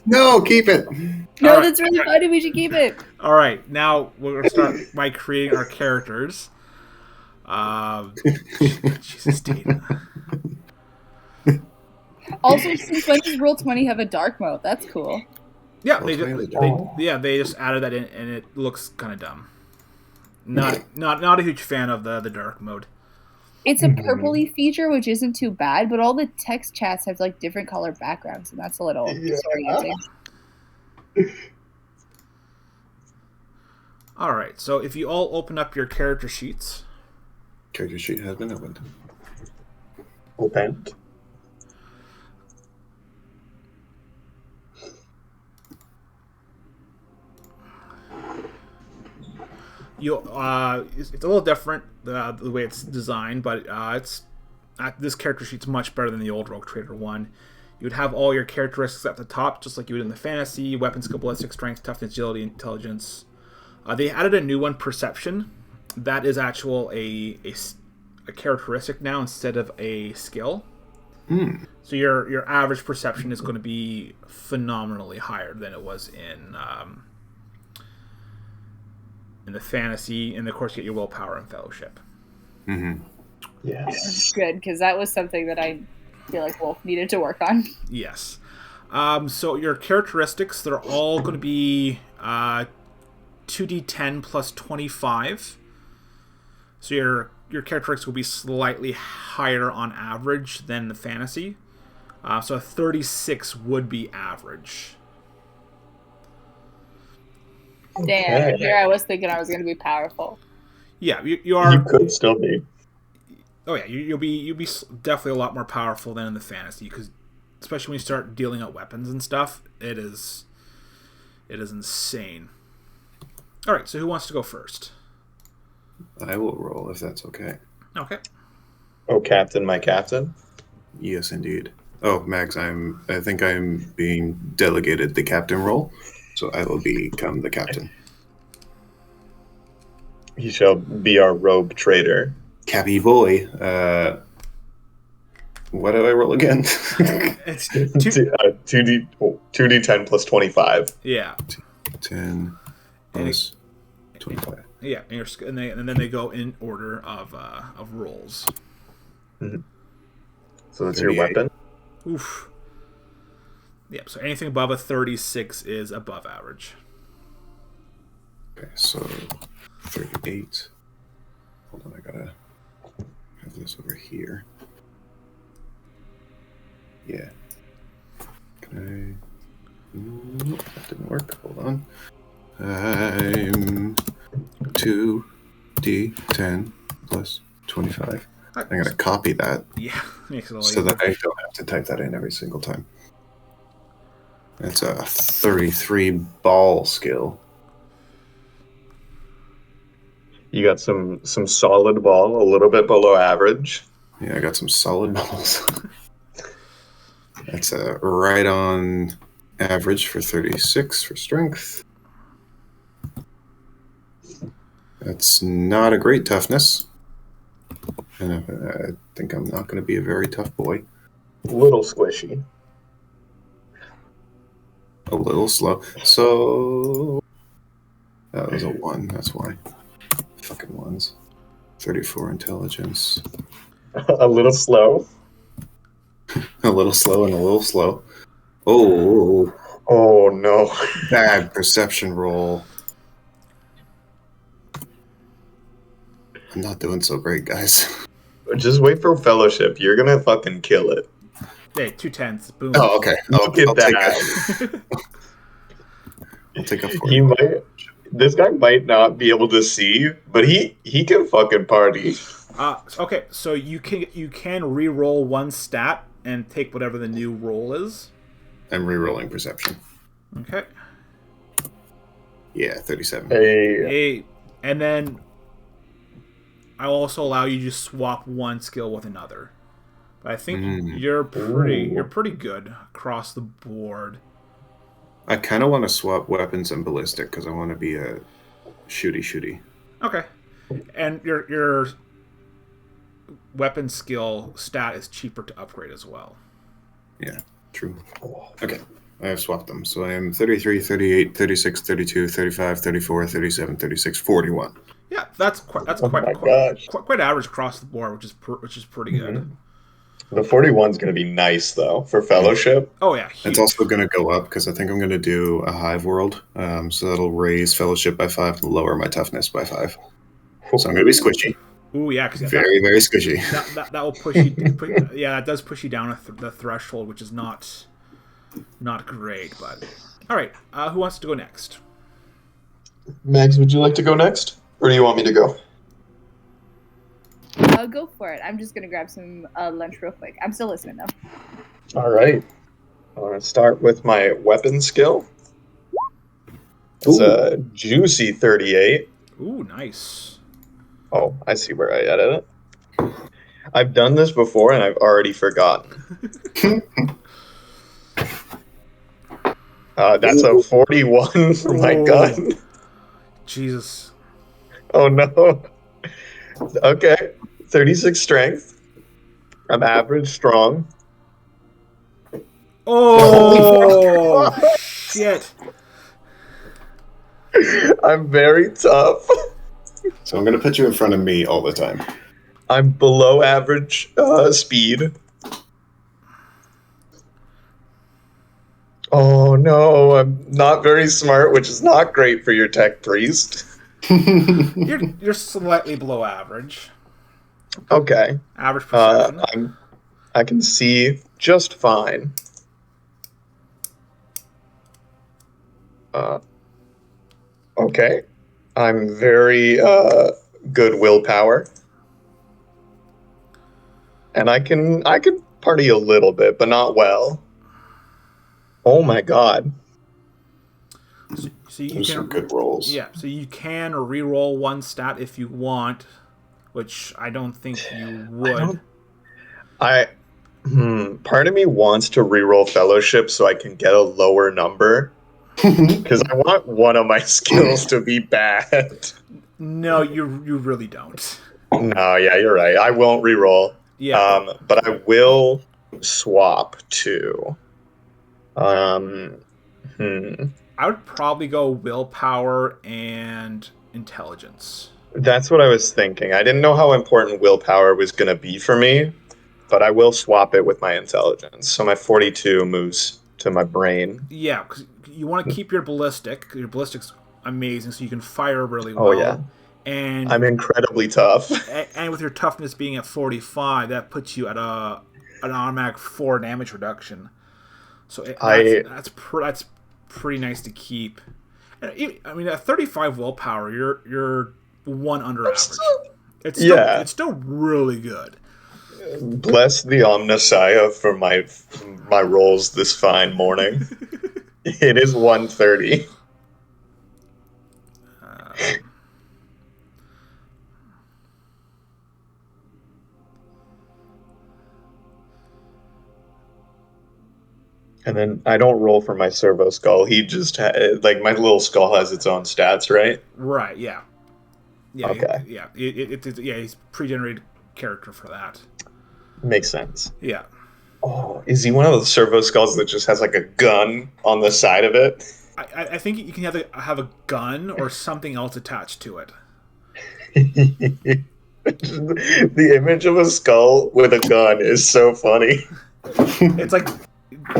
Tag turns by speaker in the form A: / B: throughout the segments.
A: No, keep it.
B: No,
C: All right.
B: that's really funny. We should keep it.
C: All right, now we're gonna start by creating our characters. Jesus, Dana.
B: Also, since when does Roll20 have a dark mode? That's cool.
C: Yeah,
A: Roll20
C: they just added that in, and it looks kind of dumb. Not a huge fan of the dark mode.
B: It's a purpley feature, which isn't too bad, but all the text chats have like different color backgrounds, and that's a little disorienting.
C: All right, so if you all open up your character sheets,
A: Character sheet has been opened.
D: Opened.
C: you it's a little different the way it's designed, but it's this character sheet's much better than the old Rogue Trader one. You would have all your characteristics at the top, just like you would in the fantasy: weapon skill, ballistic, strength, toughness, agility, intelligence. They added a new one, perception. That is a characteristic now instead of a skill. So your average perception is going to be phenomenally higher than it was in the fantasy, and of course you get your willpower and fellowship.
D: Yes.
B: Good, because that was something that I feel like Wolf needed to work on.
C: Yes. So your characteristics, they're all going to be 2d10 plus 25. So your characteristics will be slightly higher on average than the fantasy. So a 36 would be average.
B: Damn, here I was thinking I was going to be powerful.
C: Yeah, you are.
D: You could still be.
C: Oh yeah, you'll be definitely a lot more powerful than in the fantasy, because especially when you start dealing out weapons and stuff, it is insane. All right, so who wants to go first?
A: I will roll if that's okay.
C: Okay.
D: Oh, Captain, my captain.
A: Yes, indeed. Oh, Max, I think I'm being delegated the captain role, so I will become the captain.
D: He shall be our rogue trader.
A: Cappy boy. What did I roll again?
C: It's
D: 2d10 plus 25.
C: Yeah.
A: 10 plus 25.
C: Yeah, and then they go in order of rolls.
D: Mm-hmm. So that's your
A: 38.
D: weapon?
C: Oof. Yep, so anything above a 36 is above average.
A: Okay, so 38. Hold on, I gotta have this over here. Yeah. Can I... Nope, that didn't work. Hold on. I'm 2d10 plus 25. I'm going to copy that.
C: Yeah, makes it all
A: so that I don't have to type that in every single time. That's a 33 ball skill.
D: You got some solid ball, a little bit below average.
A: Yeah, I got some solid balls. That's right on average for 36 for strength. That's not a great toughness. And I think I'm not going to be a very tough boy.
D: A little squishy.
A: A little slow. So that was a 1. That's why. Fucking ones. 34 intelligence.
D: A little slow.
A: A little slow and a little slow. Oh.
D: Oh, no.
A: Bad perception roll. I'm not doing so great, guys.
D: Just wait for fellowship. You're gonna fucking kill it.
C: Hey, 2 10s. Boom.
A: Oh, okay.
D: Look at
A: that. I'll take a 4.
D: He might. This guy might not be able to see, but he can fucking party.
C: Okay, so you can re-roll one stat and take whatever the new roll is.
A: I'm re-rolling perception.
C: Okay.
A: Yeah, 37.
C: Hey, and then I'll also allow you to swap one skill with another. But I think you're pretty good across the board.
A: I kind of want to swap weapons and ballistic because I want to be a shooty.
C: Okay. And your weapon skill stat is cheaper to upgrade as well.
A: Yeah, true. Okay. I have swapped them. So I am 33, 38, 36, 32, 35, 34, 37, 36, 41.
C: Yeah, that's quite quite average across the board, which is pretty good.
D: Mm-hmm. The 41's going to be nice though for Fellowship.
C: Oh yeah, huge.
A: It's also going to go up because I think I'm going to do a Hive World. So that'll raise Fellowship by 5 and lower my Toughness by 5. So I'm going to be squishy.
C: Ooh yeah, because
A: very squishy.
C: That will push you. That does push you down the threshold, which is not great. But all right, who wants to go next?
D: Mags, would you like to go next, or do you want me to go?
B: Go for it. I'm just gonna grab some lunch real quick. I'm still listening though.
D: All right. I'm gonna start with my weapon skill. It's a juicy 38.
C: Ooh, nice.
D: Oh, I see where I added it. I've done this before and I've already forgotten. That's a 41 for my gun.
C: Jesus.
D: Oh no. Okay. 36 strength. I'm average strong.
C: Oh, shit.
D: I'm very tough.
A: So I'm going to put you in front of me all the time.
D: I'm below average speed. Oh no, I'm not very smart, which is not great for your tech priest.
C: You're slightly below average.
D: Okay.
C: Average perception.
D: I can see just fine. Okay. I'm very good willpower. And I can party a little bit, but not well. Oh my god.
C: So you
A: Those
C: can
A: are good rolls.
C: Yeah, so you can re-roll one stat if you want, which I don't think you would.
D: Part of me wants to re-roll Fellowship so I can get a lower number. Because I want one of my skills to be bad.
C: No, you really don't.
D: No, yeah, you're right. I won't re-roll.
C: Yeah.
D: But I will swap to.
C: I would probably go willpower and intelligence.
D: That's what I was thinking. I didn't know how important willpower was going to be for me, but I will swap it with my intelligence. So my 42 moves to my brain.
C: Yeah, because you want to keep your ballistic. Your ballistic's amazing, so you can fire really well.
D: Oh, yeah.
C: And
D: I'm incredibly tough.
C: And with your toughness being at 45, that puts you at an automatic 4 damage reduction. So that's pretty nice to keep. I mean, at 35 willpower, you're one under average. It's still really good.
D: Bless the Omnissiah for my rolls this fine morning. It is 1:30. And then I don't roll for my servo skull. He just like my little skull has its own stats, right?
C: Right. Yeah. Yeah.
D: Okay.
C: He's pre-generated character for that.
D: Makes sense.
C: Yeah.
D: Oh, is he one of those servo skulls that just has like a gun on the side of it?
C: I think you can have a gun or something else attached to it.
D: The image of a skull with a gun is so funny.
C: It's like,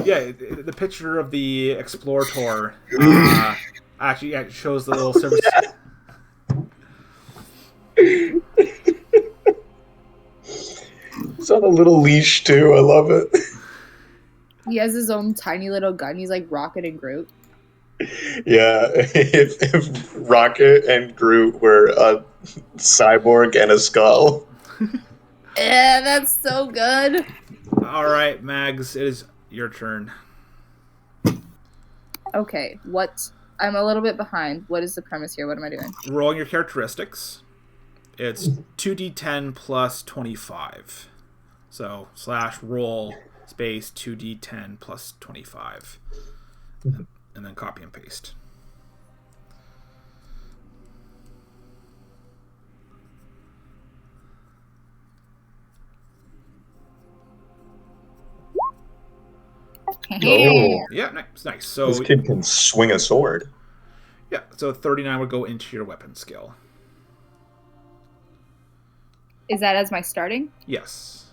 C: yeah, the picture of the Explorator actually it shows the little service.
D: It's on a little leash too. I love it.
B: He has his own tiny little gun. He's like Rocket and Groot.
D: Yeah, if Rocket and Groot were a cyborg and a skull.
B: Yeah, that's so good.
C: All right, Mags, it is your turn.
B: Okay, I'm a little bit behind. What is the premise here? What am I doing?
C: Rolling your characteristics. It's 2d10 plus 25. So /roll space 2d10 plus 25. And then copy and paste.
D: Oh,
C: Yeah, nice. So
D: this kid can swing a sword.
C: yeah, so 39 would go into your weapon skill.
B: Is that as my starting?
C: Yes.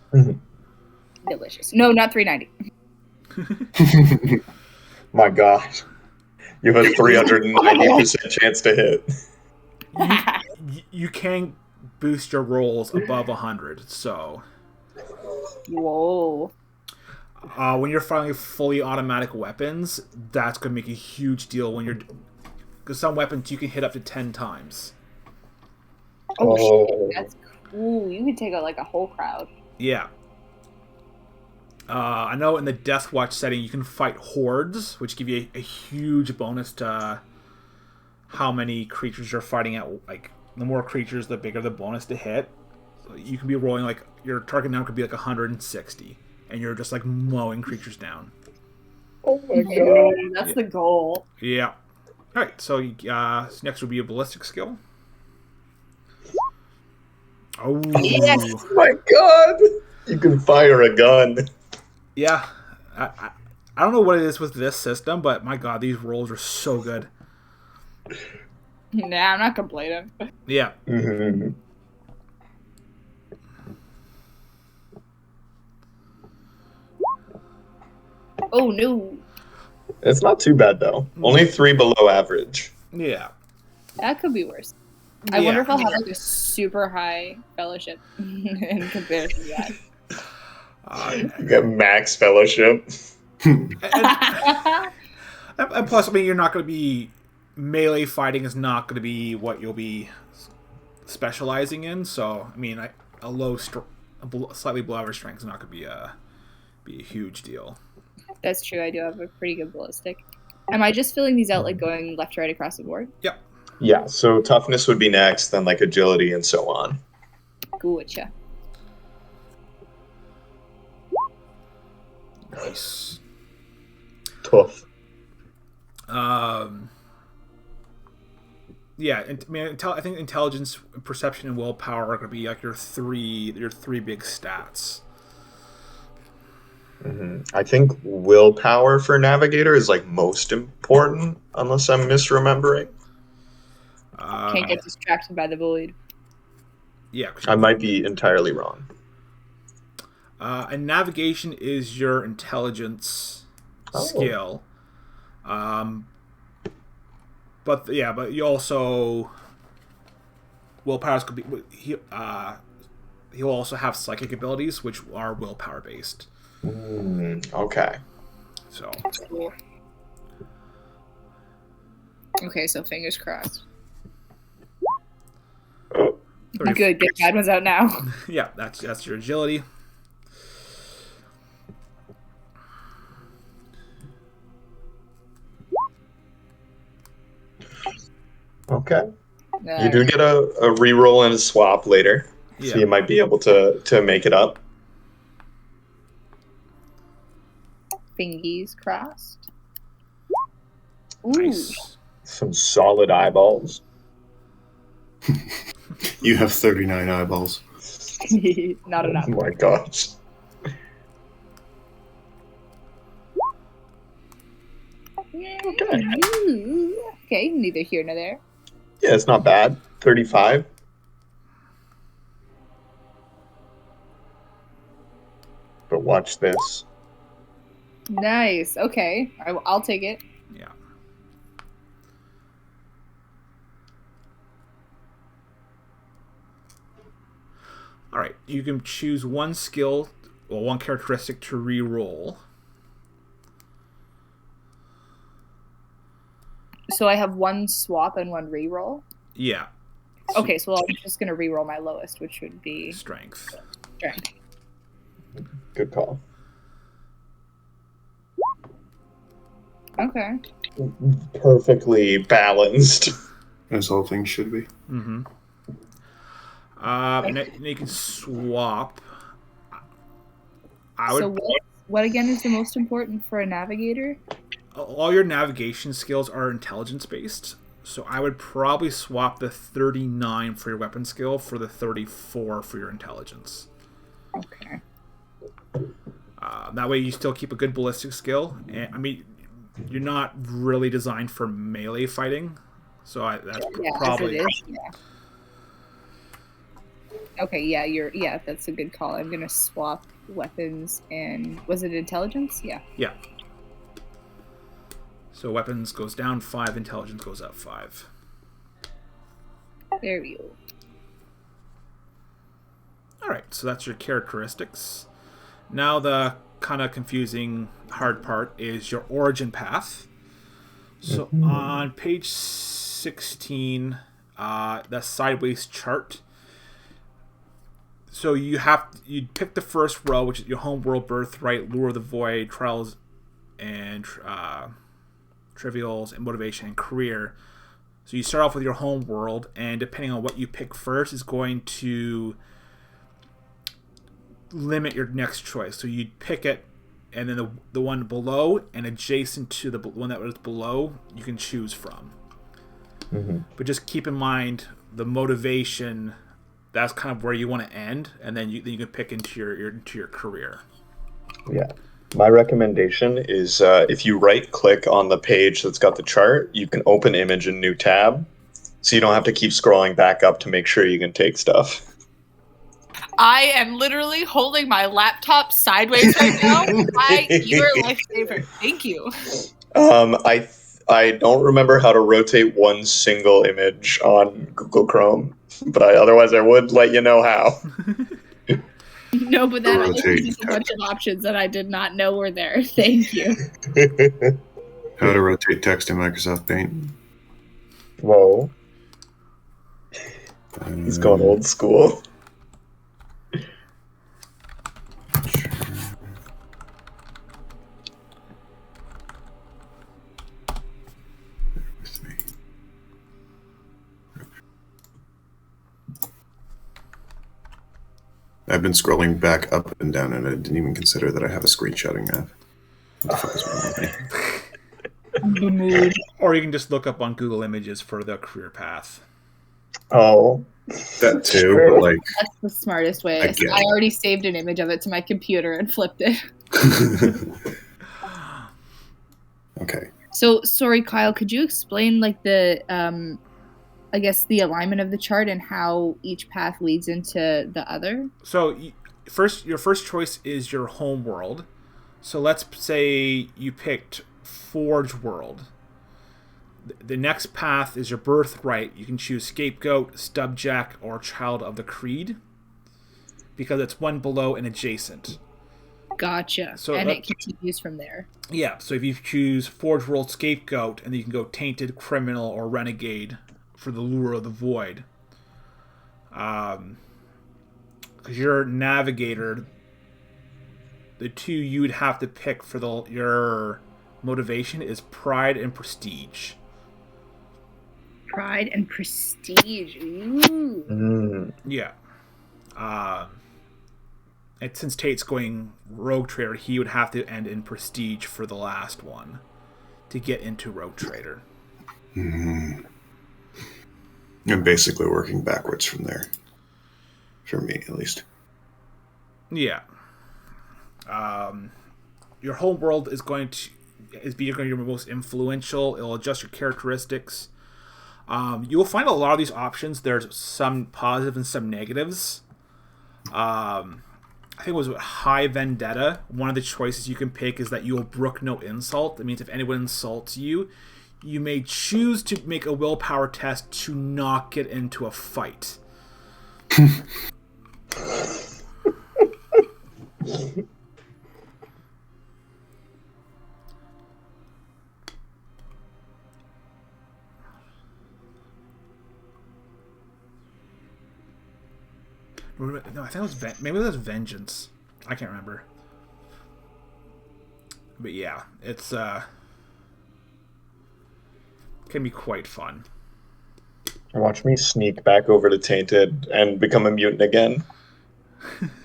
B: Delicious. No, not 390.
D: My God. You have a 390% chance to hit.
C: You can boost your rolls above 100, so...
B: Whoa.
C: When you're firing fully automatic weapons, that's going to make a huge deal when you're... Because some weapons you can hit up to 10 times.
B: Oh,
D: Oh.
B: shit. That's cool. You could take out like a whole crowd.
C: Yeah. I know in the Death Watch setting you can fight hordes, which give you a huge bonus to how many creatures you're fighting at. Like, the more creatures, the bigger the bonus to hit. So you can be rolling, like, your target number could be like 160, and you're just like mowing creatures down.
D: Oh my God.
B: That's the goal.
C: Yeah. Alright, so next would be a ballistic skill. Oh.
B: Yes.
D: Oh my God. You can fire a gun.
C: Yeah. I don't know what it is with this system, but my God, these rolls are so good.
B: Nah, I'm not complaining.
C: Yeah.
D: Mm-hmm.
B: Oh, no.
D: It's not too bad, though. Only 3 below average.
C: Yeah.
B: That could be worse. I wonder if I'll have like a super high fellowship in comparison to that.
D: You got max fellowship.
C: And plus, I mean, you're not going to be... Melee fighting is not going to be what you'll be specializing in, so, I mean, slightly below average strength is not going to be a huge deal.
B: That's true. I do have a pretty good ballistic. Am I just filling these out like going left to right across the board?
C: Yep.
D: Yeah, so toughness would be next, then like agility and so on.
B: Gotcha.
C: Nice.
D: Tough.
C: Yeah, I mean, I think intelligence, perception, and willpower are going to be like your three big stats.
D: Mm-hmm. I think willpower for navigator is like most important, unless I'm misremembering.
B: Can't get distracted by the void.
C: Yeah,
D: I might be entirely wrong.
C: And navigation is your intelligence skill. But you also willpower's could be he'll also have psychic abilities, which are willpower based.
D: Okay.
C: So.
B: Cool. Okay, so fingers crossed. Good, get bad ones out now.
C: Yeah, that's your agility.
D: Okay. You do get a reroll and a swap later, so you might be able to make it up.
B: Fingies crossed. Ooh.
C: Nice.
D: Some solid eyeballs.
A: You have 39 eyeballs.
B: Not enough.
D: Oh my gosh.
B: Okay, neither here nor there.
D: Yeah, it's not bad. 35. But watch this.
B: Nice. Okay, I'll take it.
C: Yeah. All right, you can choose one skill or one characteristic to re-roll.
B: So I have one swap and one reroll.
C: Yeah.
B: Okay, so I'm just gonna reroll my lowest, which would be
C: Strength.
B: strength.
D: Good call.
B: Okay.
D: Perfectly balanced.
A: As all things should be.
C: Mm-hmm. And you can swap.
B: So what again is the most important for a navigator?
C: All your navigation skills are intelligence based, so I would probably swap the 39 for your weapon skill for the 34 for your intelligence.
B: Okay.
C: That way you still keep a good ballistic skill. And I mean, you're not really designed for melee fighting, so that's probably.
B: As it is, yeah. Okay, yeah, that's a good call. I'm gonna swap weapons and was it intelligence? Yeah.
C: Yeah. So weapons goes down 5, intelligence goes up 5.
B: There we go.
C: All right, so that's your characteristics. Now the kind of confusing hard part is your origin path. So on page 16, the sideways chart. So you pick the first row, which is your home world, birthright, lure of the void, trials, and trivials, and motivation and career. So you start off with your home world, and depending on what you pick first is going to limit your next choice. So you pick it, and then the one below and adjacent to the one that was below you can choose from. But just keep in mind the motivation. That's kind of where you want to end, and then you can pick into your career.
D: Yeah. My recommendation is if you right-click on the page that's got the chart, you can open image in new tab, so you don't have to keep scrolling back up to make sure you can take stuff.
E: I am literally holding my laptop sideways right now. You're a lifesaver. Thank you.
D: I don't remember how to rotate one single image on Google Chrome, but otherwise I would let you know how.
B: No, but that also gives us a bunch of options that I did not know were there. Thank you.
A: How to rotate text in Microsoft Paint.
D: Whoa. He's going old school.
A: I've been scrolling back up and down, and I didn't even consider that I have a screenshotting app. What the fuck is wrong with me?
C: Or you can just look up on Google Images for the career path.
D: Oh,
A: that too. But like,
B: that's the smartest way. I already saved an image of it to my computer and flipped it.
A: Okay.
B: So, sorry, Kyle, could you explain like the I guess the alignment of the chart and how each path leads into the other?
C: So your first choice is your home world. So let's say you picked Forge World. The next path is your birthright. You can choose Scapegoat, Stubjack, or Child of the Creed, because it's one below and adjacent.
B: Gotcha. So and it continues from there.
C: Yeah, so if you choose Forge World Scapegoat, and then you can go Tainted, Criminal, or Renegade for the Lure of the Void. Because you're Navigator, the two you'd have to pick for your motivation is Pride and Prestige.
B: Pride and Prestige. Ooh.
C: Yeah. And since Tate's going Rogue Trader, he would have to end in Prestige for the last one to get into Rogue Trader.
A: I'm basically working backwards from there. For me, at least.
C: Yeah. Your home world is going to be your most influential. It'll adjust your characteristics. You will find a lot of these options. There's some positive and some negatives. I think it was High Vendetta. One of the choices you can pick is that you will brook no insult. That means if anyone insults you, you may choose to make a willpower test to not get into a fight. No, I think it was maybe it was Vengeance. I can't remember. But yeah, it's can be quite fun.
D: Watch me sneak back over to Tainted and become a mutant again.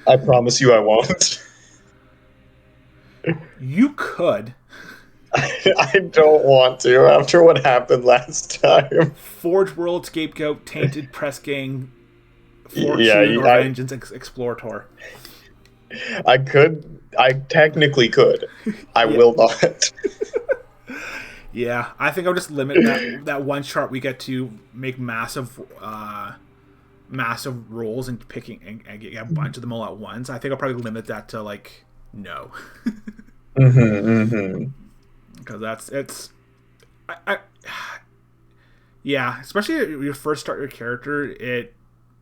D: I promise you I won't.
C: You could.
D: I don't want to after what happened last time.
C: Forge World, Scapegoat, Tainted, Press Gang, Fortune, or Vengeance, Explorator.
D: I technically could. I
C: Yeah.
D: will not.
C: Yeah, I think I'll just limit that one chart we get to make massive rolls and picking and get a bunch of them all at once. I think I'll probably limit that to like no, because yeah, especially when you first start your character,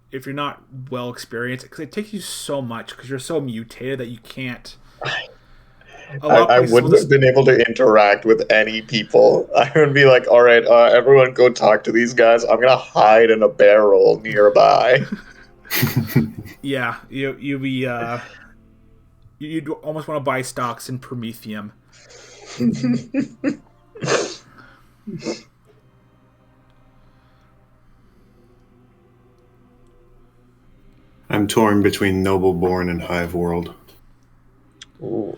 C: if you're not well experienced, because it takes you so much because you're so mutated that you can't.
D: I wouldn't have been able to interact with any people. I would be like, all right, everyone go talk to these guys. I'm going to hide in a barrel nearby.
C: Yeah, you'd almost want to buy stocks in Prometheum.
A: I'm torn between Nobleborn and Hive World.
D: Ooh.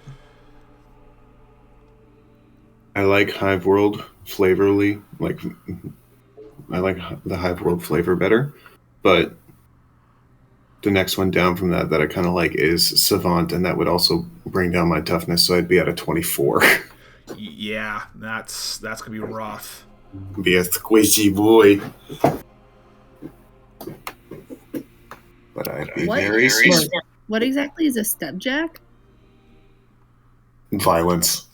A: I like Hive World flavorly. Like, I like the Hive World flavor better, but the next one down from that I kind of like is Savant, and that would also bring down my toughness, so I'd be at a 24.
C: Yeah, that's gonna be rough.
A: Be a squishy boy. But I'd be very smart.
B: What exactly is a stepjack?
A: Violence.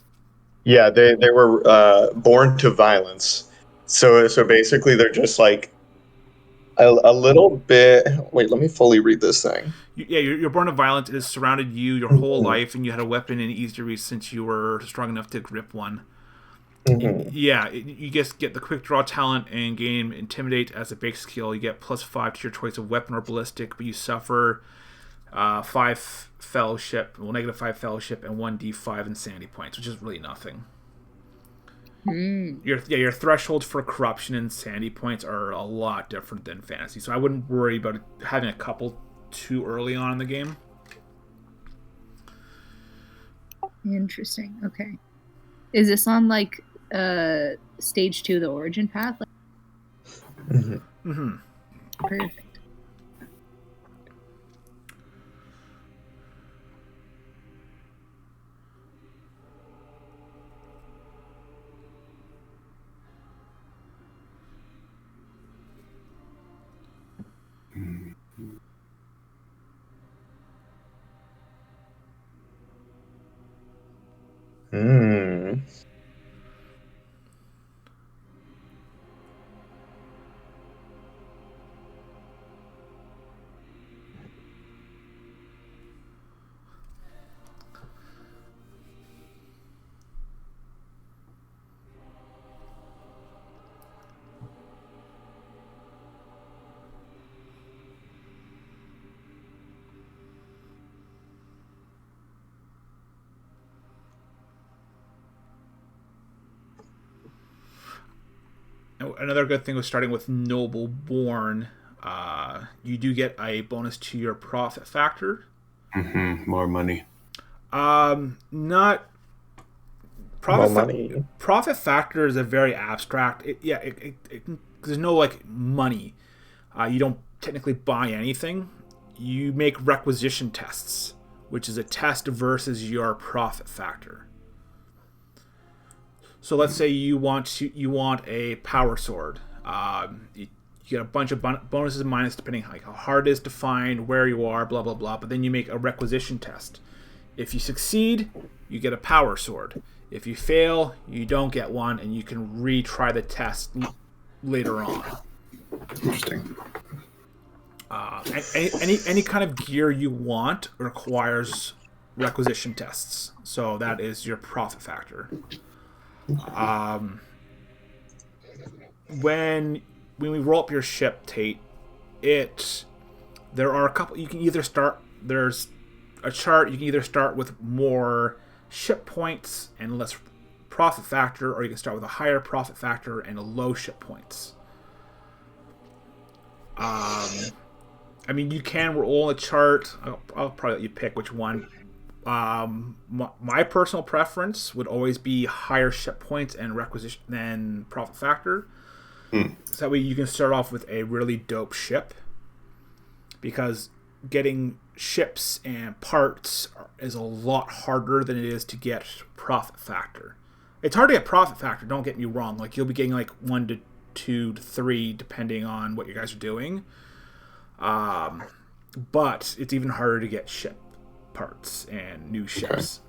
D: Yeah, they were born to violence. So basically they're just like a little bit. Wait, let me fully read this thing.
C: Yeah, you're born of violence. It has surrounded you your whole life, and you had a weapon in easy reach since you were strong enough to grip one. Yeah, you just get the quick draw talent and gain Intimidate as a base skill. You get +5 to your choice of weapon or ballistic, but you suffer -5 fellowship, and 1d5 insanity points, which is really nothing. Your thresholds for corruption and insanity points are a lot different than fantasy, so I wouldn't worry about having a couple too early on in the game.
B: Interesting. Okay. Is this on like stage 2, the origin path? Perfect.
C: Another good thing was starting with Nobleborn. You do get a bonus to your profit factor.
A: More money.
C: Not profit. Profit factor is a very abstract. There's no like money. You don't technically buy anything. You make requisition tests, which is a test versus your profit factor. So let's say you want a power sword. You get a bunch of bonuses and minuses depending on how hard it is to find, where you are, blah blah blah. But then you make a requisition test. If you succeed, you get a power sword. If you fail, you don't get one, and you can retry the test later on.
A: Interesting.
C: Any kind of gear you want requires requisition tests. So that is your profit factor. When we roll up your ship, Tate, there are a couple. You can either start. There's a chart. You can either start with more ship points and less profit factor, or you can start with a higher profit factor and a low ship points. I mean, you can roll a chart. I'll probably let you pick which one. My personal preference would always be higher ship points and requisition than profit factor. So that way you can start off with a really dope ship. Because getting ships and parts is a lot harder than it is to get profit factor. It's hard to get profit factor, don't get me wrong. Like, you'll be getting like 1 to 2 to 3 depending on what you guys are doing. But it's even harder to get ship parts and new ships.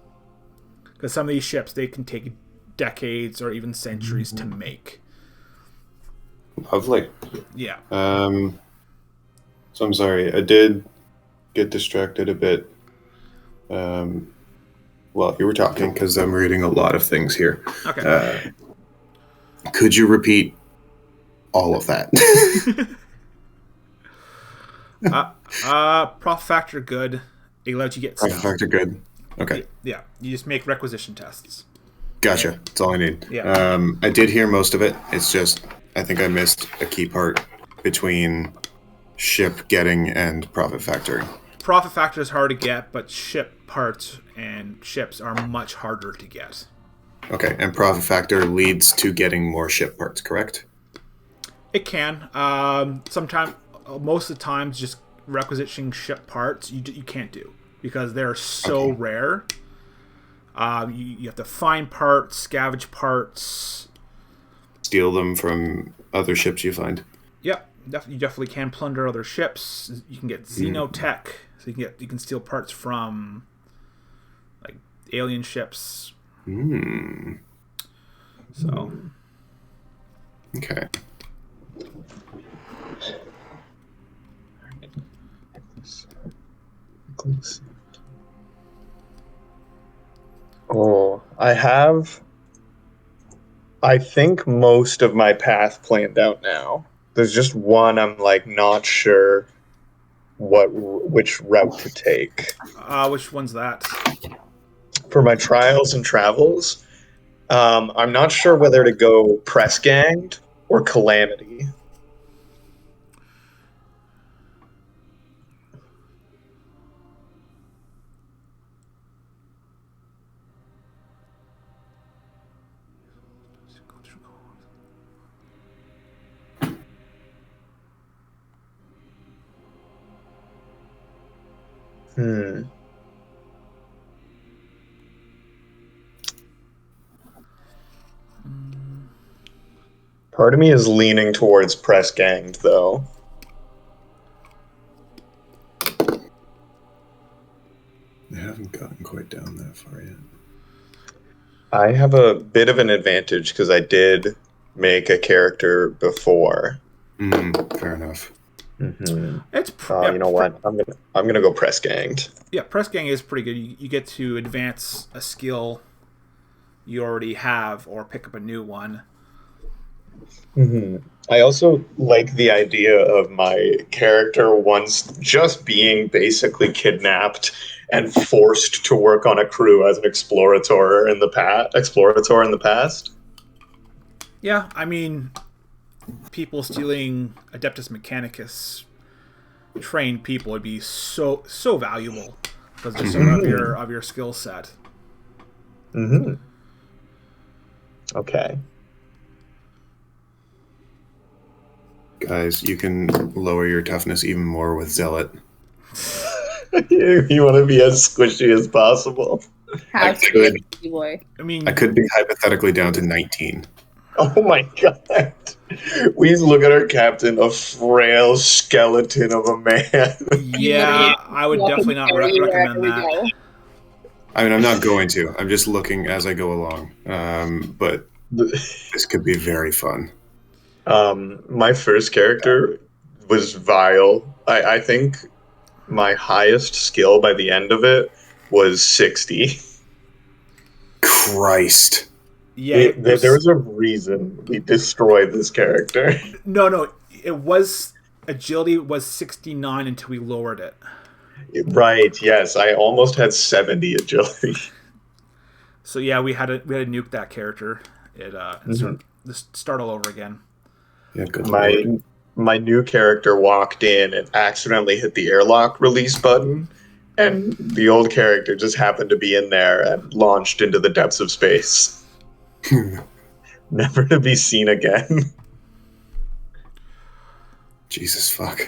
C: Because some of these ships, they can take decades or even centuries to make.
A: Lovely.
C: Yeah.
A: So I'm sorry, I did get distracted a bit while you were talking because I'm reading a lot of things here.
C: Okay.
A: Could you repeat all of that?
C: Profit factor good. It lets you get
A: Profit
C: stuff.
A: factor good. Okay,
C: Yeah. You just make requisition tests.
A: gotcha. That's all I need.
C: Yeah.
A: I did hear most of it. It's just I think I missed a key part between ship getting and profit factoring.
C: Profit factor is hard to get, but ship parts and ships are much harder to get.
A: Okay, and profit factor leads to getting more ship parts, correct?
C: It can. Sometimes, most of the times, just requisitioning ship parts you can't do because they're so rare. You have to find parts, scavenge parts.
A: Steal them from other ships you find.
C: Yep, you definitely can plunder other ships. You can get xenotech, so you can steal parts from like alien ships. So
A: Okay.
D: Oh, I think most of my path planned out now. There's just one I'm like not sure which route to take.
C: which one's that?
D: For my trials and travels, I'm not sure whether to go press ganged or calamity. Part of me is leaning towards press ganged, though.
A: I haven't gotten quite down that far yet.
D: I have a bit of an advantage because I did make a character before.
A: Fair enough.
C: It's
D: You know what? I'm gonna go press ganged.
C: Yeah, press gang is pretty good. You get to advance a skill you already have or pick up a new one.
D: I also like the idea of my character once just being basically kidnapped and forced to work on a crew as an explorator in the past.
C: Yeah, I mean, people stealing Adeptus Mechanicus trained people would be so valuable because they're so of your skill set.
D: Okay.
A: Guys, you can lower your toughness even more with Zealot.
D: You want to be as squishy as possible.
B: How
A: I could.
B: boy.
C: I mean,
A: I could be hypothetically down to 19.
D: Oh my god. We look at our captain, a frail skeleton of a man.
C: yeah, I would definitely not recommend that.
A: I mean, I'm not going to. I'm just looking as I go along. But this could be very fun.
D: My first character was vile. I think my highest skill by the end of it was 60.
A: Christ.
C: Yeah,
D: There was a reason we destroyed this character.
C: No, it was agility was 69 until we lowered it.
D: Right, yes. I almost had 70 agility.
C: So yeah, we had to nuke that character. Start all over again.
A: Yeah, good lord.
D: My new character walked in and accidentally hit the airlock release button, and the old character just happened to be in there and launched into the depths of space. Never to be seen again.
A: Jesus fuck.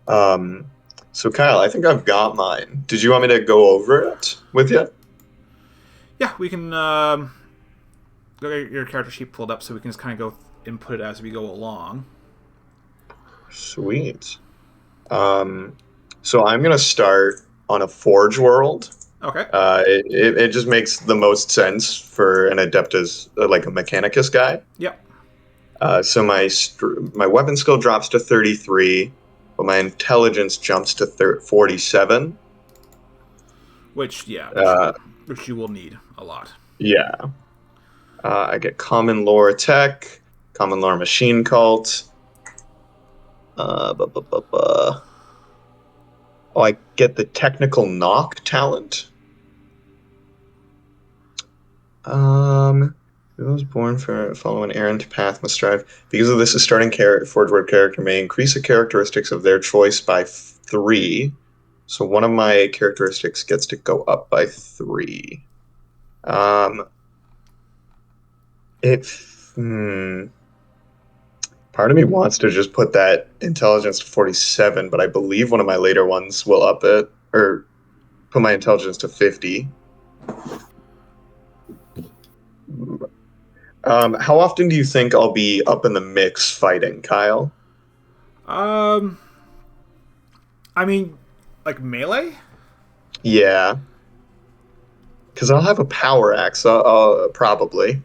D: So Kyle, I think I've got mine. Did you want me to go over it with you?
C: Yeah, we can go get your character sheet pulled up so we can just kind of go input it as we go along.
D: Sweet. So I'm gonna start on a Forge world.
C: Okay.
D: It just makes the most sense for an Adeptus, like a Mechanicus guy.
C: Yep.
D: So my weapon skill drops to 33, but my intelligence jumps to 47.
C: Which you will need a lot.
D: Yeah. I get common lore tech, common lore machine cult. Oh, I get the technical knock talent. Those born for follow an errant path must strive. Because of this, a starting Forge World character may increase the characteristics of their choice by 3. So one of my characteristics gets to go up by 3. Part of me wants to just put that intelligence to 47, but I believe one of my later ones will up it, or put my intelligence to 50. How often do you think I'll be up in the mix fighting, Kyle?
C: I mean, like melee?
D: Yeah. Because I'll have a power axe, probably.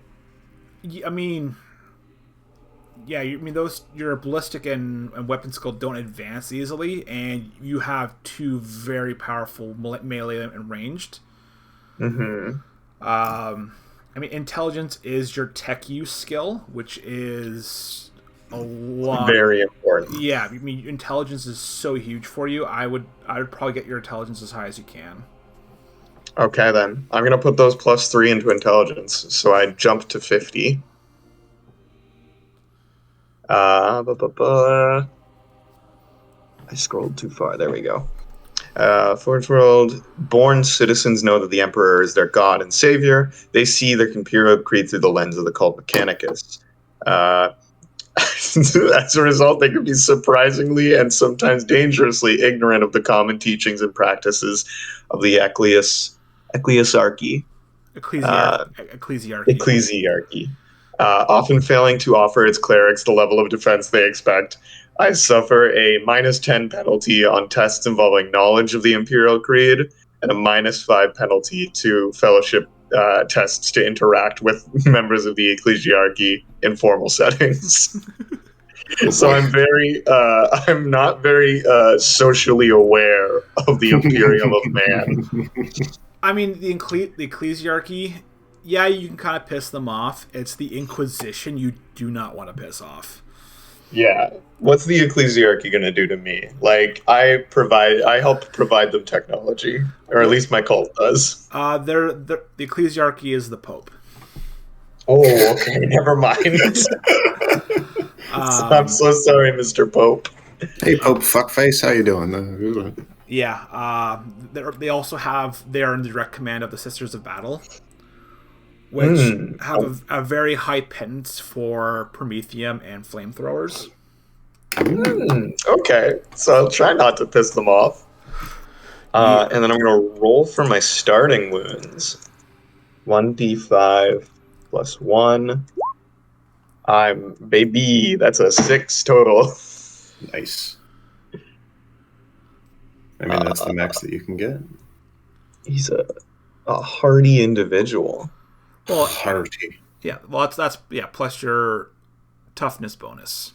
C: I mean, yeah, your ballistic and weapon skill don't advance easily, and you have 2 very powerful melee and ranged.
D: Mm-hmm.
C: I mean, intelligence is your tech use skill, which is a lot.
D: Very important.
C: Yeah, I mean, intelligence is so huge for you. I would probably get your intelligence as high as you can.
D: Okay, then. I'm going to put those plus 3 into intelligence, so I jump to 50. I scrolled too far. There we go. Forge World. Born citizens know that the Emperor is their god and savior. They see their imperial creed through the lens of the cult Mechanicus. As a result, they can be surprisingly and sometimes dangerously ignorant of the common teachings and practices of the ecclesiarchy. Ecclesiarchy. Often failing to offer its clerics the level of defense they expect. I suffer a -10 penalty on tests involving knowledge of the Imperial Creed and a -5 penalty to fellowship tests to interact with members of the ecclesiarchy in formal settings. So I'm not very socially aware of the Imperium of Man.
C: I mean, the ecclesiarchy, yeah, you can kind of piss them off. It's the Inquisition you do not want to piss off.
D: Yeah. What's the ecclesiarchy going to do to me? Like, I help provide them technology, or at least my cult does.
C: The ecclesiarchy is the Pope.
D: Oh, okay, never mind. I'm so sorry, Mr. Pope.
A: Hey, Pope Fuckface, how you doing?
C: Yeah, they also they're in direct command of the Sisters of Battle, which have a very high penance for Promethium and flamethrowers.
D: Okay, so I'll try not to piss them off. And then I'm going to roll for my starting wounds. 1d5 plus 1. That's a 6 total.
A: Nice. I mean, that's the max that you can get.
D: He's a hardy individual.
C: Well,
A: hardy.
C: Yeah, well, that's plus your toughness bonus.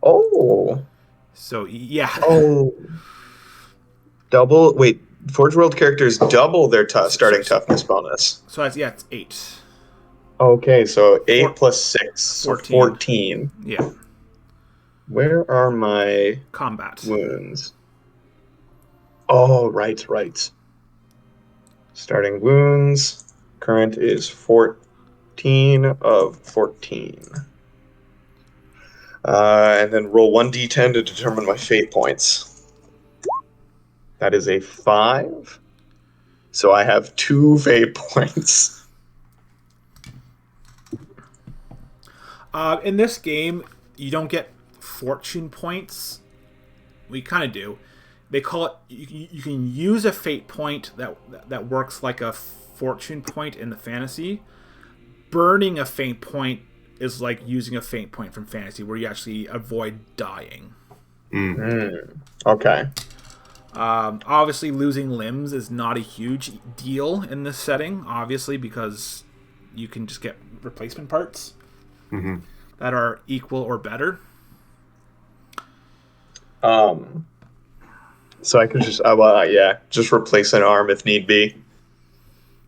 D: Oh.
C: So, yeah.
D: Oh. Forge World characters double their starting toughness bonus.
C: So it's 8.
D: Okay, so 8 plus 6, 14.
C: Yeah.
D: Where are my
C: combat
D: wounds? Oh, right. Starting wounds. Current is 14 of 14. And then roll 1d10 to determine my fate points. That is a 5. So I have 2 fate points.
C: In this game, you don't get fortune points We kind of do. They call it. You can use a fate point that works like a fortune point in the fantasy. Burning a fate point is like using a fate point from fantasy, where you actually avoid dying.
D: Okay.
C: Obviously, losing limbs is not a huge deal in this setting, obviously, because you can just get replacement parts that are equal or better.
D: So I could just, just replace an arm if need be.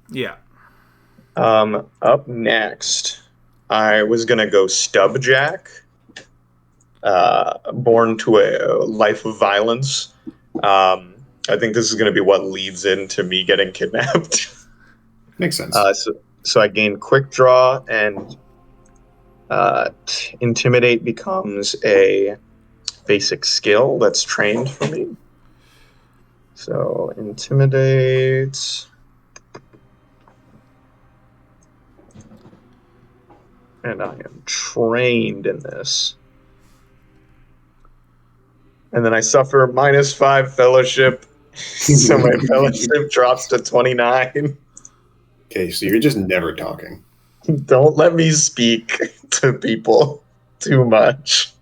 C: Yeah.
D: Up next, I was gonna go Stubjack. Born to a life of violence. I think this is going to be what leads into me getting kidnapped.
A: Makes sense.
D: So I gain quick draw, and intimidate becomes a basic skill that's trained for me. So intimidate. And I am trained in this. And then I suffer -5 fellowship. So my fellowship drops to 29.
A: Okay, so you're just never talking.
D: Don't let me speak to people too much.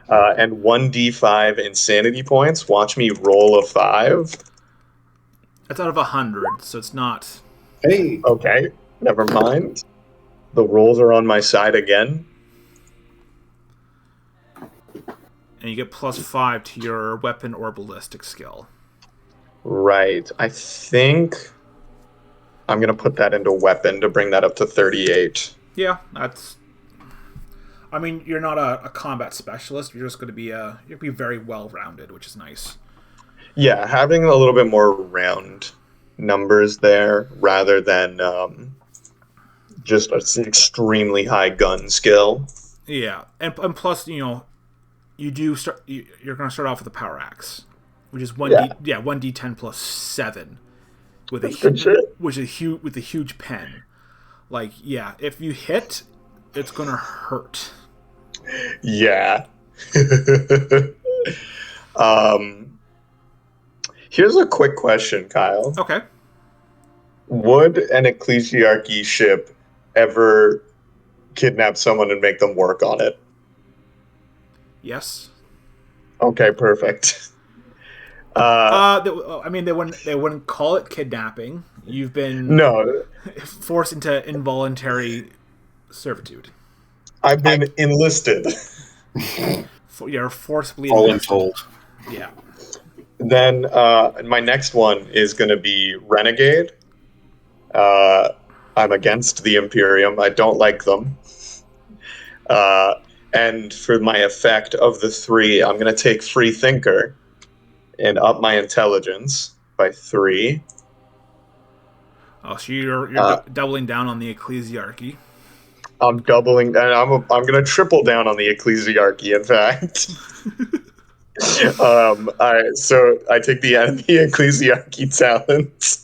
D: And 1d5 insanity points. Watch me roll a 5.
C: That's out of 100, so it's not...
A: Hey!
D: Okay, never mind. The rolls are on my side again.
C: And you get +5 to your weapon or ballistic skill.
D: Right. I think I'm going to put that into weapon to bring that up to 38.
C: Yeah, that's... I mean, you're not a combat specialist. You're just going to be you'll be very well-rounded, which is nice.
D: Yeah, having a little bit more round numbers there rather than just an extremely high gun skill.
C: Yeah, and plus, you do start. You're going to start off with a power axe, which is 1d10 plus 7, with with a huge pen. Like, yeah, if you hit, it's going to hurt.
D: Yeah. Here's a quick question, Kyle.
C: Okay.
D: Would an ecclesiarchy ship ever kidnap someone and make them work on it?
C: Yes.
D: Okay, perfect.
C: I mean, they wouldn't call it kidnapping. You've been forced into involuntary servitude.
D: I've been enlisted.
C: You're forcibly
A: told.
C: Yeah.
D: Then my next one is going to be Renegade. I'm against the Imperium. I don't like them. And for my effect of the 3, I'm going to take Free Thinker and up my intelligence by 3.
C: Oh, so you're doubling down on the ecclesiarchy.
D: I'm doubling, and I'm going to triple down on the ecclesiarchy. In fact, so I take the enemy ecclesiarchy talent,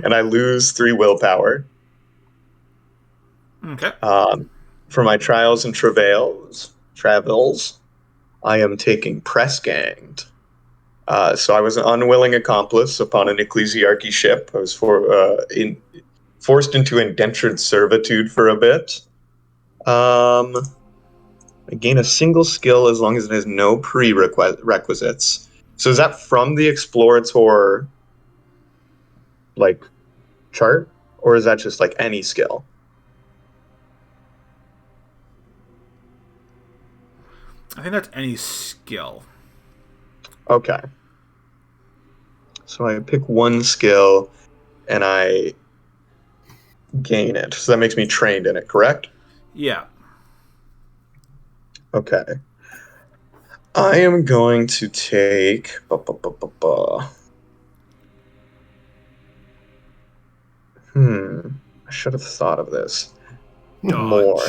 D: and I lose 3 willpower.
C: Okay.
D: For my trials and travels, I am taking Press Ganged. So I was an unwilling accomplice upon an ecclesiarchy ship. I was forced into indentured servitude for a bit. I gain a single skill as long as it has no prerequisites. So is that from the Explorator, chart? Or is that just, any skill?
C: I think that's any skill.
D: Okay. So I pick one skill, and I gain it. So that makes me trained in it, correct?
C: Yeah.
D: Okay. I am going to take... I should have thought of this. More.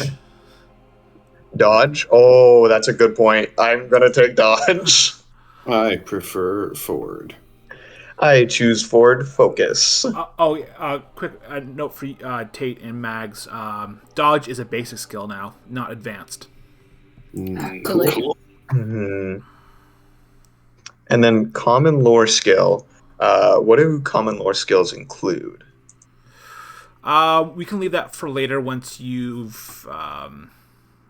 D: Dodge? Oh, that's a good point. I'm going to take dodge.
A: I prefer Ford.
D: I choose Ford Focus.
C: Quick note for Tate and Mags. Dodge is a basic skill now, not advanced.
A: Cool.
D: And then common lore skill. What do common lore skills include?
C: We can leave that for later once you've.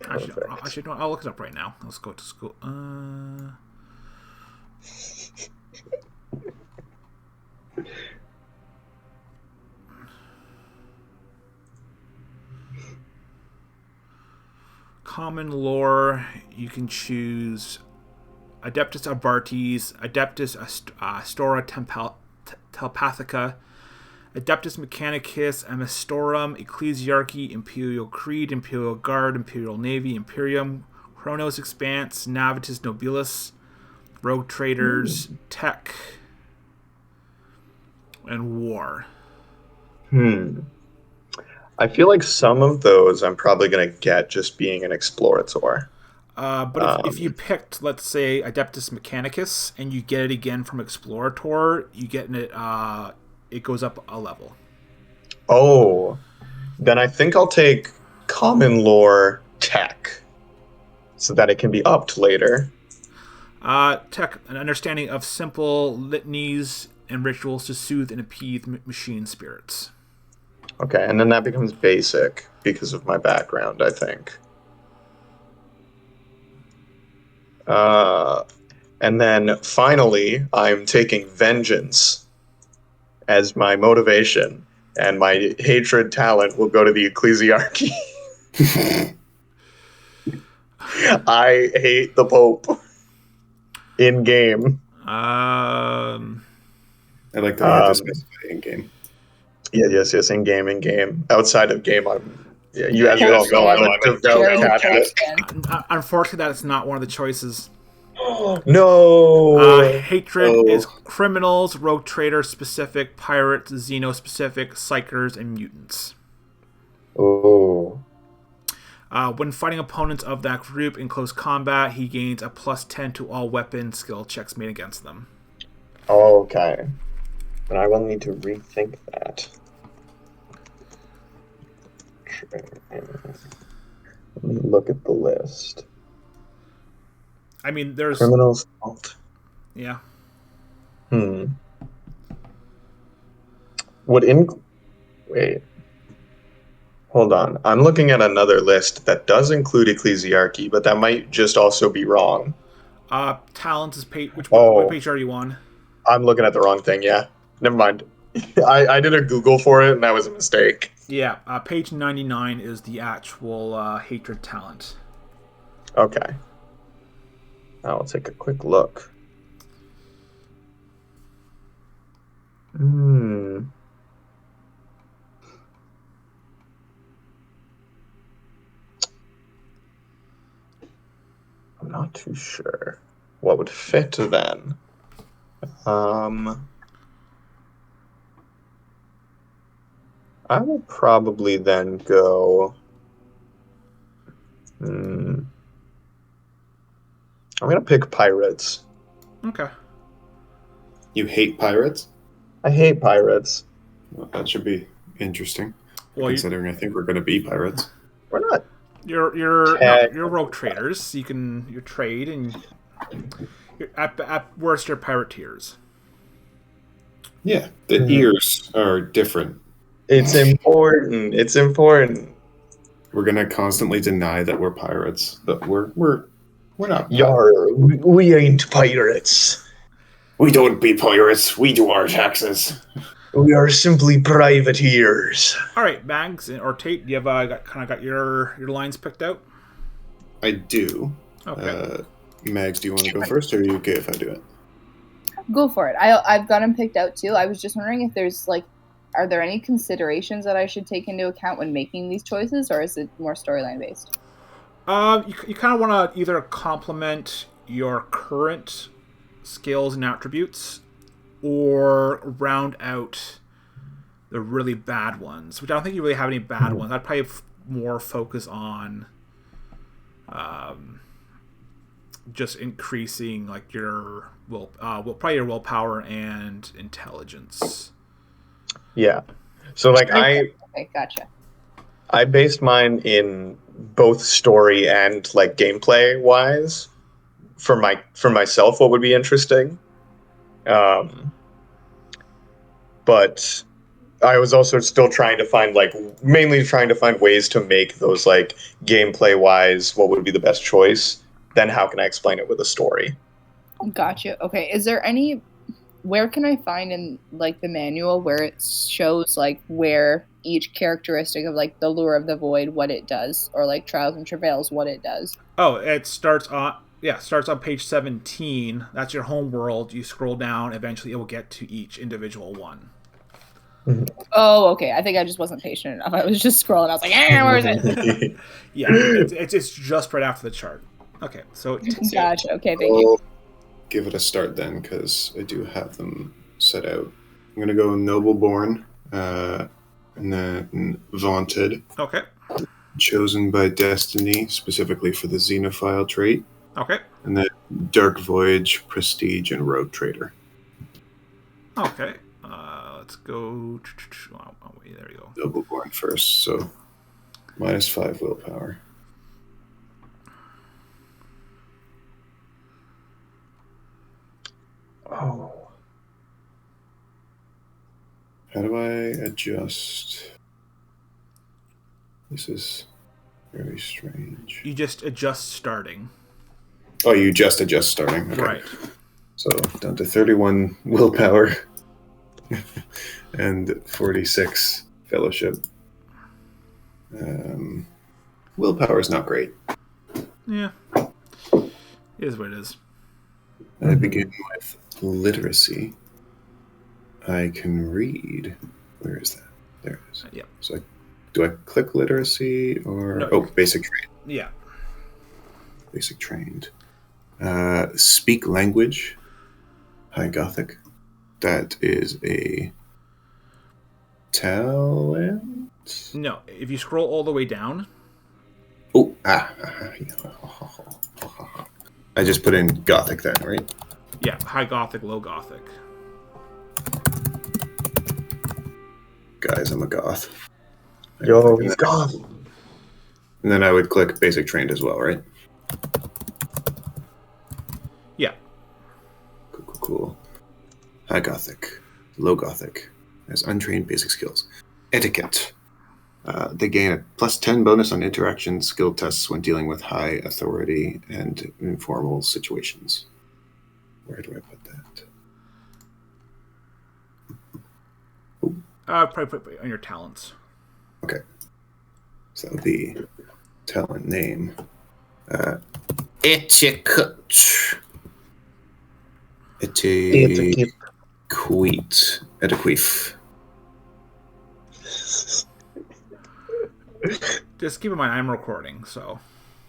C: Actually, no, I'll look it up right now. Let's go to school. Common lore, you can choose Adeptus Abartes, Adeptus Astora Telepathica, Adeptus Mechanicus, Amastorum, Ecclesiarchy, Imperial Creed, Imperial Guard, Imperial Navy, Imperium, Chronos Expanse, Navitus Nobilis, Rogue Traders, Tech, and War.
D: I feel like some of those I'm probably going to get just being an Explorator.
C: But if you picked, let's say, Adeptus Mechanicus, and you get it again from Explorator, you get it. It goes up a level.
D: Oh, then I think I'll take common lore tech, so that it can be upped later.
C: Tech, an understanding of simple litanies and rituals to soothe and appease machine spirits.
D: Okay, and then that becomes basic because of my background, I think. And then finally, I'm taking vengeance as my motivation, and my hatred talent will go to the Ecclesiarchy. I hate the Pope in game.
A: I like that you have to specify in game.
D: Yes, in game. Outside of game, you guys all know I'm a devout Catholic.
C: Unfortunately, that's not one of the choices.
D: No.
C: Hatred is criminals, rogue trader specific, pirates, Xeno specific, psychers, and mutants.
D: Oh.
C: When fighting opponents of that group in close combat, he gains a +10 to all weapon skill checks made against them.
D: Okay. Then I will need to rethink that. Let me look at the list.
C: I mean, there's
D: Criminals fault.
C: Yeah.
D: Wait. Hold on. I'm looking at another list that does include Ecclesiarchy, but that might just also be wrong.
C: Talents is page. What page are you on?
D: I'm looking at the wrong thing. Yeah. Never mind. I did a Google for it, and that was a mistake.
C: Yeah. Page 99 is the actual hatred talent.
D: Okay. I'll take a quick look. I'm not too sure what would fit then. I will probably then go. I'm gonna pick pirates.
C: Okay.
A: You hate pirates?
D: I hate pirates.
A: Well, that should be interesting.
C: Well,
A: considering I think we're gonna be pirates.
D: We're not.
C: You're rogue traders. You trade and at worst you're pirateers.
A: Yeah, the ears are different.
D: It's important.
A: We're gonna constantly deny that we're pirates, but we're not.
D: Yar, we ain't pirates.
A: We don't be pirates. We do our taxes.
D: We are simply privateers.
C: All right, Mags or Tate, you have got your lines picked out?
A: I do.
C: Okay.
A: Mags, do you want to go first, or are you okay if I do it?
B: Go for it. I've got them picked out too. I was just wondering if there's are there any considerations that I should take into account when making these choices, or is it more storyline based?
C: You kind of want to either complement your current skills and attributes, or round out the really bad ones, which I don't think you really have any bad ones. I'd probably more focus on just increasing your probably your willpower and intelligence.
D: Yeah. So
B: Okay, gotcha.
D: I based mine in both story and gameplay wise for myself what would be interesting. But I was also still trying to find mainly trying to find ways to make those gameplay wise, what would be the best choice? Then how can I explain it with a story?
B: Gotcha. Okay. Is there any? Where can I find in the manual where it shows where each characteristic of the Lure of the Void, what it does, or Trials and Travails, what it does?
C: Oh, it starts on page 17. That's your home world. You scroll down. Eventually, it will get to each individual one.
B: Oh, okay. I think I just wasn't patient enough. I was just scrolling. I was like, where is it?
C: Yeah, it's just right after the chart. Okay, so
B: Gotcha. Okay, thank you.
A: I'll give it a start then, because I do have them set out. I'm going to go Nobleborn, and then Vaunted.
C: Okay.
A: Chosen by Destiny, specifically for the Xenophile trait.
C: Okay.
A: And then Dark Voyage, Prestige, and Rogue Trader.
C: Okay. Let's go. Oh, wait, there you go.
A: Nobleborn first, so -5 willpower.
D: Oh.
A: How do I adjust? This is very strange.
C: You just adjust starting.
A: Oh, you just adjust starting. Okay.
C: Right.
A: So down to 31 willpower and 46 fellowship. Willpower is not great.
C: Yeah. It is what it is.
A: I begin with literacy. I can read. Where is that? There it is.
C: Yeah.
A: So do I click literacy or...
C: No.
A: Oh, basic trained.
C: Yeah.
A: Basic trained. Speak language. High Gothic. That is a talent?
C: No, if you scroll all the way down.
A: Oh, I just put in Gothic then, right?
C: Yeah, high Gothic, low Gothic.
A: Guys, I'm a goth.
D: Yo, he's goth.
A: And then I would click basic trained as well, right?
C: Yeah.
A: Cool. High Gothic, low Gothic, has untrained basic skills. Etiquette. They gain a +10 bonus on interaction skill tests when dealing with high authority and informal situations. Where do I put that?
C: Probably put on your talents.
A: Okay. So that would be talent name. Etiquette. Etiquette. Etiquette.
C: Just keep in mind, I'm recording, so.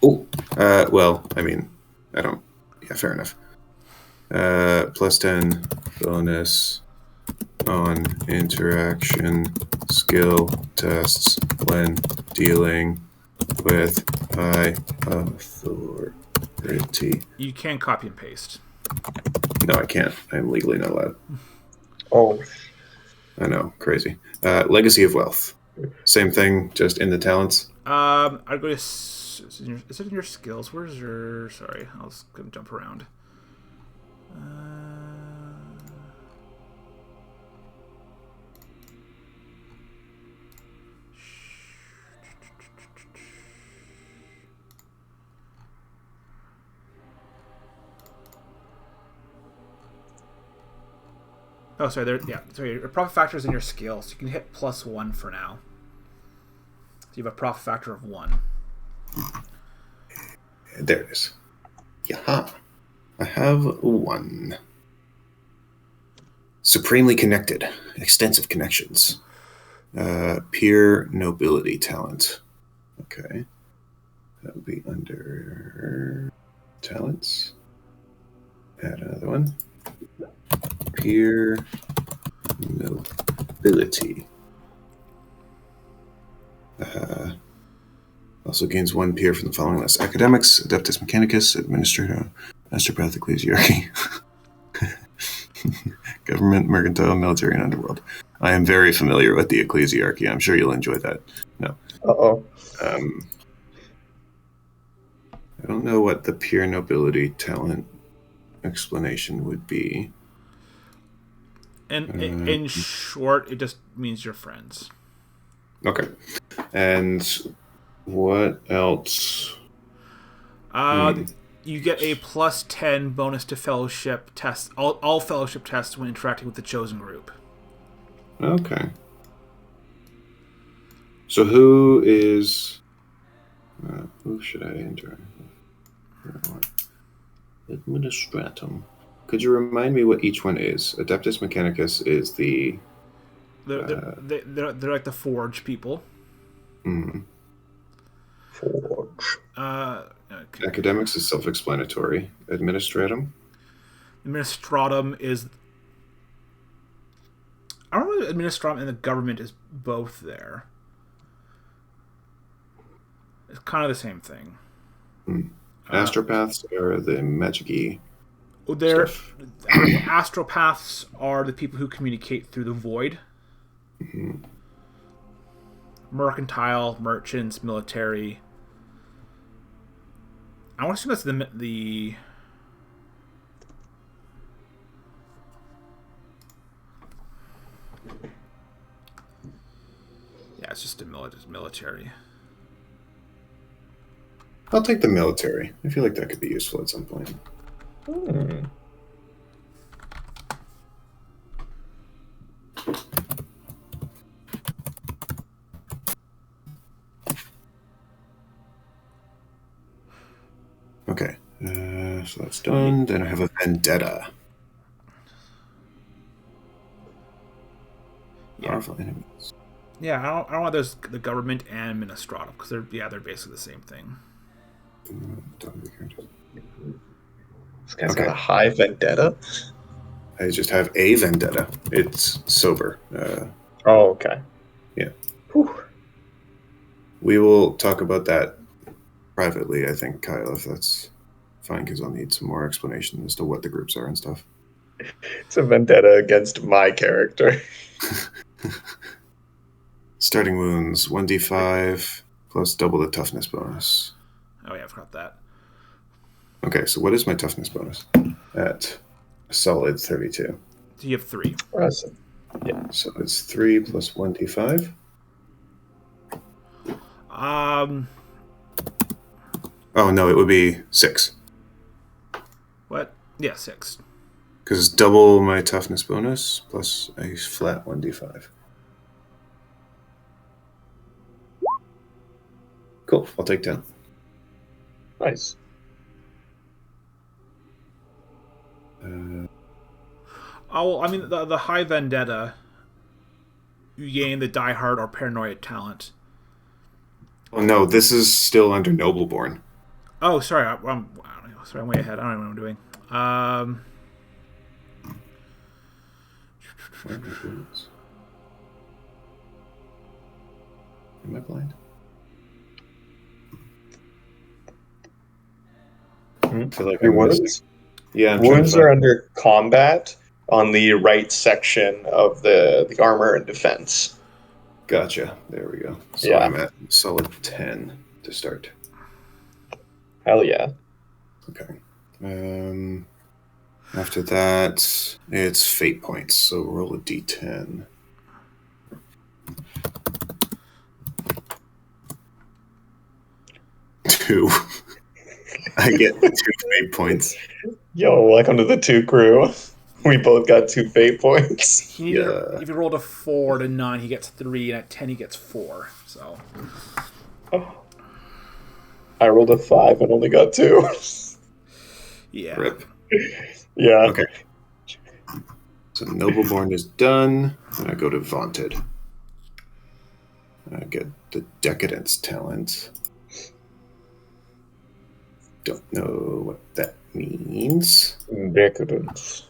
A: Oh, well, I mean, I don't. Yeah, fair enough. +10 bonus on interaction skill tests when dealing with high authority.
C: You can copy and paste.
A: No, I can't. I'm legally not allowed.
D: Oh.
A: I know, crazy. Legacy of Wealth. Same thing, just in the talents.
C: I'd go to. Is it in your skills? Where's your? Sorry, I was gonna jump around. Oh, sorry. There. Yeah. Sorry. Your profit factor is in your skills. So you can hit +1 for now. So you have a profit factor of 1.
A: There it is. Yaha. I have 1. Supremely connected. Extensive connections. Peer nobility talent. Okay. That would be under talents. Add another one. Peer nobility. Also gains 1 peer from the following list: Academics, Adeptus Mechanicus, Administrator, Astropath, Ecclesiarchy, Government, Mercantile, Military, and Underworld. I am very familiar with the Ecclesiarchy. I'm sure you'll enjoy that. No.
D: Uh-oh.
A: I don't know what the peer nobility talent explanation would be.
C: And in short, it just means you're friends.
A: Okay. And what else?
C: You get a +10 bonus to fellowship tests, all fellowship tests when interacting with the chosen group.
A: Okay. So who should I enter? Administratum. Could you remind me what each one is? Adeptus Mechanicus is the...
C: They're like the Forge people.
D: Forge.
C: Okay.
A: Academics is self-explanatory. Administratum?
C: Administratum is... I don't know if Administratum and the government is both there. It's kind of the same thing.
A: Astropaths are the magic-y stuff.
C: Astropaths are the people who communicate through the void. Mercantile, merchants, military. I want to assume that's the yeah, it's just a military.
A: I'll take the military. I feel like that could be useful at some point. Okay, so that's done. Then I have a vendetta.
C: Yeah.
A: Powerful enemies.
C: Yeah, I don't want those the government and Administratum because they're basically the same thing.
D: This guy's got a high vendetta.
A: I just have a vendetta. It's sober.
D: Oh, okay.
A: Yeah.
D: Whew.
A: We will talk about that privately, I think, Kyle, if that's fine, because I'll need some more explanation as to what the groups are and stuff.
D: It's a vendetta against my character.
A: Starting wounds, 1d5 plus double the toughness bonus.
C: Oh yeah, I forgot that.
A: Okay, so what is my toughness bonus? At a solid 32.
C: So you have 3.
D: Awesome.
A: Yeah, so it's 3 plus 1d5. Oh, no, it would be 6.
C: What? Yeah, 6.
A: Because it's double my toughness bonus plus a flat 1d5. Cool, I'll take 10.
D: Nice.
C: Oh, well, I mean, the high vendetta, you gain the Die Hard or Paranoid talent.
A: Oh, no, this is still under Nobleborn.
C: Oh, sorry, I'm way ahead. I don't know what I'm doing.
A: Am I blind? I feel like
D: Your
A: I'm missing.
D: wounds?
A: Yeah, I'm
D: Wounds
A: trying
D: are
A: to
D: under combat on the right section of the armor and defense.
A: Gotcha. There we go. So
D: Yeah.
A: I'm at solid 10 to start.
D: Hell yeah.
A: Okay. After that, it's fate points. So roll a d10. 2. I get 2 fate points.
D: Yo, welcome to the 2 crew. We both got 2 fate points.
A: Yeah.
C: If you rolled a 4 to 9, he gets 3, and at 10 he gets 4. So
D: I rolled a 5 and only got 2.
C: yeah.
A: Rip.
D: Yeah.
A: Okay. So Nobleborn is done. And I go to Vaunted. I get the Decadence talent. Don't know what that means.
D: Decadence.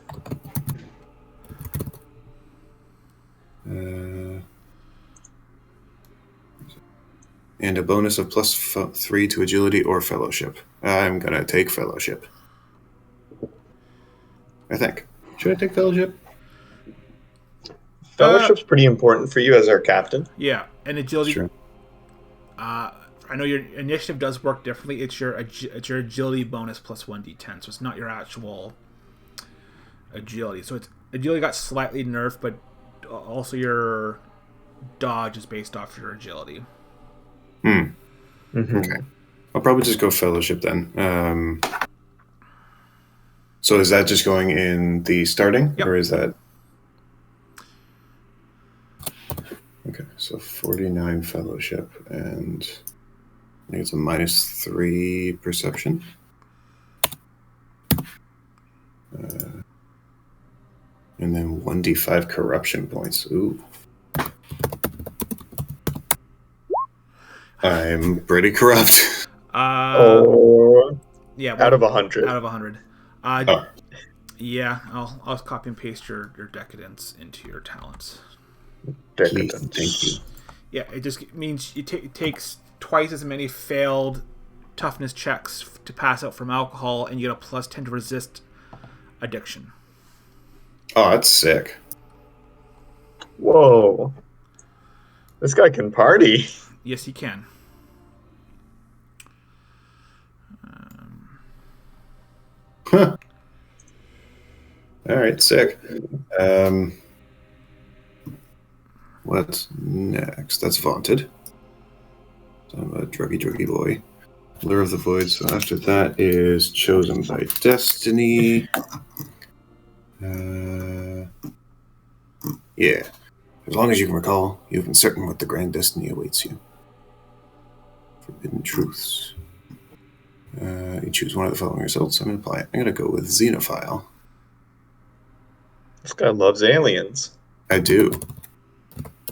A: And a bonus of plus 3 to agility or fellowship. I'm gonna take fellowship. I think. Should I take fellowship?
D: Fellowship's pretty important for you as our captain.
C: Yeah, and agility.
A: Sure.
C: I know your initiative does work differently. It's your agility bonus plus 1d10, so it's not your actual agility. So Agility got slightly nerfed, but also your dodge is based off your agility.
A: Okay. I'll probably just go Fellowship then. So is that just going in the starting?
C: Yep.
A: Or is that... Okay, so 49 Fellowship, and I think it's a -3 Perception. And then 1d5 Corruption points. Ooh. I'm pretty corrupt.
C: Yeah.
D: Out of 100.
C: Out of 100.
A: Oh.
C: Yeah, I'll copy and paste your decadence into your talents.
A: Please, thank you.
C: Yeah, it just means it takes twice as many failed toughness checks to pass out from alcohol, and you get a +10 to resist addiction.
A: Oh, that's sick.
D: Whoa. This guy can party.
C: Yes, you can.
A: Huh. All right, sick. What's next? That's Vaunted. So I'm a druggy boy. Lure of the Void. So after that is Chosen by Destiny. Yeah. As long as you can recall, you've been certain what the grand destiny awaits you. Forbidden Truths. You choose one of the following results. I'm going to apply it. I'm going to go with Xenophile.
D: This guy loves aliens.
A: I do.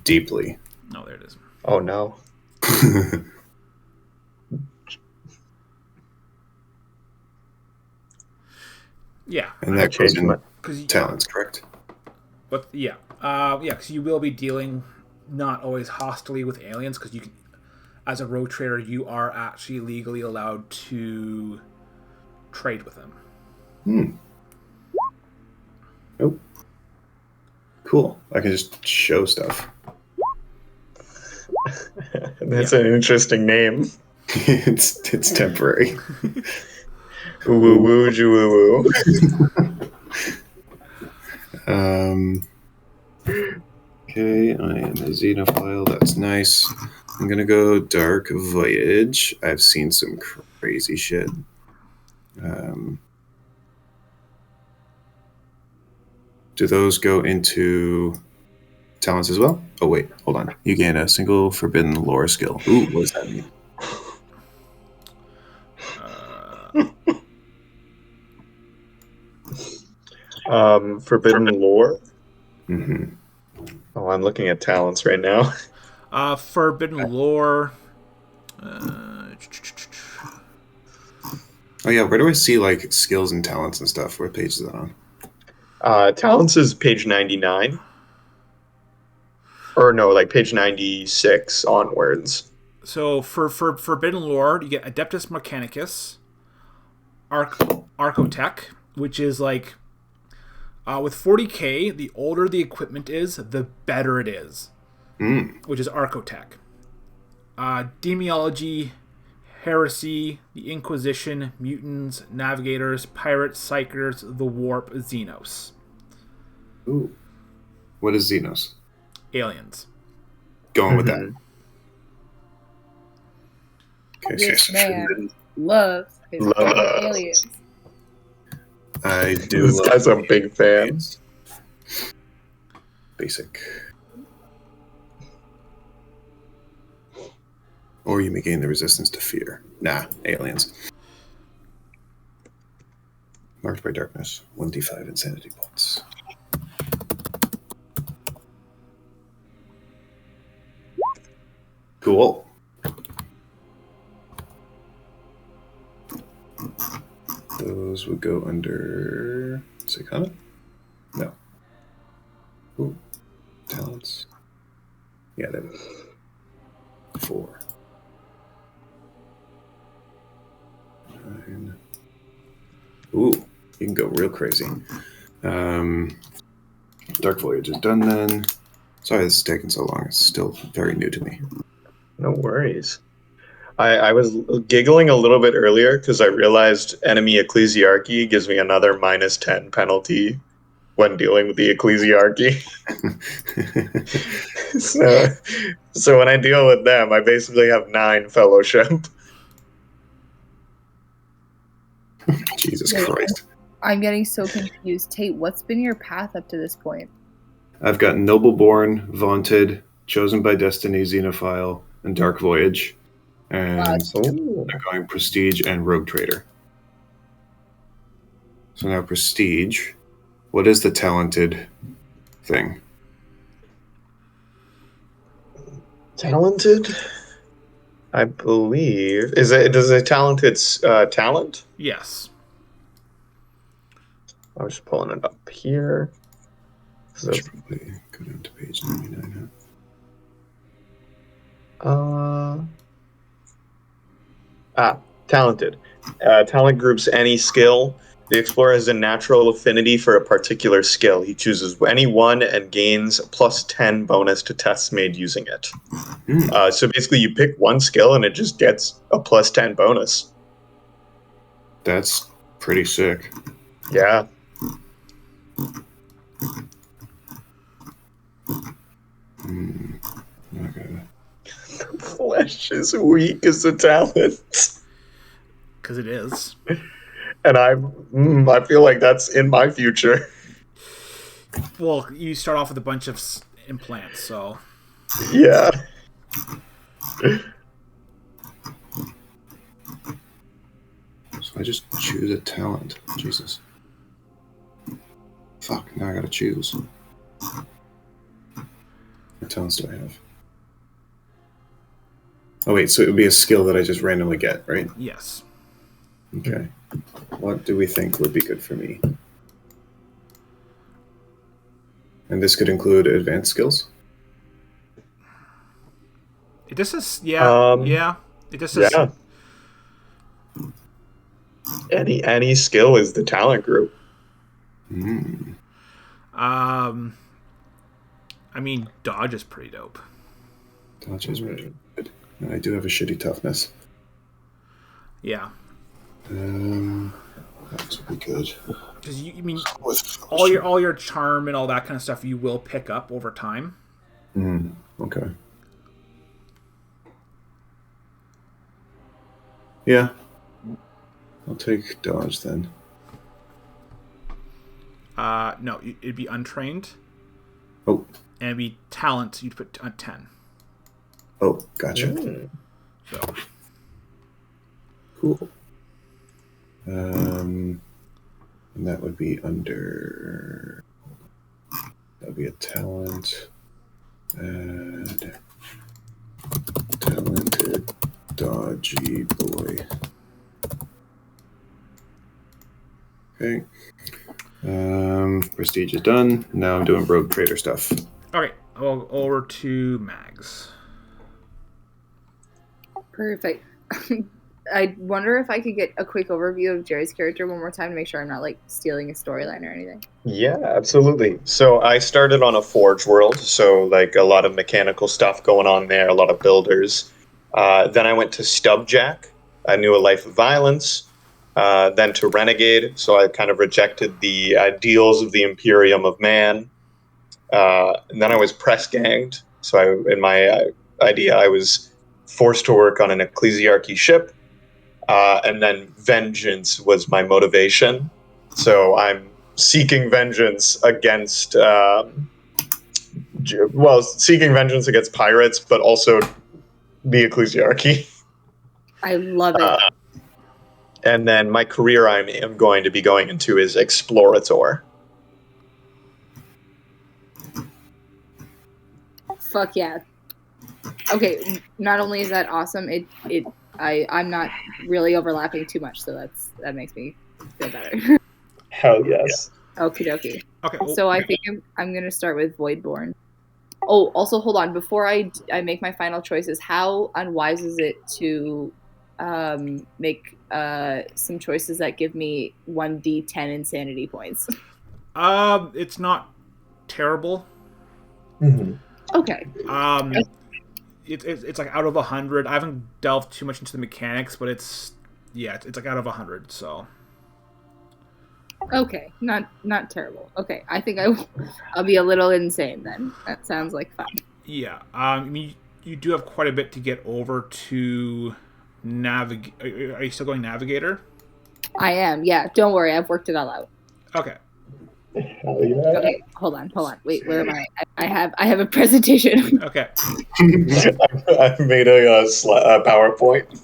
A: Deeply.
C: No, there it is.
D: Oh, no.
C: Yeah.
A: And that goes in
C: Because
A: talents, correct?
C: But yeah, because you will be dealing not always hostily with aliens, because you can, as a rogue trader, you are actually legally allowed to trade with them.
A: Nope. Cool. I can just show stuff.
D: That's an interesting name.
A: it's temporary.
D: Woo woo woo woo.
A: Okay, I am a Xenophile. That's nice. I'm gonna go Dark Voyage. I've seen some crazy shit. Do those go into talents as well? Oh wait, hold on. You gain a single forbidden lore skill. Ooh, what does that mean?
D: Forbidden lore.
A: Mm-hmm.
D: Oh, I'm looking at talents right now.
C: Forbidden lore.
A: Oh yeah, where do I see like skills and talents and stuff? What page is that on?
D: Talents is page 99. Or no, like page 96 onwards.
C: So for Forbidden Lore, you get Adeptus Mechanicus, Archotech, which is like, with 40k, the older the equipment is, the better it is, which is Archotech. Demiology, Heresy, the Inquisition, Mutants, Navigators, Pirates, Psychers, the Warp, Xenos.
A: Ooh. What is Xenos?
C: Aliens.
A: Going with that. Okay,
B: This
A: so
B: man loves his
D: Love.
B: aliens.
A: I do
D: This
A: love
D: guy's a big fan.
A: Basic. Or you may gain the resistance to fear. Nah, aliens. Marked by darkness. 1d5 insanity points. Cool. Those would go under Psychotic? No. Ooh. Talents. Yeah, that was 4. 9. Ooh, you can go real crazy. Dark Voyage is done then. Sorry this is taking so long. It's still very new to me.
D: No worries. I was giggling a little bit earlier because I realized enemy ecclesiarchy gives me another -10 penalty when dealing with the ecclesiarchy. So when I deal with them, I basically have 9 fellowship.
A: Jesus
B: Wait,
A: Christ.
B: I'm getting so confused. Tate, what's been your path up to this point?
A: I've got Nobleborn, Vaunted, Chosen by Destiny, Xenophile, and Dark Voyage. And
D: Ooh.
A: I'm going Prestige and Rogue Trader. So now Prestige. What is the talented thing?
D: Talented? I believe. Does a talented talent?
C: Yes.
D: I was just pulling it up here. So,
A: Should probably go down to page 99.
D: talented. Talent groups any skill. The explorer has a natural affinity for a particular skill. He chooses any one and gains plus 10 bonus to tests made using it. So basically, you pick one skill and it just gets a plus 10 bonus.
A: That's pretty sick.
D: Yeah.
A: Okay.
D: Flesh is weak as a talent.
C: Because it is.
D: And I feel like that's in my future.
C: Well, you start off with a bunch of implants, so.
D: Yeah.
A: So I just choose a talent. Jesus. Fuck, now I gotta choose. What talents do I have? Oh wait, so it would be a skill that I just randomly get, right?
C: Yes.
A: Okay. What do we think would be good for me? And this could include advanced skills?
C: It just says, yeah. It just says,
D: Yeah. Any skill is the talent group.
C: I mean, dodge is pretty dope.
A: Dodge is really good. And I do have a shitty toughness.
C: Yeah.
A: That would be good.
C: Because you mean all your charm and all that kind of stuff you will pick up over time.
A: Okay. Yeah. I'll take dodge then.
C: No, it'd be untrained.
A: Oh.
C: And it'd be talent. You'd put 10.
A: Oh, gotcha.
C: So.
A: Cool. And that would be under. That would be a talent. And talented dodgy boy. Okay. Prestige is done. Now I'm doing rogue trader stuff.
C: Okay, I'll go over to Mags.
B: Perfect. I wonder if I could get a quick overview of Jerry's character one more time to make sure I'm not like stealing a storyline or anything.
D: Yeah, absolutely. So I started on a forge world, so like a lot of mechanical stuff going on there, a lot of builders. Then I went to Stubjack. I knew a life of violence. Then to Renegade, so I kind of rejected the ideals of the Imperium of Man. And then I was press ganged. So in my idea, I was forced to work on an ecclesiarchy ship. And then vengeance was my motivation. So I'm seeking vengeance against, seeking vengeance against pirates, but also the ecclesiarchy.
B: I love it.
D: And then my career I am going to be going into is explorator.
B: Fuck yeah. Okay, not only is that awesome, I'm not really overlapping too much, so that makes me feel better.
D: Hell yes.
B: Okie dokie.
C: Okay.
B: So I think I'm gonna start with Voidborn. Oh, also hold on. Before I make my final choices, how unwise is it to make some choices that give me 1d10 insanity points?
C: It's not terrible.
D: Mm-hmm.
B: Okay.
C: It's like out of 100. I haven't delved too much into the mechanics, but it's like out of 100. So
B: Okay, not terrible. Okay, I think I'll be a little insane then. That sounds like fun.
C: Yeah. I mean, you do have quite a bit to get over to navigate. Are you still going navigator?
B: I am. Yeah, don't worry. I've worked it all out.
C: Okay.
D: Hell yeah.
B: Okay, hold on. Wait, where am I? I have a presentation.
C: Okay.
D: I've made a PowerPoint.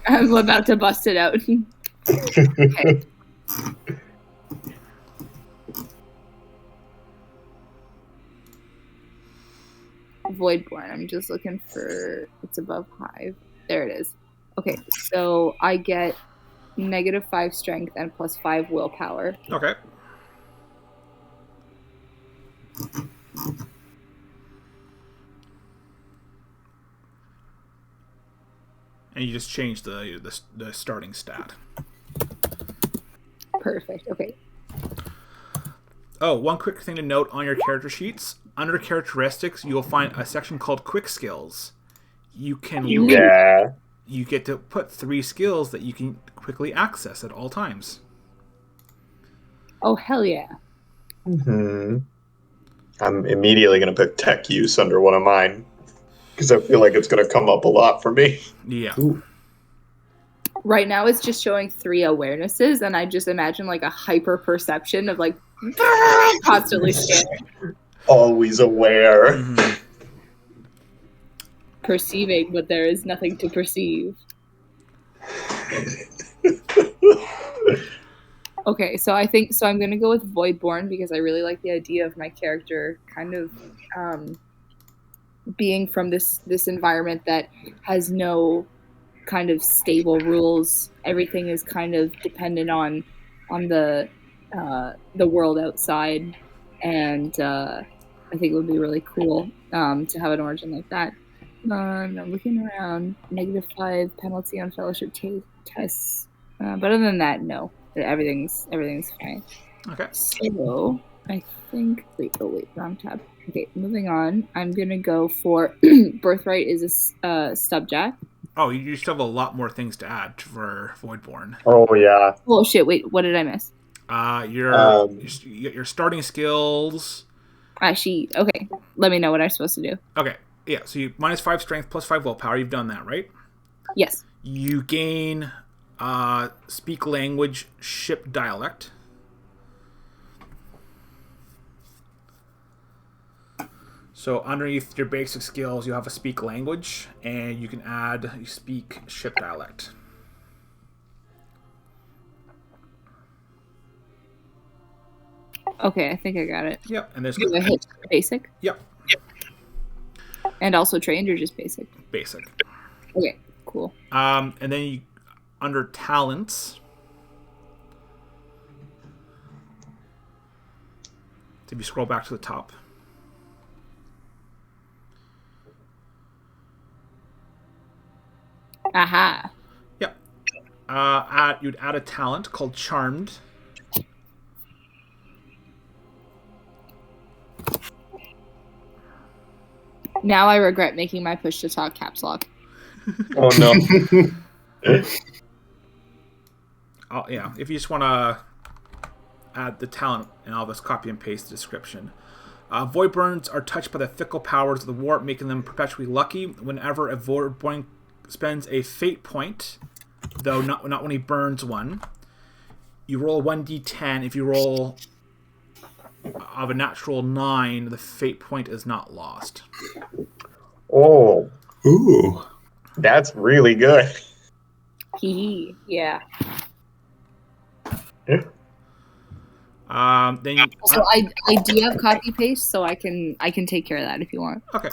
B: I'm about to bust it out. Okay. Voidborn. I'm just looking for it's above Hive. There it is. Okay, so I get -5 strength and +5 willpower.
C: Okay. And you just change the starting stat.
B: Perfect. Okay.
C: Oh, one quick thing to note on your character sheets. Under characteristics, you will find a section called Quick Skills. You get to put 3 skills that you can quickly access at all times.
B: Oh, hell yeah.
D: Mm-hmm. I'm immediately going to put tech use under one of mine because I feel like it's going to come up a lot for me.
C: Yeah.
A: Ooh.
B: Right now it's just showing 3 awarenesses, and I just imagine like a hyper perception of like constantly scanning.
D: Always aware.
C: Mhm.
B: Perceiving, but there is nothing to perceive. Okay, so I think I'm gonna go with Voidborn because I really like the idea of my character kind of being from this environment that has no kind of stable rules. Everything is kind of dependent on the world outside, and I think it would be really cool to have an origin like that. I'm looking around. -5 penalty on fellowship tests, but other than that, no. Everything's fine.
C: Okay.
B: So I think wait, wrong tab. Okay, moving on. I'm gonna go for Birthright is a subject.
C: Oh, you still have a lot more things to add for Voidborn.
D: Oh, yeah.
B: Oh shit! Wait, what did I miss?
C: Your starting skills.
B: Okay. Let me know what I'm supposed to do.
C: Okay. Yeah. So you -5 strength, +5 willpower. You've done that, right?
B: Yes.
C: You gain speak language ship dialect. So underneath your basic skills, you have a speak language, and you can add you speak ship dialect.
B: Okay, I think I got it.
C: Yep. And there's
B: Do I hit basic?
C: Yep.
B: And also trained or just basic?
C: Basic.
B: Okay, cool.
C: And then you under talents. If you scroll back to the top.
B: Aha.
C: Yep. You'd add a talent called Charmed.
B: Now I regret making my push to talk caps lock.
D: Oh, no.
C: Yeah, if you just want to add the talent, and I'll just copy and paste the description. Voidborns are touched by the fickle powers of the warp, making them perpetually lucky. Whenever a Voidborn spends a fate point, though not when he burns one, you roll a 1d10. If you roll of a natural 9, the fate point is not lost.
D: Oh,
A: Ooh.
D: that's really good.
B: Hee. Yeah.
C: Then you,
B: Also, I do have copy paste, so I can take care of that if you want.
C: okay.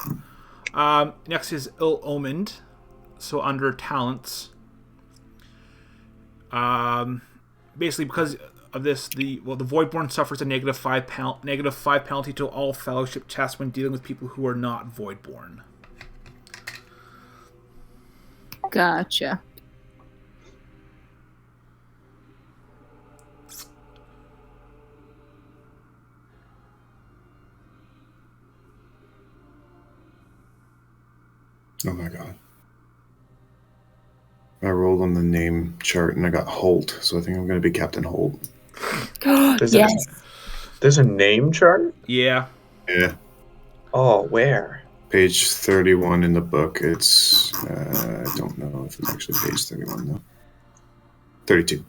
C: Next is Ill Omened. So under talents, basically because of this, the Voidborn suffers a -5 penalty to all fellowship tests when dealing with people who are not Voidborn.
B: Gotcha.
A: Oh my god. I rolled on the name chart and I got Holt, so I think I'm going to be Captain Holt.
D: There's
B: Yes.
D: there's a name chart?
C: Yeah.
A: Yeah.
D: Oh, where?
A: Page 31 in the book. It's, I don't know if it's actually page 31, though. 32.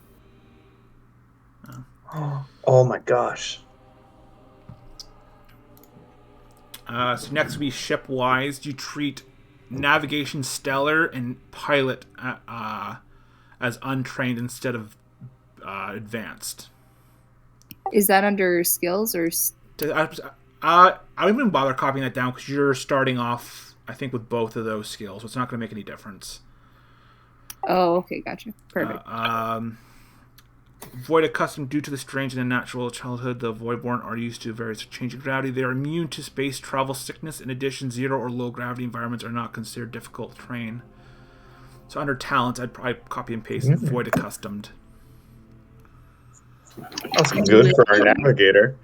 D: Oh my gosh.
C: So next will be ship-wise. Do you treat navigation stellar and pilot as untrained instead of advanced?
B: Is that under skills or?
C: I don't even bother copying that down because you're starting off, I think, with both of those skills, so it's not going to make any difference.
B: Oh, okay, gotcha. Perfect.
C: Void accustomed due to the strange and unnatural childhood, the Voidborn are used to various changing gravity. They are immune to space travel sickness. In addition, zero or low gravity environments are not considered difficult to train. So under talents, I'd probably copy and paste Void accustomed.
D: That's good for our navigator.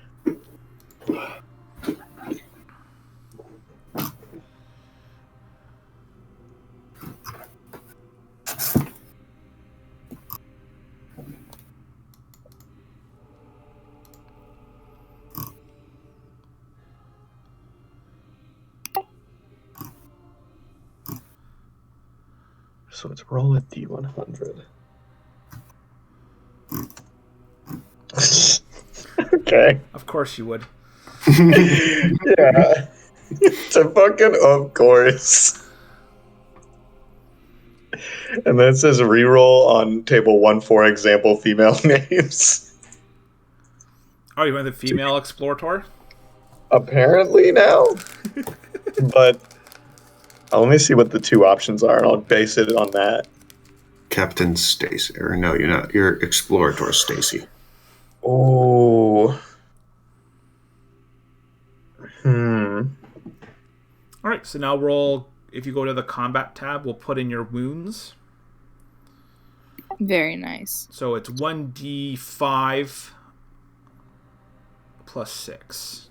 D: So it's roll a D100. Okay.
C: Of course you would.
D: Yeah. It's a fucking of course. And then it says reroll on table 1-4 example female names.
C: Oh, you went the female explorator?
D: Apparently now. But let me see what the two options are, and I'll base it on that.
A: Captain Stacy. Or no, you're not. You're Explorator Stacy.
D: Oh.
C: All right, so now roll. If you go to the combat tab, we'll put in your wounds.
B: Very nice.
C: So it's 1d5 plus 6.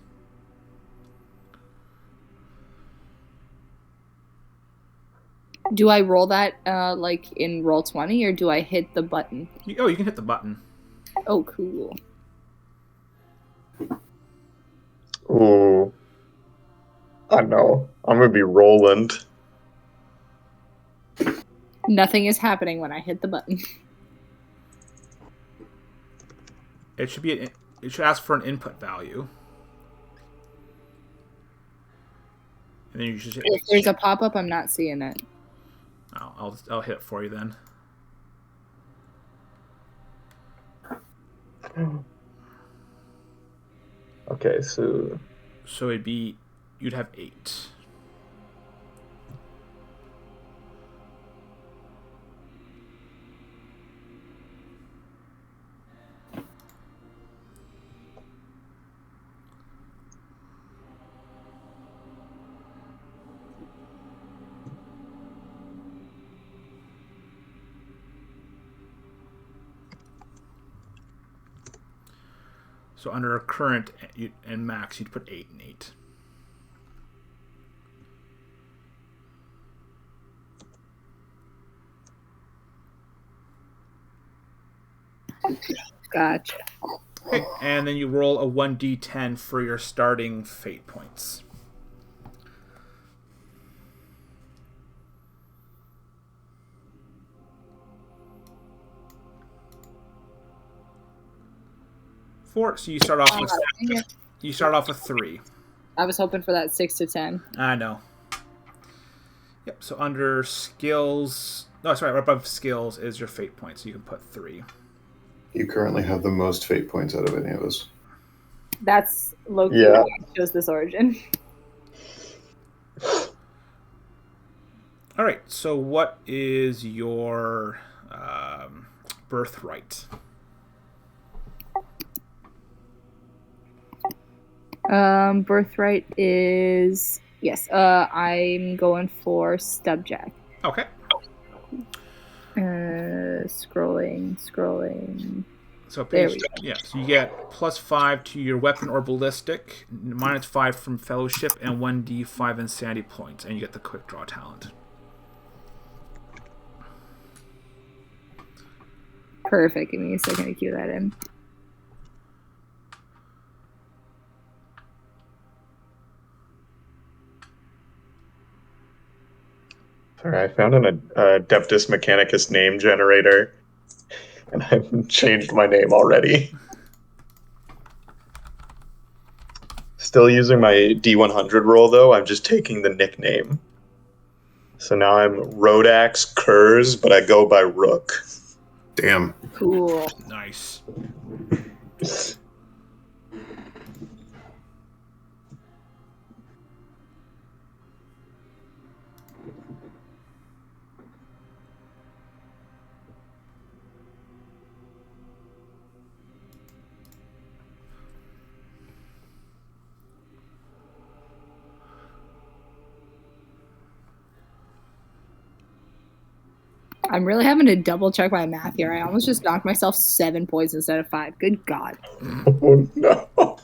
B: Do I roll that like in Roll20, or do I hit the button?
C: You can hit the button.
B: Oh, cool.
D: Ooh. I know. I'm gonna be Roland.
B: Nothing is happening when I hit the button.
C: It should ask for an input value. And then you should hit.
B: If there's a pop-up, I'm not seeing it.
C: I'll hit it for you then.
D: Okay, so
C: you'd have 8. So under current and max, you'd put 8 and 8.
B: Gotcha.
C: Okay, and then you roll a 1d10 for your starting fate points. So you start off with 3.
B: I was hoping for that 6 to 10.
C: I know. Yep. So under skills, right above skills is your fate points. So you can put 3.
A: You currently have the most fate points out of any of us.
B: That's Loki.
D: Yeah.
B: Shows this origin.
C: All right. So what is your birthright?
B: Birthright is yes. I'm going for Stubjack.
C: Okay.
B: Scrolling.
C: So
B: There we go.
C: Yeah. So you get +5 to your weapon or ballistic, -5 from fellowship, and 1d5 insanity points, and you get the quick draw talent.
B: Perfect. Give me a second to cue that in.
D: Sorry, I found an Adeptus Mechanicus name generator, and I've changed my name already. Still using my D100 roll, though. I'm just taking the nickname. So now I'm Rodax Kurz, but I go by Rook.
A: Damn.
B: Cool.
C: Nice.
B: I'm really having to double check my math here. I almost just knocked myself 7 points instead of 5. Good God.
D: Oh no.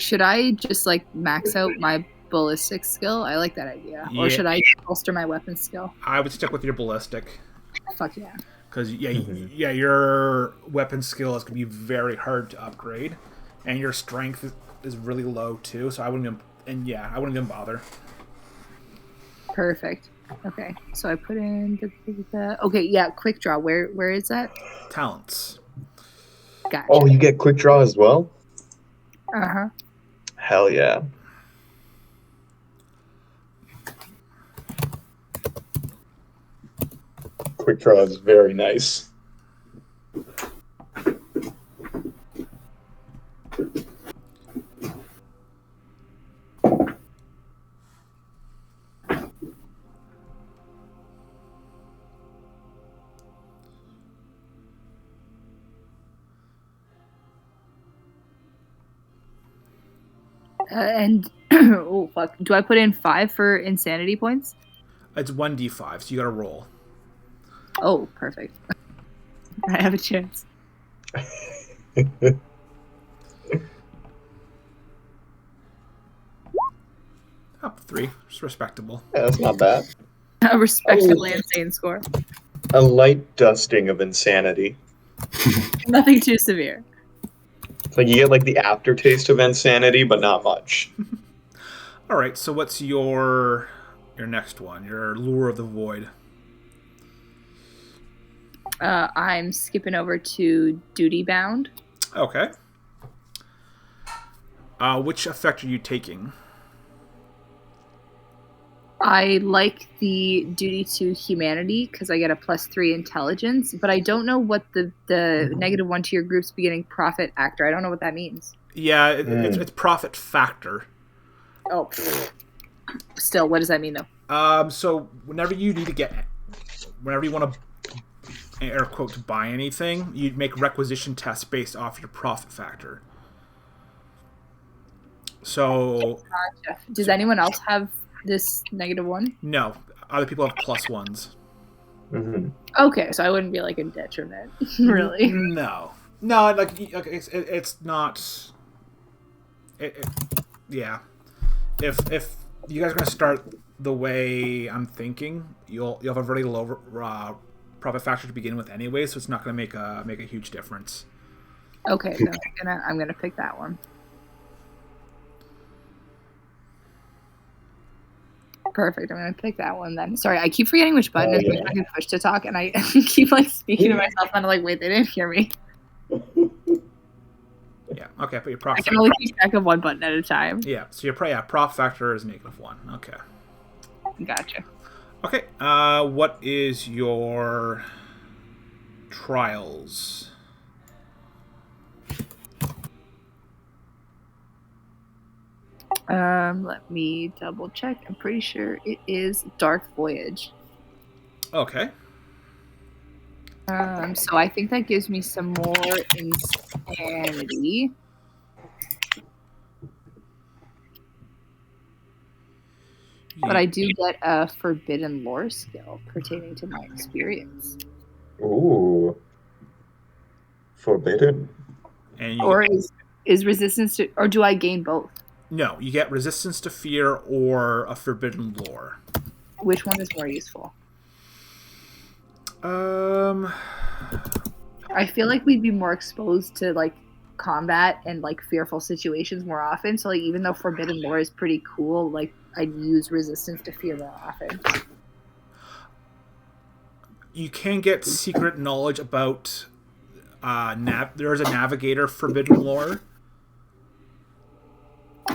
B: Should I just like max out my ballistic skill? I like that idea.
C: Yeah.
B: Or should I bolster my weapon skill?
C: I would stick with your ballistic.
B: Fuck yeah.
C: Because, your weapon skill is going to be very hard to upgrade. And your strength is really low, too. So I wouldn't even bother.
B: Perfect. Okay, so I put in the okay, yeah, quick draw. Where is that?
C: Talents.
B: Gotcha.
D: Oh, you get quick draw as well?
B: Uh-huh.
D: Hell yeah. Quick draw is very nice.
B: And oh fuck, do I put in 5 for insanity points?
C: It's 1d5, so you got to roll.
B: Oh, perfect. I have a chance.
C: Up 3. It's respectable.
D: Yeah, that's not bad.
B: A respectably insane score.
D: A light dusting of insanity.
B: Nothing too severe.
D: It's like you get like the aftertaste of insanity, but not much.
C: All right, so what's your next one? Your Lure of the Void.
B: I'm skipping over to Duty Bound.
C: Okay. Which effect are you taking?
B: I like the Duty to Humanity because I get a +3 intelligence, but I don't know what the -1 to your group's beginning profit actor. I don't know what that means.
C: Yeah, it's profit factor.
B: Oh, still, what does that mean though?
C: So whenever you want to air quote buy anything, you make requisition tests based off your profit factor. So
B: Does anyone else have this -1?
C: no, other people have +1s.
D: Mm-hmm.
B: Okay, so I wouldn't be like a detriment, really.
C: No, like it's not. Yeah. If you guys are gonna start the way I'm thinking, you'll have a very low profit factor to begin with anyway, so it's not gonna make a huge difference.
B: Okay, then I'm gonna pick that one. Perfect. I'm gonna pick that one then. Sorry, I keep forgetting which button is I can push to talk, and I keep like speaking to myself, and I'm like, wait, they didn't hear me.
C: Yeah. Okay. But your
B: I
C: profit.
B: can only keep track of one button at a time.
C: Yeah. So your profit factor is -1. Okay.
B: Gotcha.
C: Okay. What is your trials?
B: Let me double check. I'm pretty sure it is Dark Voyage.
C: Okay.
B: So I think that gives me some more insanity. But I do get a Forbidden Lore skill pertaining to my experience.
D: Ooh. Forbidden.
C: And
B: Or is resistance to, or do I gain both?
C: No, you get resistance to fear or a forbidden lore.
B: Which one is more useful?
C: I
B: I feel like we'd be more exposed to like combat and like fearful situations more often. So like even though Forbidden Lore is pretty cool, like I'd use Resistance to Fear more often.
C: You can get secret knowledge about there's a navigator Forbidden Lore.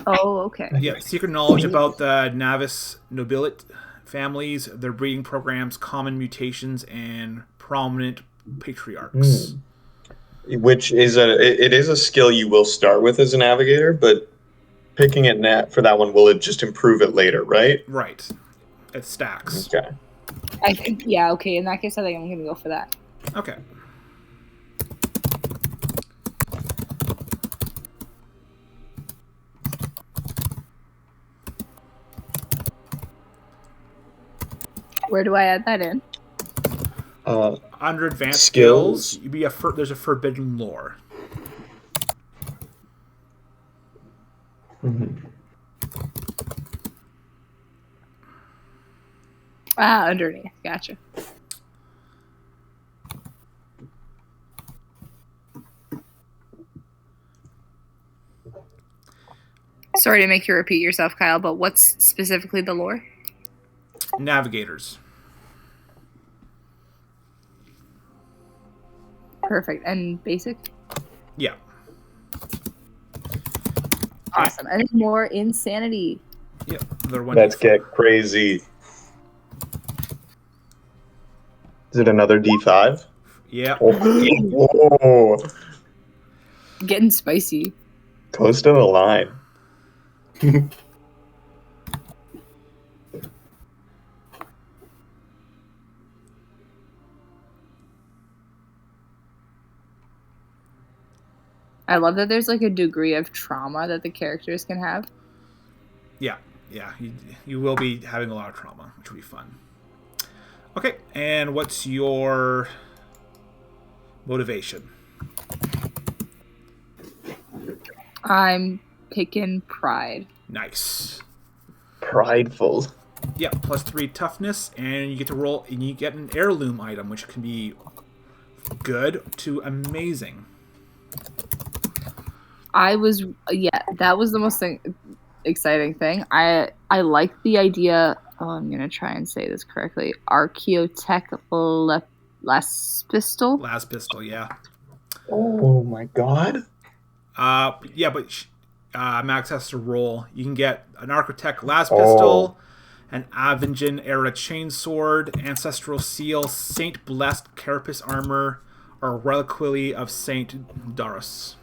B: Oh, okay.
C: Yeah, secret knowledge about the Navis nobility families, their breeding programs, common mutations, and prominent patriarchs.
D: Which is it is a skill you will start with as a navigator, but picking it for that one will it just improve it later, right?
C: Right. It stacks.
D: Okay.
B: I think yeah, okay. In that case, I think I'm gonna go for that.
C: Okay.
B: Where do I add that in?
C: Under advanced
D: Skills.
C: skills, there's a Forbidden Lore.
B: Underneath. Gotcha. Sorry to make you repeat yourself, Kyle, but what's specifically the lore?
C: Navigators.
B: Perfect. And basic?
C: Yeah.
B: Awesome. Any more insanity?
C: Yep. They're
D: Let's get crazy. Is it another D5?
C: Yeah.
D: Oh,
B: Getting spicy.
D: close to the line.
B: I love that there's like a degree of trauma that the characters can have.
C: Yeah. You will be having a lot of trauma, which will be fun. Okay, and what's your motivation?
B: I'm picking pride.
C: Nice.
D: Prideful.
C: Yeah, +3 toughness, and you get to roll, and you get an heirloom item, which can be good to amazing.
B: That was the most exciting thing. I like the idea. Oh, I'm gonna try and say this correctly. Archaeotech Last Pistol.
C: Last pistol, yeah.
D: Oh my god.
C: Yeah, but Max has to roll. You can get an Architect Last Pistol, an Avengen Era Chainsword, Ancestral Seal, Saint Blessed Carapace Armor, or Reliquary of Saint Doris.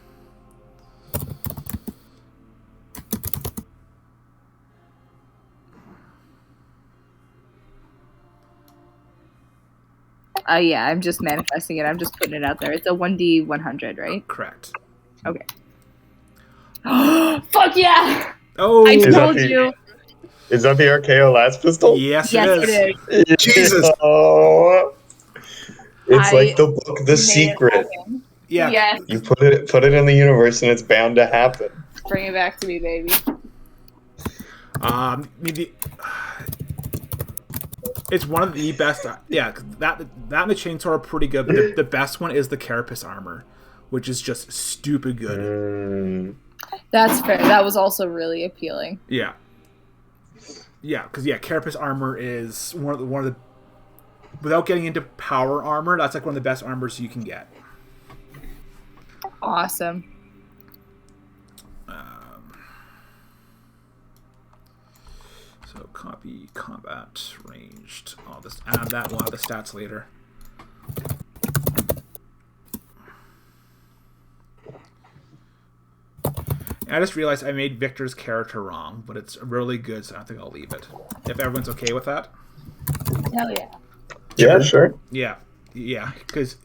B: Yeah, I'm just manifesting it. I'm just putting it out there. It's a 1D100, right?
C: Correct.
B: Okay. Fuck yeah!
C: Oh,
B: I
D: that
B: told
D: the-
B: you.
D: Is that the Archaeo Last Pistol?
C: yes,
B: Yes,
C: it is.
B: it is.
A: Jesus.
D: Oh. It's
B: I
D: like the book The
B: Made it
D: Secret.
B: happen.
C: Yeah.
B: Yes.
D: You put it in the universe and it's bound to happen.
B: Bring it back to me, baby.
C: It's one of the best. Yeah, that and the chainsaw are pretty good. But the best one is the Carapace Armor, which is just stupid good.
B: That's fair. That was also really appealing.
C: Yeah, because Carapace Armor is one of the. Without getting into power armor, that's like one of the best armors you can get.
B: Awesome.
C: So copy combat ranged. I'll just add that. We'll have the stats later. I just realized I made Victor's character wrong, but it's really good, so I don't think I'll leave it. If everyone's okay with that.
B: Hell yeah.
D: Yeah, sure.
C: Yeah, because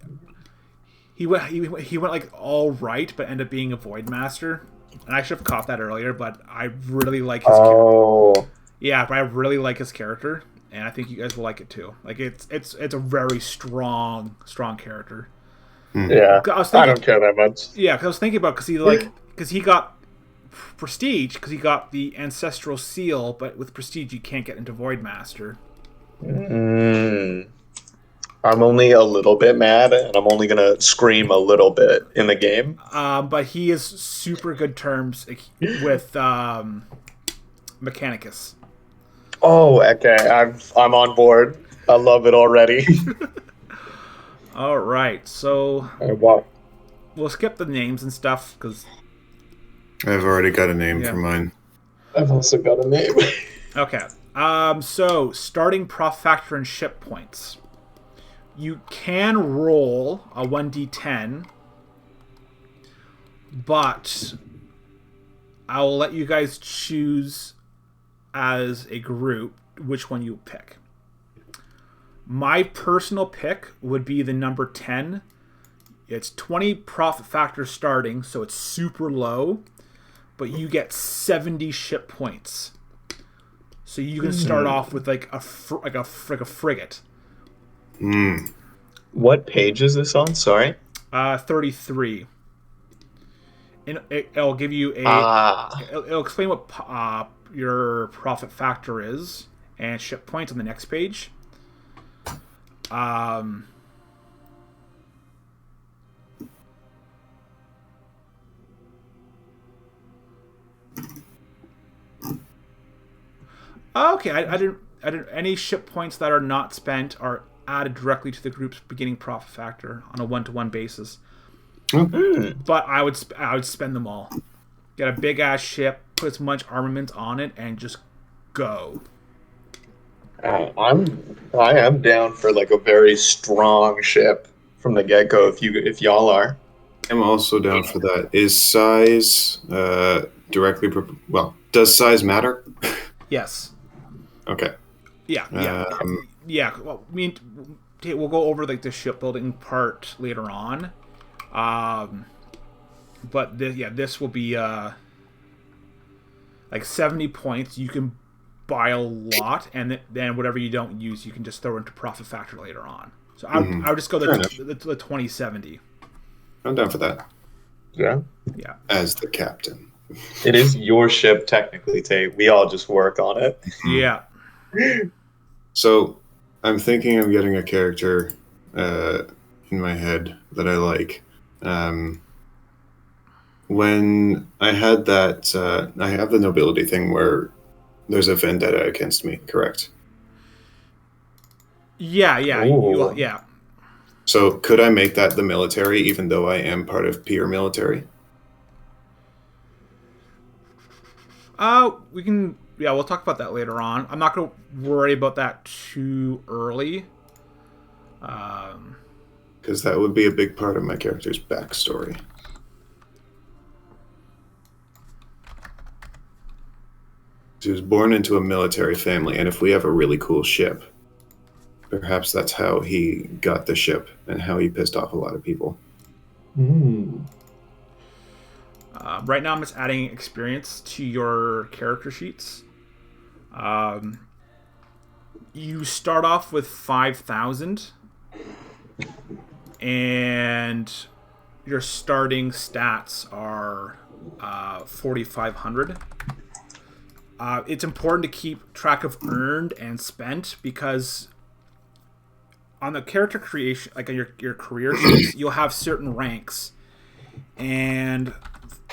C: he went like all right, but ended up being a Void Master. And I should have caught that earlier, but I really like his character.
D: Oh.
C: Yeah, but I really like his character, and I think you guys will like it too. Like it's a very strong
D: Yeah.
C: character.
D: I don't care that much.
C: Yeah, because I was thinking about because he got prestige because he got the ancestral seal, but with prestige you can't get into Void Master.
D: I'm only a little bit mad, and I'm only gonna scream a little bit in the game.
C: But he is super good terms with Mechanicus.
D: Oh, okay. I'm on board. I love it already.
C: All right, so
D: Wow.
C: we'll skip the names and stuff because
A: I've already got a name
C: Yeah.
A: for mine.
D: I've also got a name.
C: okay. So starting prof factor and ship points. You can roll a 1d10, but I will let you guys choose as a group which one you pick. My personal pick would be the number 10. It's 20 profit factor starting, so it's super low, but you get 70 ship points. So you can start off with like a frigate.
D: What page is this on? Sorry.
C: 33. And it'll give you it'll explain what your profit factor is and ship points on the next page. Okay, I didn't. Any ship points that are not spent are added directly to the group's beginning profit factor on a 1-to-1 basis. But I would spend them all. Get a big ass ship, put as much armament on it, and just go.
D: I am down for like a very strong ship from the get go. If y'all are.
A: I'm also down for that. Is size directly? Well, does size matter?
C: Yes.
A: Okay.
C: Yeah. Yeah. Well, we'll go over like the shipbuilding part later on. But this will be like 70 points. You can buy a lot, and then whatever you don't use, you can just throw into profit factor later on. So I would just go the 2070.
A: I'm down for that.
D: Yeah.
C: Yeah.
A: As the captain.
D: It is your ship technically, Tate. We all just work on it.
C: Yeah.
A: So I'm thinking of getting a character in my head that I like. When I had that, I have the nobility thing where there's a vendetta against me, correct?
C: Yeah.
D: Ooh.
C: Yeah.
A: So could I make that the military, even though I am part of peer military?
C: We can. Yeah, we'll talk about that later on. I'm not going to worry about that too early.
A: Because that would be a big part of my character's backstory. He was born into a military family, and if we have a really cool ship, perhaps that's how he got the ship and how he pissed off a lot of people.
C: Right now, I'm just adding experience to your character sheets. You start off with 5,000, and your starting stats are 4,500. It's important to keep track of earned and spent because on the character creation, like on your career sheets, you'll have certain ranks, and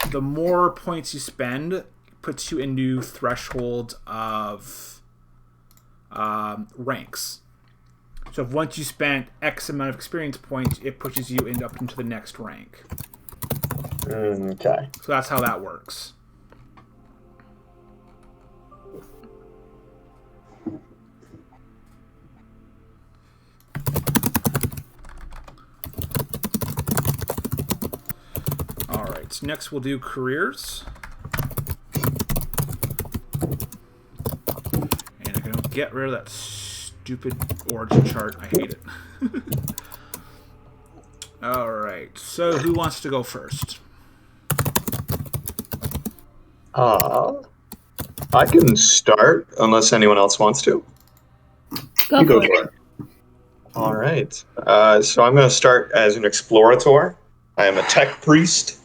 C: the more points you spend puts you in new thresholds of ranks. So if once you spent X amount of experience points, it pushes you up into the next rank.
D: Okay.
C: So that's how that works. Alright, so next we'll do careers. And I'm going to get rid of that stupid origin chart. I hate it. Alright, so who wants to go first?
D: I can start unless anyone else wants to.
B: Go
A: You go
B: for it.
A: for it.
D: All right. So I'm going to start as an explorator. I am a tech priest.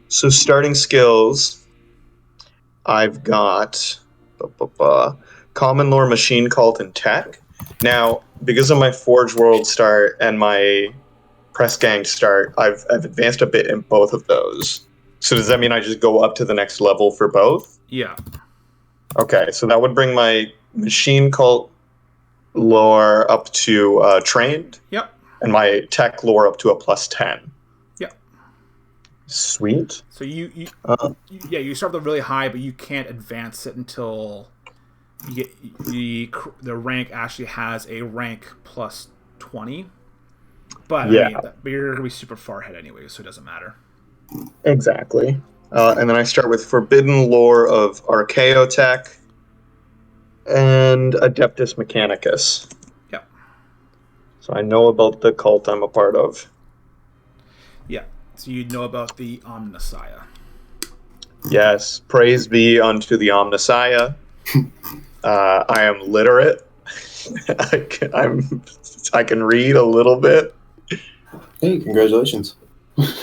D: So starting skills, I've got Common Lore, Machine Cult, and Tech. Now, because of my Forge World start and my Press Gang start, I've advanced a bit in both of those. So does that mean I just go up to the next level for both?
C: Yeah.
D: Okay, so that would bring my Machine Cult lore up to Trained.
C: Yep.
D: And my Tech lore up to a +10.
C: Yep.
D: Sweet.
C: So you start them really high, but you can't advance it until you get the rank actually has a rank +20. But
D: Yeah.
C: I mean, but you're gonna be super far ahead anyway, so it doesn't matter.
D: Exactly. And then I start with Forbidden Lore of Archaeotech and Adeptus Mechanicus.
C: Yep.
D: So I know about the cult I'm a part of.
C: Yeah. So you know about the Omnissiah.
D: Yes, praise be unto the Omnissiah. I am literate. I can read a little bit.
A: Hey, congratulations.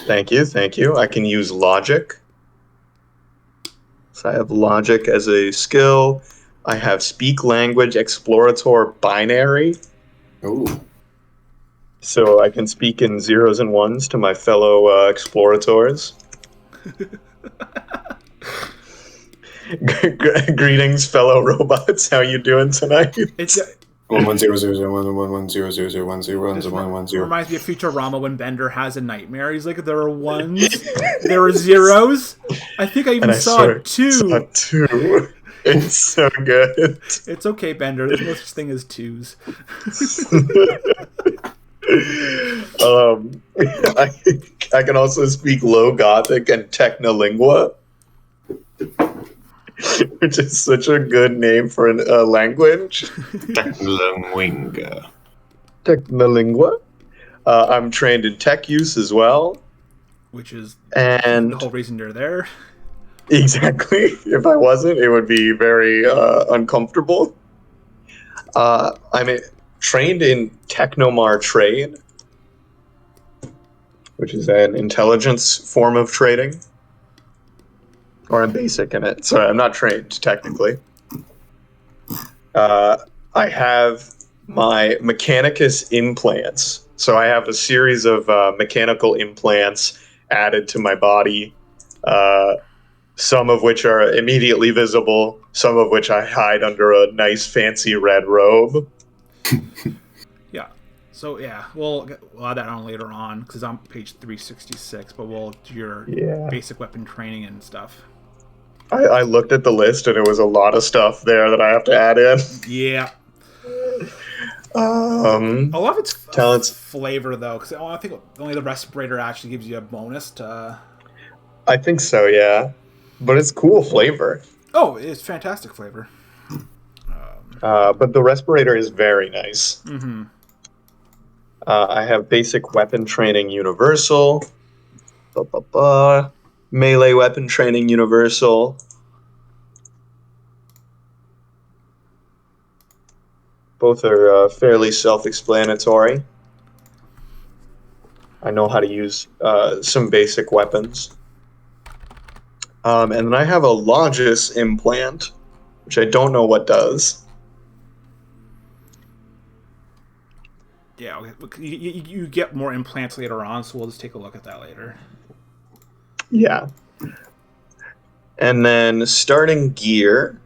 D: Thank you. I can use logic. So I have logic as a skill. I have speak language explorator binary.
A: Oh,
D: So I can speak in zeros and ones to my fellow explorators. Greetings, fellow robots. How you doing tonight?
C: It's
A: 11000110010101010.
C: reminds me of Futurama when Bender has a nightmare. He's like, there are ones, there are zeros. I think I even saw two.
D: Saw two. It's so good.
C: It's okay, Bender. There's no such thing as twos.
D: I can also speak Low Gothic and Technolingua, which is such a good name for a language.
A: Technolingua.
D: Technolingua. I'm trained in tech use as well.
C: Which is
D: And
C: the whole reason you're there.
D: exactly. If I wasn't, it would be very uncomfortable. I'm trained in Technomar Trade, which is an intelligence form of trading. Or I'm basic in it. Sorry, I'm not trained, technically. I have my Mechanicus implants. So I have a series of mechanical implants added to my body, some of which are immediately visible, some of which I hide under a nice fancy red robe.
C: Yeah. So, yeah, we'll add that on later on, because I'm page 366, but we'll do your basic weapon training and stuff.
D: I looked at the list, and it was a lot of stuff there that I have to add in.
C: Yeah.
D: A
C: lot of it's
D: talents.
C: Flavor, though, because I think only the respirator actually gives you a bonus to...
D: I think so, yeah. But it's cool flavor.
C: Oh, it's fantastic flavor.
D: But the respirator is very nice.
C: Mm-hmm.
D: I have basic weapon training universal. Melee weapon training universal. Both are fairly self-explanatory. I know how to use some basic weapons. And then I have a Logis implant, which I don't know what does.
C: Yeah, okay. You get more implants later on, so we'll just take a look at that later.
D: Yeah. And then starting gear,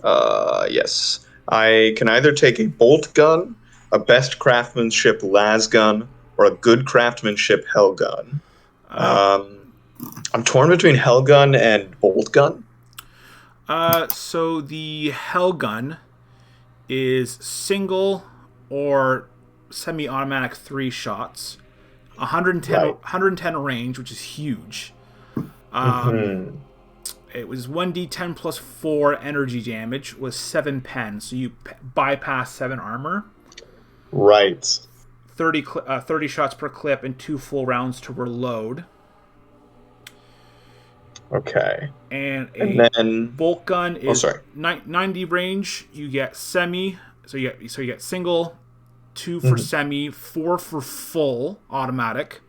D: yes. I can either take a bolt gun, a best craftsmanship las gun, or a good craftsmanship hell gun. I'm torn between hell gun and bolt gun.
C: So the hell gun is single or semi-automatic 3 shots, 110 range, which is huge. It was 1d10 plus 4 energy damage, was 7 pen, so you bypass 7 armor.
D: Right.
C: 30 shots per clip and 2 full rounds to reload.
D: Okay.
C: And
D: then
C: bolt gun is 90 range. You get semi, so you get single, 2 for semi, 4 for full automatic.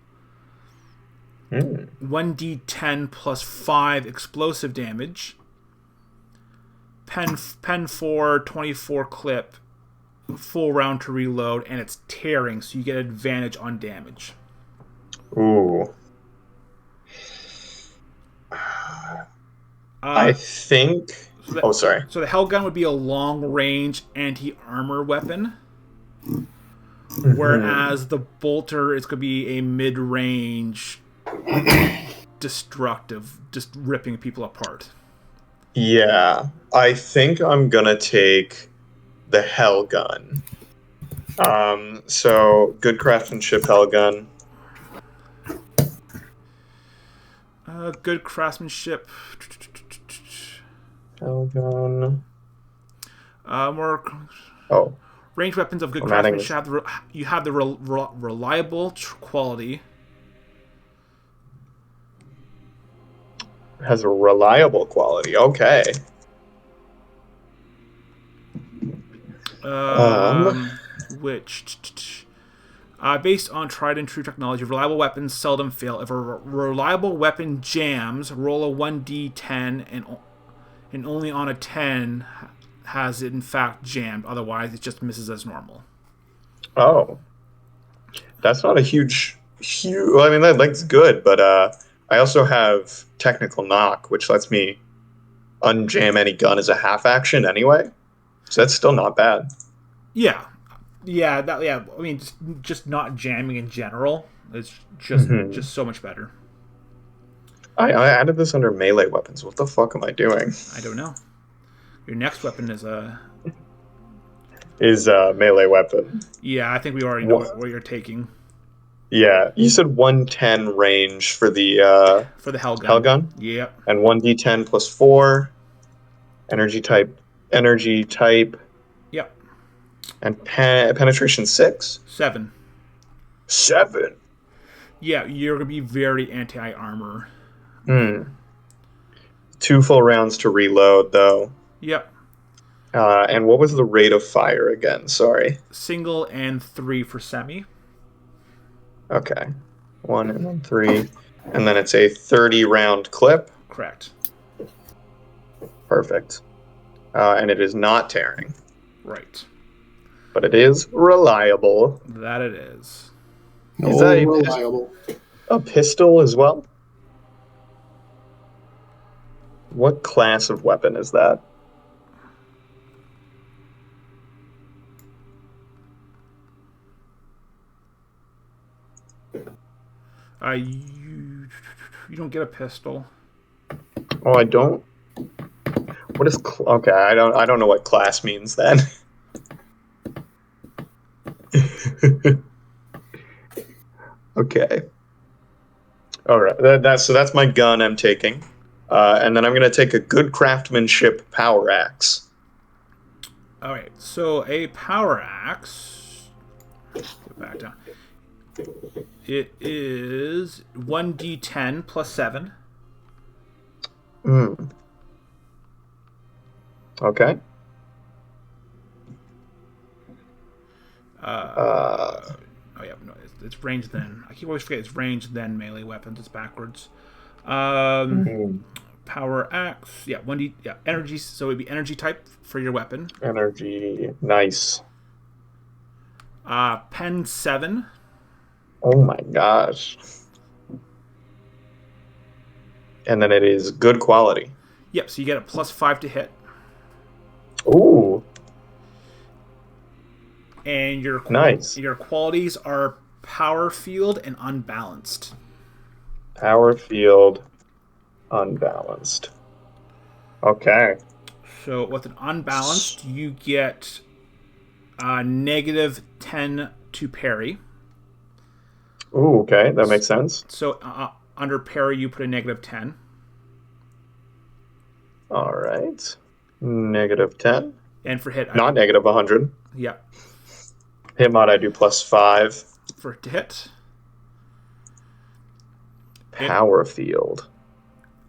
C: 1d10 plus 5 explosive damage. pen 4, 24 clip, full round to reload, and it's tearing, so you get advantage on damage.
D: Ooh. I think.
C: So
D: sorry.
C: So the Hellgun would be a long-range anti-armor weapon, whereas the Bolter is going to be a mid-range destructive, just ripping people apart.
D: Yeah, I think I'm gonna take the Hellgun. So good craftsmanship Hellgun.
C: Good craftsmanship.
D: Hellgun.
C: More range weapons of good craftsmanship. You have the reliable quality.
D: Has a reliable quality. Okay.
C: Which, based on tried and true technology, reliable weapons seldom fail. If a reliable weapon jams, roll a 1d10, and only on a 10 has it in fact jammed. Otherwise, it just misses as normal.
D: Oh, that's not a huge. Well, I mean, that's good, but I also have technical knock, which lets me unjam any gun as a half action anyway. So that's still not bad.
C: Yeah. I mean, just not jamming in general is just so much better.
D: I added this under melee weapons. What the fuck am I doing?
C: I don't know. Your next weapon is a
D: melee weapon.
C: Yeah, I think we already know what you're taking.
D: Yeah, you said 110 range for the
C: Hellgun.
D: Hellgun?
C: Yep.
D: And 1d10 plus 4. Energy type.
C: Yep.
D: And penetration 6.
C: 7.
D: 7.
C: Yeah, you're gonna be very anti-armor.
D: 2 full rounds to reload, though.
C: Yep.
D: And what was the rate of fire again? Sorry.
C: Single and 3 for semi.
D: Okay. 1 and then 3. And then it's a 30-round clip.
C: Correct.
D: Perfect. And it is not tearing.
C: Right.
D: But it is reliable.
C: That it is.
D: Is that reliable? A pistol as well? What class of weapon is that?
C: You don't get a pistol.
D: Oh, I don't. What is okay? I don't know what class means then. Okay. All right. That's my gun I'm taking, and then I'm gonna take a good craftsmanship power axe.
C: All right. So a power axe. Get back down. It is 1d10 plus 7.
D: Okay.
C: It's ranged then. I keep always forget it's ranged then melee weapons. It's backwards. Power axe. Yeah, 1d. Yeah, energy. So it'd be energy type for your weapon.
D: Energy. Nice.
C: Pen 7.
D: Oh my gosh. And then it is good quality.
C: Yep, so you get a plus 5 to hit.
D: Ooh.
C: And your qualities are power field and unbalanced.
D: Power field, unbalanced. Okay.
C: So with an unbalanced, you get -10 to parry.
D: Ooh, okay, that makes sense.
C: So under parry, you put a -10.
D: All right. -10.
C: And for hit,
D: not -100.
C: Yeah.
D: Hit mod, I do +5.
C: For to hit.
D: Power field.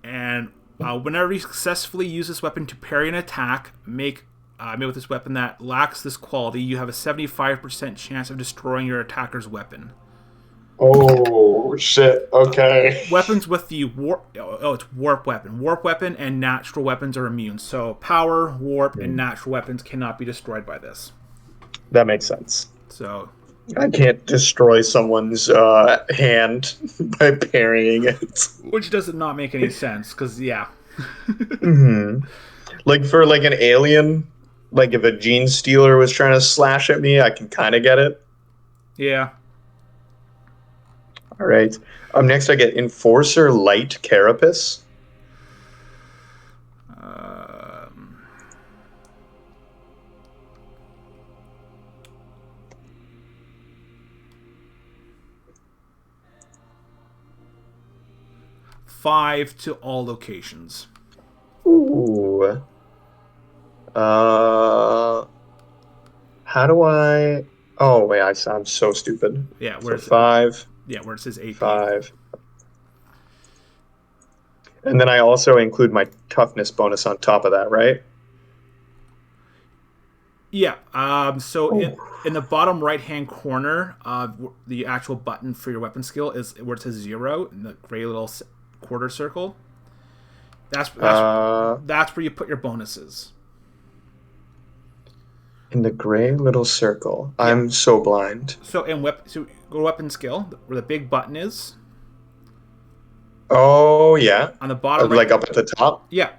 C: And whenever you successfully use this weapon to parry an attack, made with this weapon that lacks this quality, you have a 75% chance of destroying your attacker's weapon.
D: Oh shit. Okay.
C: Weapons with the warp. Oh, it's warp weapon. Warp weapon and natural weapons are immune. So power, warp, and natural weapons cannot be destroyed by this.
D: That makes sense.
C: So
D: I can't destroy someone's hand by parrying it.
C: which does not make any sense because yeah.
D: Hmm. Like for like an alien, like if a gene stealer was trying to slash at me, I can kind of get it.
C: Yeah.
D: All right. Next, I get Enforcer Light Carapace.
C: Um, five to all locations.
D: Ooh. How do I? Oh wait, I'm so stupid.
C: Yeah,
D: So
C: where
D: 5,
C: where it says AP.
D: 5. And then I also include my toughness bonus on top of that, right?
C: Yeah. So in the bottom right hand corner, the actual button for your weapon skill is where it says 0 in the gray little quarter circle. That's where you put your bonuses.
D: In the gray little circle. I'm so blind.
C: So so go to weapon skill where the big button is
D: Oh yeah.
C: on the bottom.
D: Like up at the top.
C: Yeah,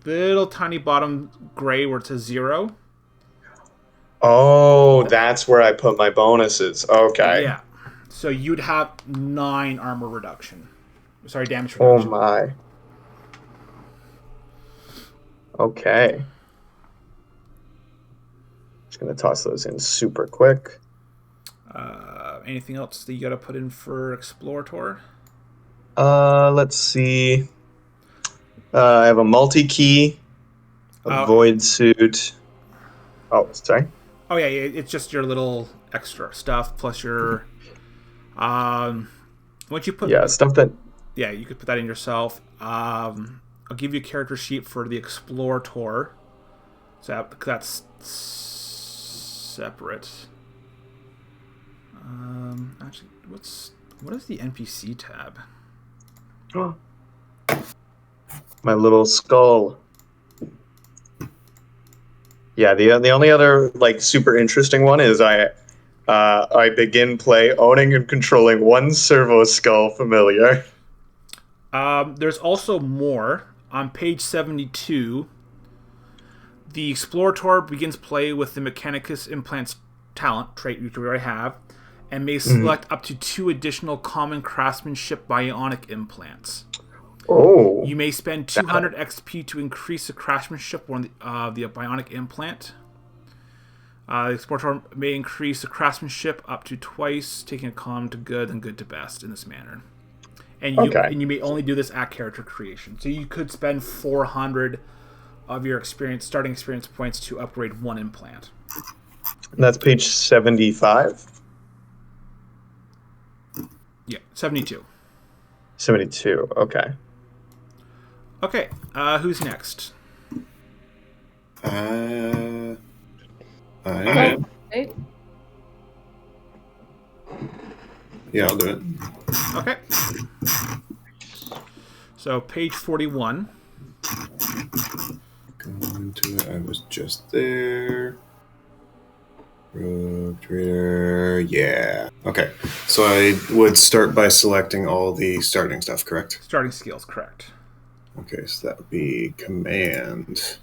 C: little tiny bottom gray where it says 0.
D: Oh, that's where I put my bonuses. Okay.
C: Yeah. So you'd have 9 armor reduction. Sorry, damage
D: Oh
C: reduction.
D: my. Okay. Just gonna toss those in super quick.
C: Anything else that you got to put in for Explorator?
D: Let's see. I have a multi-key, a void suit. Oh, sorry.
C: Oh yeah, it's just your little extra stuff plus your. Once you put
D: Stuff that.
C: Yeah, you could put that in yourself. I'll give you a character sheet for the Explorator. So that's separate. Actually, what is the NPC tab?
D: My little skull. Yeah, the only other like super interesting one is I begin play owning and controlling one servo skull familiar.
C: There's also more on page 72. The Explorator begins play with the Mechanicus Implants talent trait, which we already have, and may select up to 2 additional common craftsmanship bionic implants.
D: Oh.
C: You may spend 200 XP to increase the craftsmanship on the bionic implant. The Explorator may increase the craftsmanship up to twice, taking a common to good and good to best in this manner. And you may only do this at character creation. So you could spend 400 of your starting experience points to upgrade 1 implant.
D: And that's page 75?
C: Yeah, 72.
D: 72, okay.
C: Okay, who's next?
A: I
B: Okay.
A: Yeah, I'll do it.
C: Okay. So page 41.
A: Going to it. I was just there. Rogue Trader. Yeah. Okay. So I would start by selecting all the starting stuff, correct?
C: Starting skills, correct.
A: Okay, so that would be Command,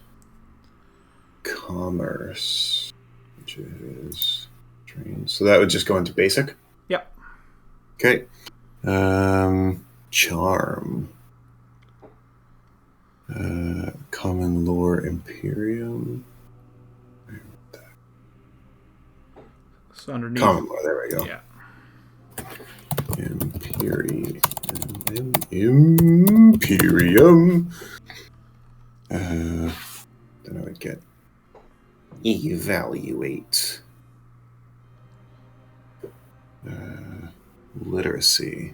A: Commerce, which is Train. So that would just go into Basic?
C: Yep.
A: Okay. Charm. Common Lore Imperium.
C: So underneath.
A: Common Lore, there we go.
C: Yeah.
A: Imperium. Then I would get Evaluate. Literacy.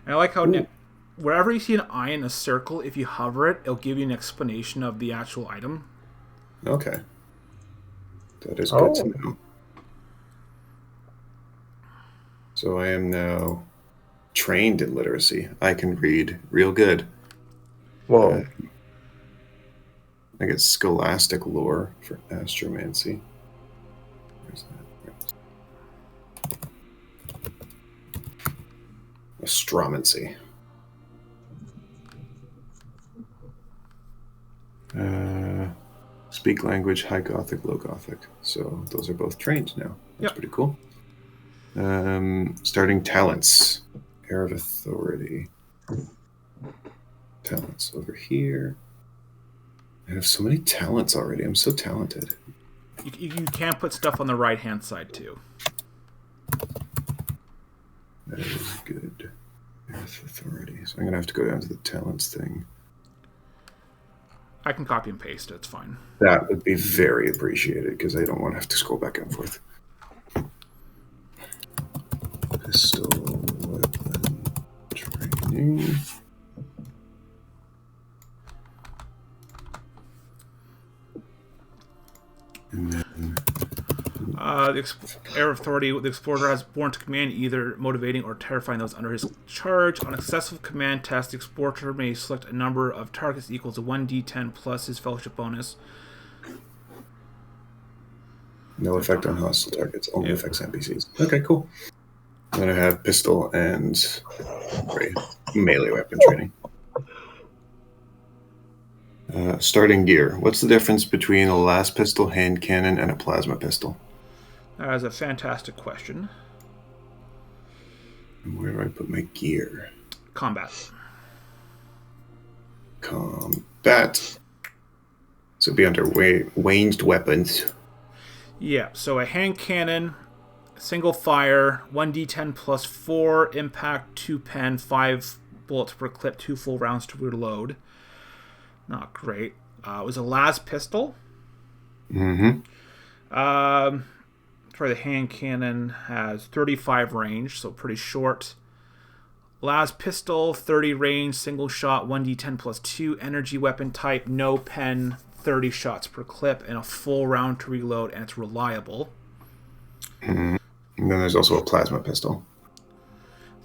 C: And I like how wherever you see an eye in a circle, if you hover it, it'll give you an explanation of the actual item.
A: Okay. That is good to know. So I am now trained in literacy. I can read real good.
D: Whoa.
A: I get scholastic lore for astromancy. Where's that? Astromancy. Speak language, High Gothic, Low Gothic. So those are both trained now. That's pretty cool. Starting talents. Air of Authority. Talents over here. I have so many talents already. I'm so talented.
C: You can put stuff on the right-hand side, too.
A: That is good. Earth Authority. So I'm going to have to go down to the talents thing.
C: I can copy and paste it. It's fine.
A: That would be very appreciated because I don't want to have to scroll back and forth. Pistol, weapon, training. And then
C: Air of Authority, the explorer has born to command, either motivating or terrifying those under his charge. On a successful command test, the explorer may select a number of targets equal to 1d10 plus his fellowship bonus.
A: no effect on hostile targets, only affects NPCs. Okay, cool. Then I have pistol and melee weapon training. Starting gear. What's the difference between a las pistol, hand cannon, and a plasma pistol?
C: That is a fantastic question.
A: And where do I put my gear?
C: Combat.
A: Combat. So it'd be under ranged weapons.
C: Yeah, so a hand cannon, single fire, 1d10 plus 4 impact, 2 pen, 5 bullets per clip, 2 full rounds to reload. Not great. It was a las pistol.
A: Mm-hmm.
C: The hand cannon has 35 range, so pretty short. Las pistol, 30 range, single shot, 1d10 plus 2, energy weapon type, no pen, 30 shots per clip, and a full round to reload, and it's reliable.
A: Mm-hmm. And then there's also a plasma pistol.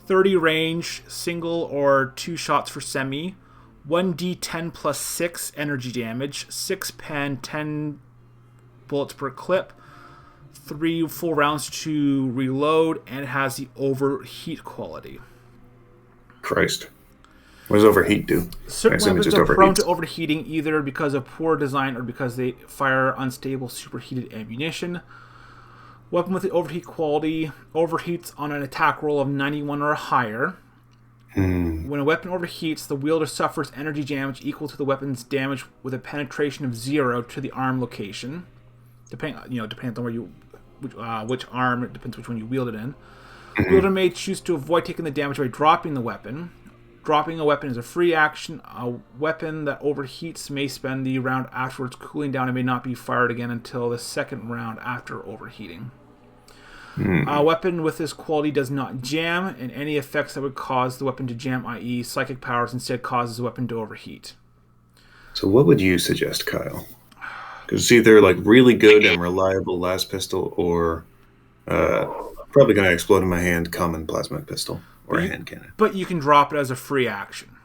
C: 30 range, single or 2 shots for semi, 1d10 plus 6 energy damage, 6 pen, 10 bullets per clip, 3 full rounds to reload, and it has the overheat quality.
A: Christ. What does overheat do?
C: Certain weapons are prone to overheating either because of poor design or because they fire unstable superheated ammunition. Weapon with the overheat quality overheats on an attack roll of 91 or higher. When a weapon overheats, the wielder suffers energy damage equal to the weapon's damage with a penetration of 0 to the arm location. Depending on where you, which arm, it depends which one you wield it in. The wielder may choose to avoid taking the damage by dropping the weapon. Dropping a weapon is a free action. A weapon that overheats may spend the round afterwards cooling down and may not be fired again until the second round after overheating. A weapon with this quality does not jam, and any effects that would cause the weapon to jam, i.e. psychic powers, instead causes the weapon to overheat.
A: So what would you suggest, Kyle? Because it's either like really good and reliable las pistol or probably going to explode in my hand common plasma pistol or a hand cannon.
C: But you can drop it as a free action.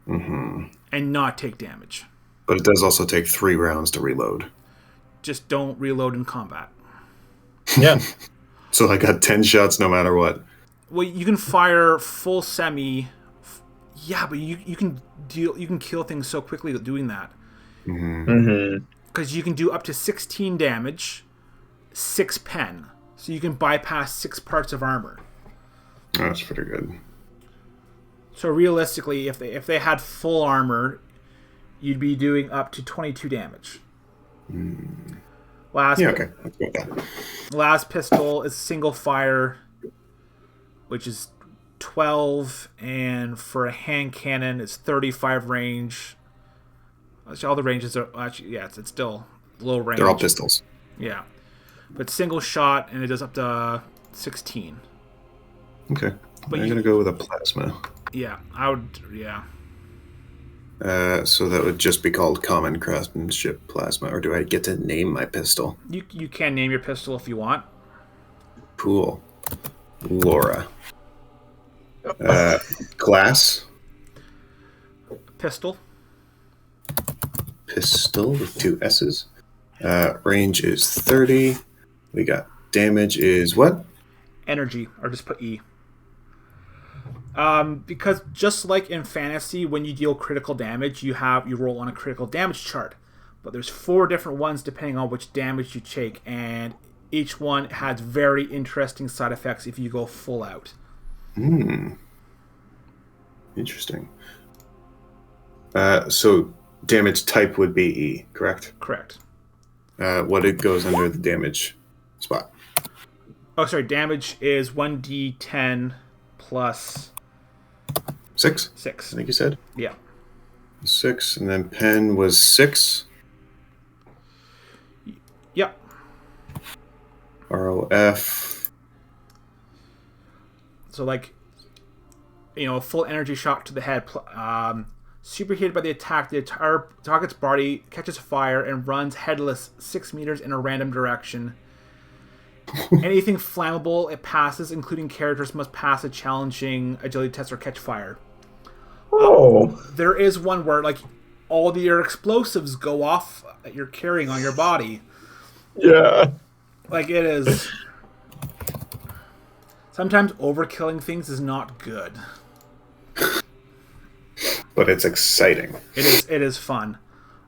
A: Mm-hmm.
C: And not take damage.
A: But it does also take 3 rounds to reload.
C: Just don't reload in combat.
D: Yeah.
A: So I got 10 shots no matter what.
C: Well, you can fire full semi. Yeah, but you can kill things so quickly doing that. Because you can do up to 16 damage, 6 pen. So you can bypass 6 parts of armor.
A: Oh, that's pretty good.
C: So realistically, if they had full armor, you'd be doing up to 22 damage.
A: Okay. Let's go with that.
C: Last pistol is single fire, which is 12, and for a hand cannon, it's 35 range. Actually, all the ranges are it's still low range.
A: They're all pistols.
C: Yeah, but single shot, and it does up to 16.
A: Okay,
C: but
A: I'm gonna go with a plasma.
C: Yeah, I would. Yeah.
A: So that would just be called common craftsmanship plasma, or do I get to name my pistol?
C: You can name your pistol if you want.
A: Cool. Laura. Glass.
C: Pistol.
A: Pistol with 2 S's. Range is 30. We got damage is what?
C: Energy, or just put E. Because just like in fantasy, when you deal critical damage, you roll on a critical damage chart. But there's 4 different ones depending on which damage you take, and each one has very interesting side effects if you go full out.
A: Interesting. So damage type would be E, correct?
C: Correct.
A: What it goes under the damage spot?
C: Oh, sorry. Damage is 1d10 plus
A: 6?
C: 6.
A: I think you said?
C: Yeah.
A: 6, and then pen was 6.
C: Yep.
A: ROF.
C: So, like, a full energy shot to the head. Superheated by the attack, the target's body catches fire and runs headless 6 meters in a random direction. Anything flammable it passes, including characters, must pass a challenging agility test or catch fire. There is one where, like, all your explosives go off that you're carrying on your body.
D: Yeah.
C: Like, it is... Sometimes overkilling things is not good.
A: But it's exciting.
C: It is fun.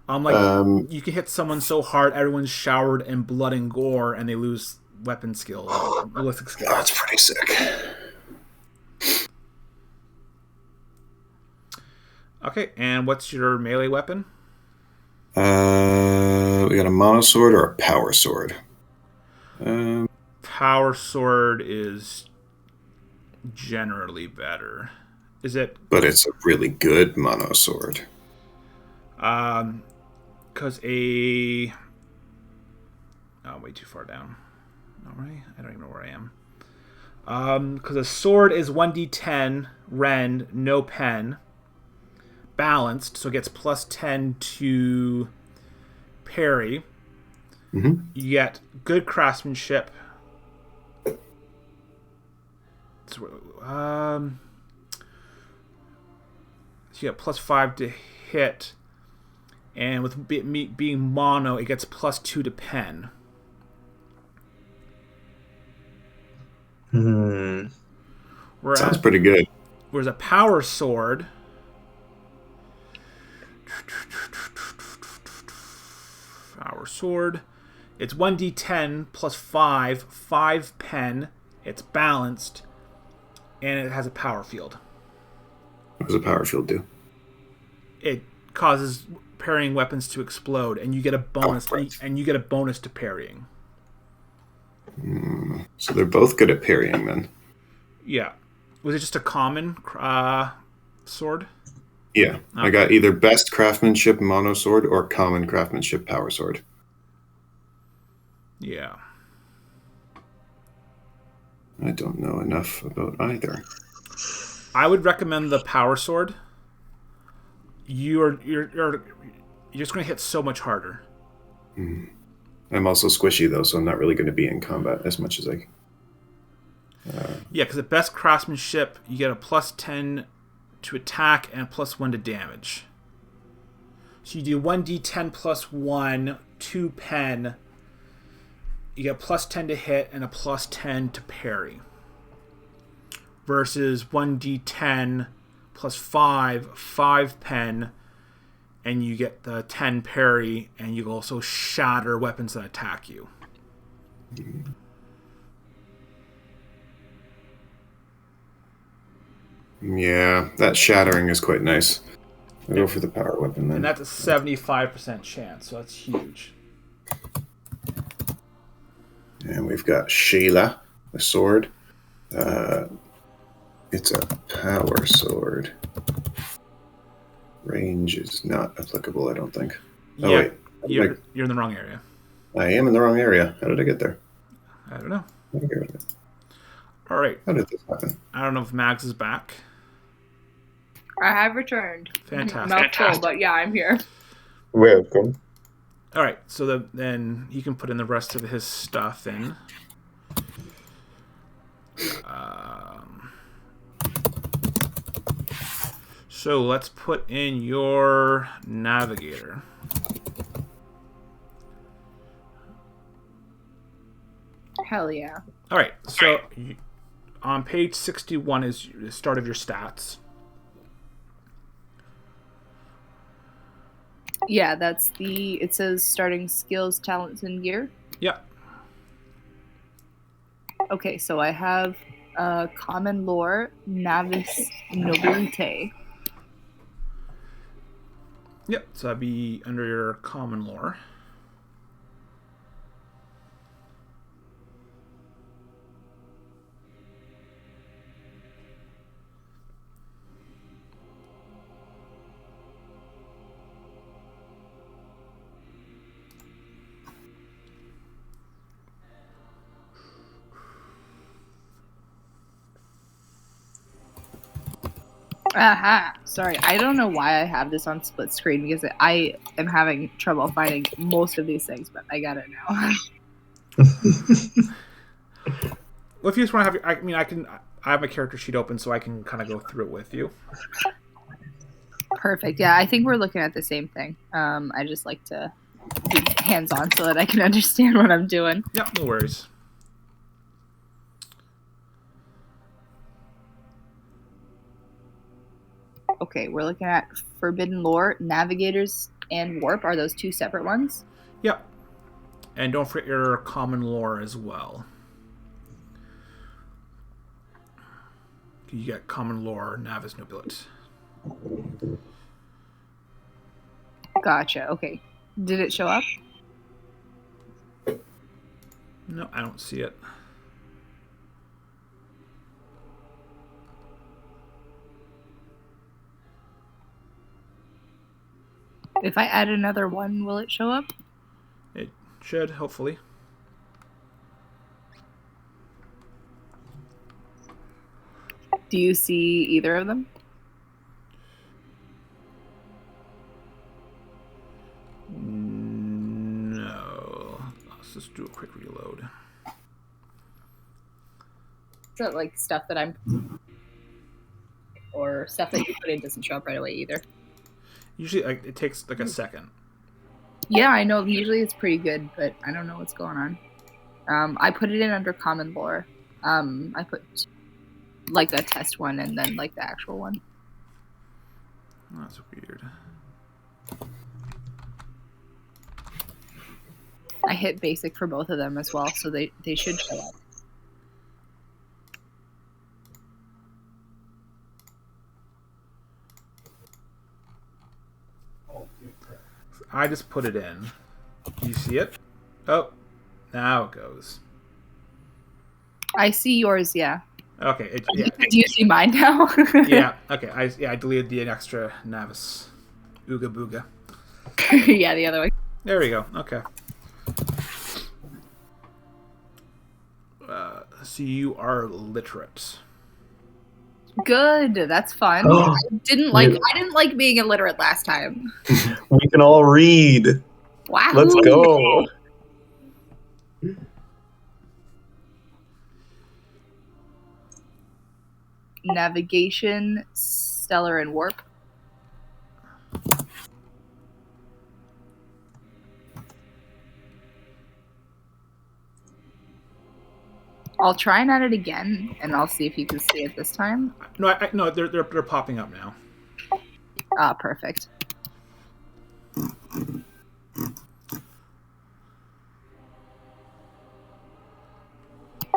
C: You can hit someone so hard, everyone's showered in blood and gore, and they lose weapon skills, ballistic skills.
A: That's pretty sick.
C: Okay, and what's your melee weapon?
A: We got a monosword or a power sword.
C: Power sword is generally better. Is it?
A: But it's a really good monosword.
C: Because way too far down. Alright, I don't even know where I am. Because a sword is 1d10, rend, no pen, balanced, so it gets plus 10 to parry.
A: Mm-hmm.
C: You get good craftsmanship. So you get plus 5 to hit, and with being mono, it gets plus 2 to pen.
A: Sounds pretty good.
C: Whereas a power sword, it's 1d10 plus 5 pen. It's balanced, and it has a power field.
A: What does a power field do?
C: It causes parrying weapons to explode, and you get a bonus. And you get a bonus to parrying.
A: So they're both good at parrying, then.
C: Yeah. Was it just a common sword?
A: Yeah.
C: Okay.
A: I got either best craftsmanship monosword or common craftsmanship power sword.
C: Yeah.
A: I don't know enough about either.
C: I would recommend the power sword. You're just going to hit so much harder.
A: I'm also squishy, though, so I'm not really going to be in combat as much as I...
C: Yeah, because at best craftsmanship, you get a plus 10 to attack and a plus 1 to damage. So you do 1d10 plus 1, 2 pen. You get a plus 10 to hit and a plus 10 to parry. Versus 1d10 plus 5 pen, and you get the 10 parry, and you also shatter weapons that attack you.
A: Yeah, that shattering is quite nice. I'll go for the power weapon then.
C: And that's a 75% chance, so that's huge.
A: And we've got Sheila, the sword. It's a power sword. Range is not applicable, I don't think. Oh,
C: Yeah,
A: wait.
C: you're in the wrong area.
A: I am in the wrong area. How did I get there?
C: I don't know.
A: Okay.
C: All right.
A: How did this happen?
C: I don't know if Mags is back.
B: I have returned.
C: Fantastic.
B: Mouthful, but yeah, I'm here.
D: Welcome.
C: All right. So then he can put in the rest of his stuff in. So let's put in your navigator.
B: Hell yeah.
C: All right, so on page 61 is the start of your stats.
B: Yeah, that's it says starting skills, talents, and gear.
C: Yep.
B: Okay, so I have common lore, Navis Nobilite.
C: Yep, so that'd be under your common lore.
B: Aha! Sorry, I don't know why I have this on split screen because I am having trouble finding most of these things, but I got it now.
C: Well, if you just want to have, I have my character sheet open so I can kind of go through it with you.
B: Perfect. Yeah, I think we're looking at the same thing. I just like to be hands-on so that I can understand what I'm doing.
C: Yep, no worries.
B: Okay, we're looking at Forbidden Lore, Navigators, and Warp. Are those two separate ones?
C: Yep. And don't forget your common lore as well. You get common lore, Navis Nobilit.
B: Gotcha. Okay. Did it show up?
C: No, I don't see it.
B: If I add another one, will it show up?
C: It should, hopefully.
B: Do you see either of them?
C: No. Let's just do a quick reload.
B: Is that like stuff that I'm... or stuff that you put in doesn't show up right away either?
C: Usually, it takes like a second.
B: Yeah, I know. Usually it's pretty good, but I don't know what's going on. I put it in under common lore. I put like a test one and then like the actual one.
C: That's weird.
B: I hit basic for both of them as well, so they should show up.
C: I just put it in. Do you see it? Oh, now it goes.
B: I see yours, yeah.
C: Okay.
B: Do you see mine now?
C: Yeah. Okay. I deleted the extra Navis. Ooga booga.
B: Yeah, the other one.
C: There we go. Okay. So you are literate.
B: Good. That's fun. I didn't like being illiterate last time.
D: We can all read.
B: Wow.
D: Let's go.
B: Navigation, stellar, and warp. I'll try and add it again, and I'll see if you can see it this time.
C: No, they're popping up now.
B: Ah, perfect.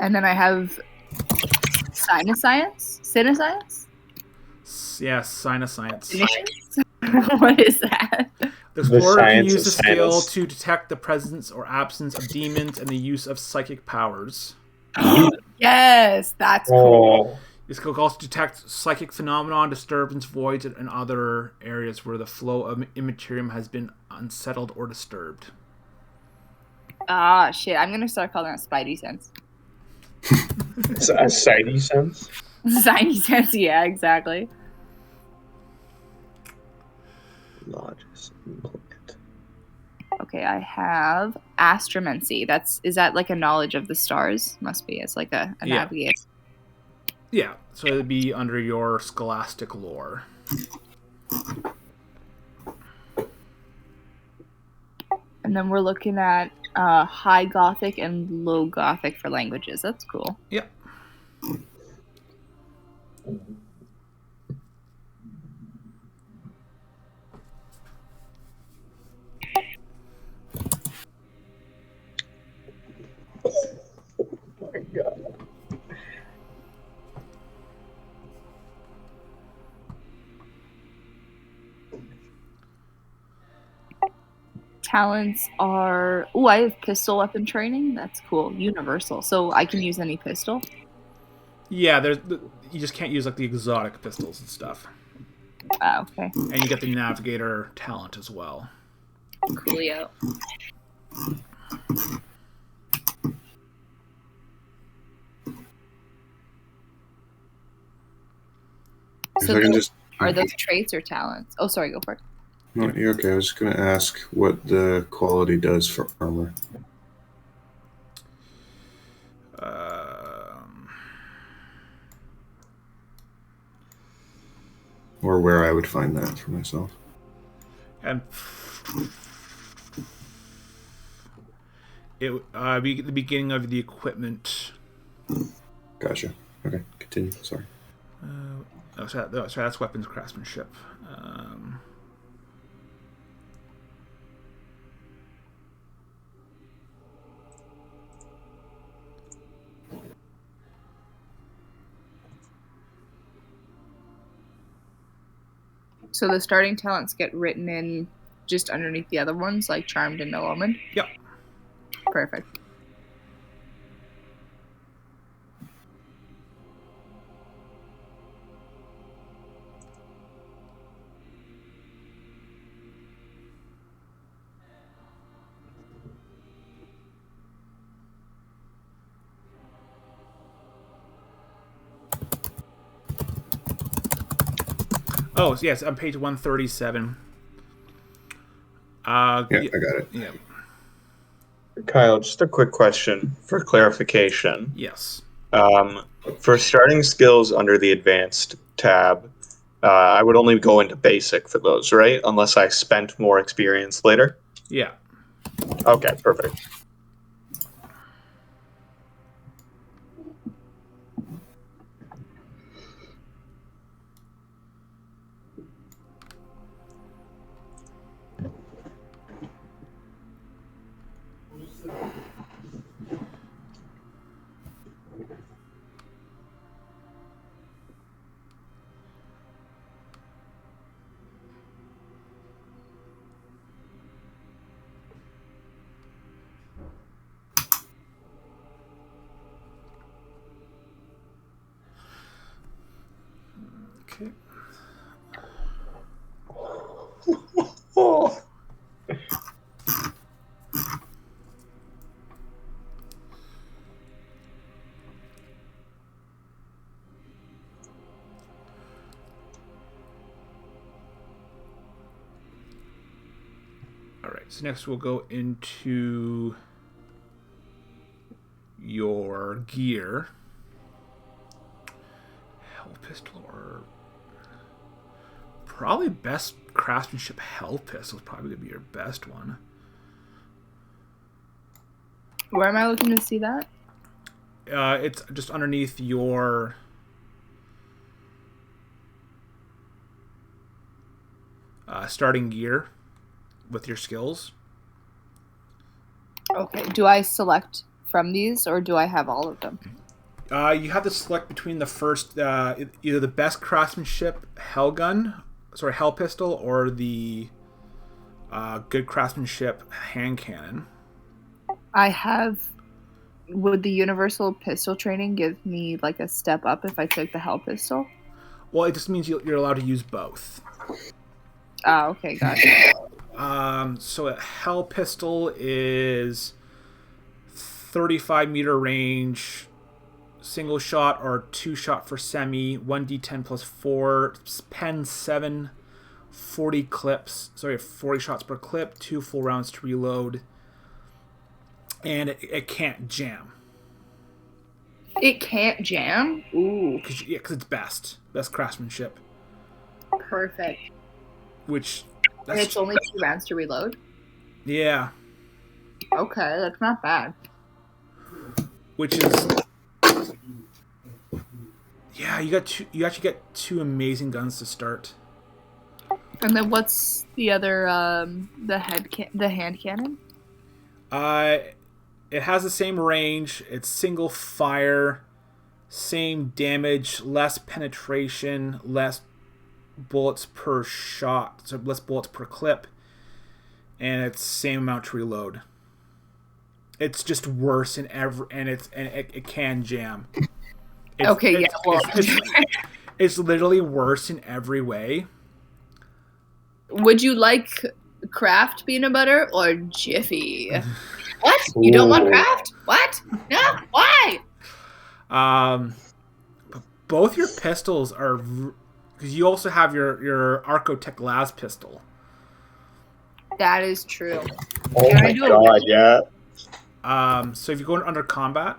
B: And then I have Sinoscience? Sinoscience?
C: Yeah, Sinoscience.
B: What is that?
C: The explorer can use the skill
D: sinus.
C: to detect the presence or absence of demons and the use of psychic powers.
B: Yes, that's cool.
D: Oh,
C: This skill can also detect psychic phenomenon, disturbance, voids, and other areas where the flow of immaterium has been unsettled or disturbed.
B: Ah, shit. I'm going to start calling it Spidey Sense.
D: it's a sighty sense.
B: Spidey Sense, yeah, exactly.
D: Lodges implement.
B: Okay, I have Astromancy. Is that like a knowledge of the stars? Must be. It's like a
C: Yeah.
B: navigation.
C: Yeah, so it'd be under your Scholastic lore.
B: And then we're looking at High Gothic and Low Gothic for languages. That's cool.
C: Yep.
D: Oh my god.
B: Talents are... Oh, I have pistol weapon training. That's cool. Universal. So I can use any pistol?
C: Yeah, you just can't use like the exotic pistols and stuff.
B: Okay.
C: And you get the Navigator talent as well.
B: Coolio. So
A: I can
B: those,
A: just.
B: are those traits or talents? Oh, sorry, go for it.
A: No, you're okay. I was just going to ask what the quality does for armor. Or where I would find that for myself.
C: And it be the beginning of the equipment.
A: Gotcha. Okay, continue. Sorry.
C: Sorry, that's weapons craftsmanship.
B: So the starting talents get written in just underneath the other ones, like Charmed and No Omen?
C: Yep.
B: Perfect.
C: Oh, yes, on page 137.
A: Yeah, I got it.
C: Yeah.
D: Kyle, just a quick question for clarification.
C: Yes.
D: For starting skills under the advanced tab, I would only go into basic for those, right? Unless I spent more experience later.
C: Yeah.
D: Okay, perfect.
C: Okay.
D: Oh.
C: All right. So next we'll go into your gear. Hell pistol or probably best craftsmanship hell pistol is probably gonna be your best one.
B: Where am I looking to see that?
C: It's just underneath your starting gear with your skills.
B: Okay. Do I select from these, or do I have all of them?
C: You have to select between the first, either the best craftsmanship hell pistol, or the good craftsmanship hand cannon.
B: I have... Would the universal pistol training give me like a step up if I took the hell pistol?
C: Well, it just means you're allowed to use both.
B: Ah, okay, gotcha.
C: So a hell pistol is 35-meter range, single shot or two shot for semi, 1d10 plus 4, pen 7, 40 shots per clip, 2 full rounds to reload, and it can't jam.
B: It can't jam? Ooh,
C: Because it's best craftsmanship.
B: perfect.
C: Which
B: And it's only 2 rounds to reload?
C: yeah,
B: Okay, that's not bad.
C: which is yeah. You actually get 2 amazing guns to start.
B: And then what's the other, the hand cannon?
C: It has the same range. It's single fire, same damage, less penetration, less bullets per shot, so less bullets per clip, and it's same amount to reload. It's just worse in every, and it can jam.
B: Okay, yeah, well.
C: It's literally worse in every way.
B: Would you like Kraft peanut butter or Jiffy? What? You don't want
D: Ooh.
B: Kraft? What? No, why?
C: But both your pistols are, because you also have your Arcotech Las pistol.
B: That is true.
D: Oh
B: Can I
D: my
B: do a
D: god,
B: witch?
D: yeah.
C: So if you go under combat,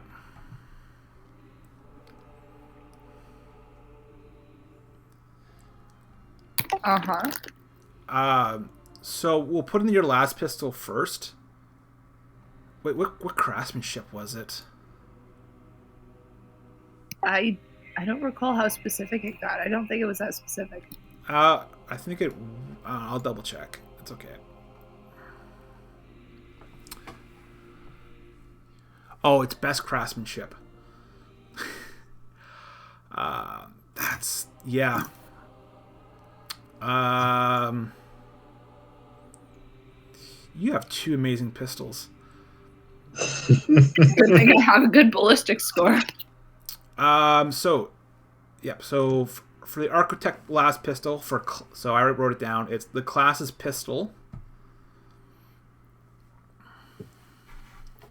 C: so we'll put in your last pistol first. Wait, what craftsmanship was it?
B: I don't recall how specific it got. I don't think it was that specific.
C: I think it. I'll double check. It's okay. Oh, it's best craftsmanship. That's yeah. You have 2 amazing pistols.
B: Good thing I have a good ballistic score.
C: So, yep. So for the Architect Last pistol, so I wrote it down. It's the class is pistol.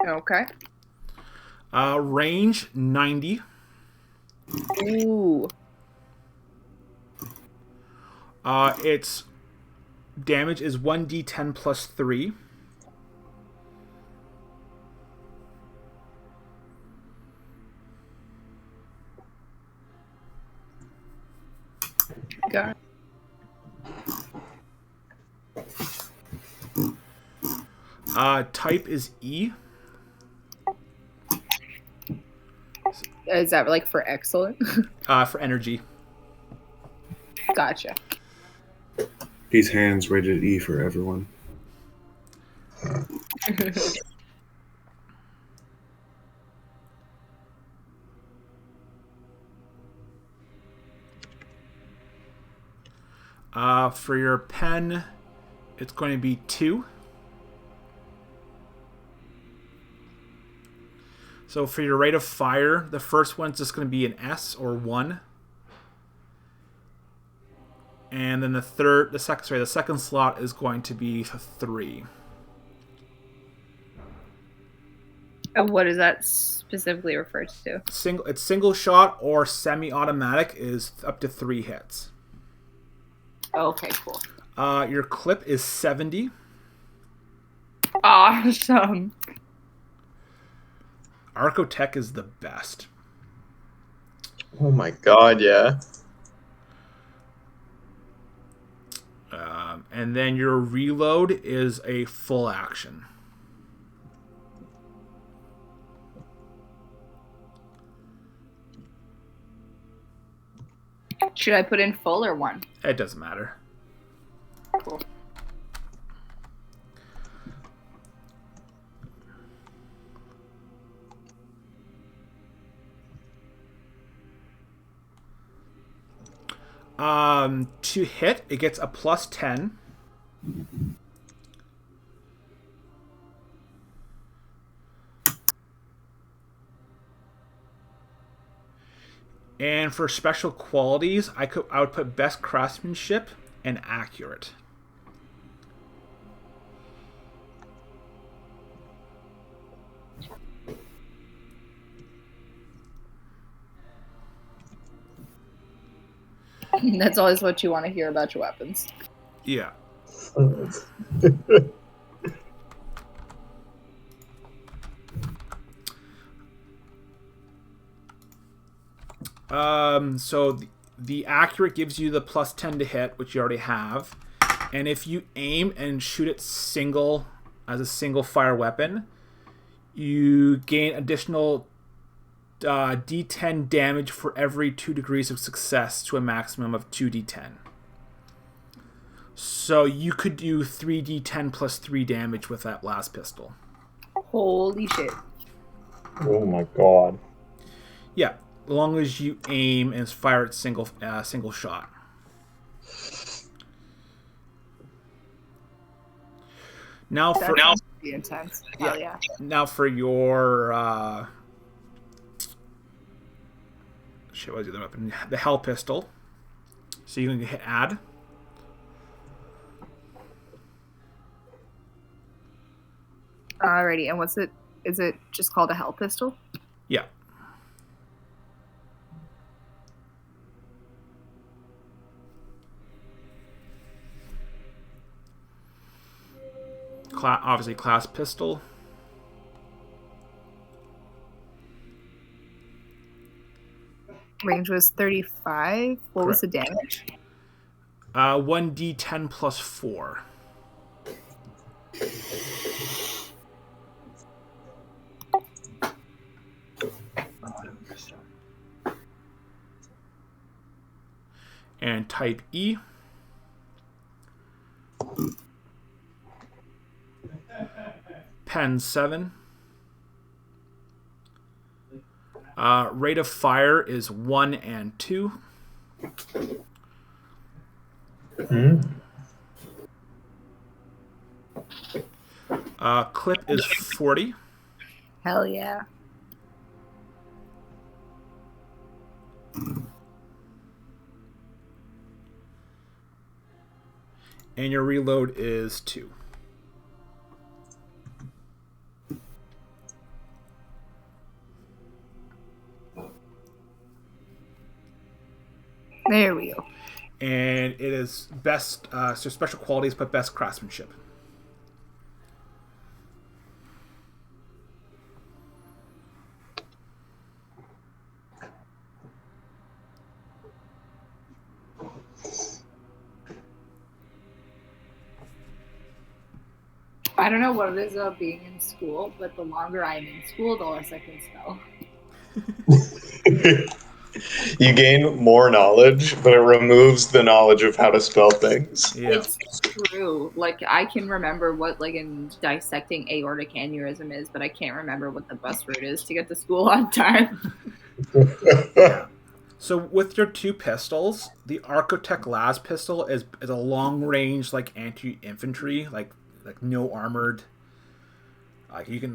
B: Okay.
C: Range 90.
B: Ooh.
C: Its damage is 1d10 plus 3.
B: Got
C: it. Type is E.
B: Is that like for excellent?
C: For energy.
B: Gotcha.
A: These hands rated E for everyone.
C: For your pen, it's going to be 2. So for your rate of fire, the first one's just going to be an S or 1. And then the second slot is going to be 3.
B: And what does that specifically refer to?
C: It's single shot or semi-automatic is up to 3 hits.
B: Okay, cool.
C: Your clip is 70.
B: Awesome.
C: Arcotech is the best.
D: Oh my god, yeah.
C: And then your reload is a full action.
B: Should I put in full or 1?
C: It doesn't matter.
B: Cool.
C: To hit, it gets a plus 10. And for special qualities, I would put best craftsmanship and accurate.
B: That's always what you want to hear about your weapons.
C: Yeah. So the accurate gives you the +10 to hit, which you already have. And if you aim and shoot it as a single fire weapon, you gain additional D10 damage for every 2 degrees of success to a maximum of 2d10. So you could do 3d10 plus 3 damage with that last pistol.
B: Holy shit.
D: Oh my god.
C: Yeah, as long as you aim and fire it single shot. Now for
B: Be intense.
C: Yeah.
B: Hell yeah.
C: Now for your shit, what was the other weapon? The Hell Pistol. So you can hit add.
B: Alrighty, and what's it? Is it just called a Hell Pistol?
C: Yeah. Obviously class pistol.
B: Range was 35. What was the damage?
C: 1d10 plus 4. And type E. Pen 7. Rate of fire is 1 and 2. Clip is 40.
B: Hell yeah.
C: And your reload is 2.
B: There we go.
C: And it is best, so special qualities, but best craftsmanship.
B: I don't know what it is about being in school, but the longer I'm in school, the less I can spell.
D: You gain more knowledge, but it removes the knowledge of how to spell things.
C: Yeah.
B: It's true. Like, I can remember what, like, in dissecting aortic aneurysm is, but I can't remember what the bus route is to get to school on time.
C: So with your 2 pistols, the Archotech Las pistol is a long range, like, anti-infantry, like no armored. Like you can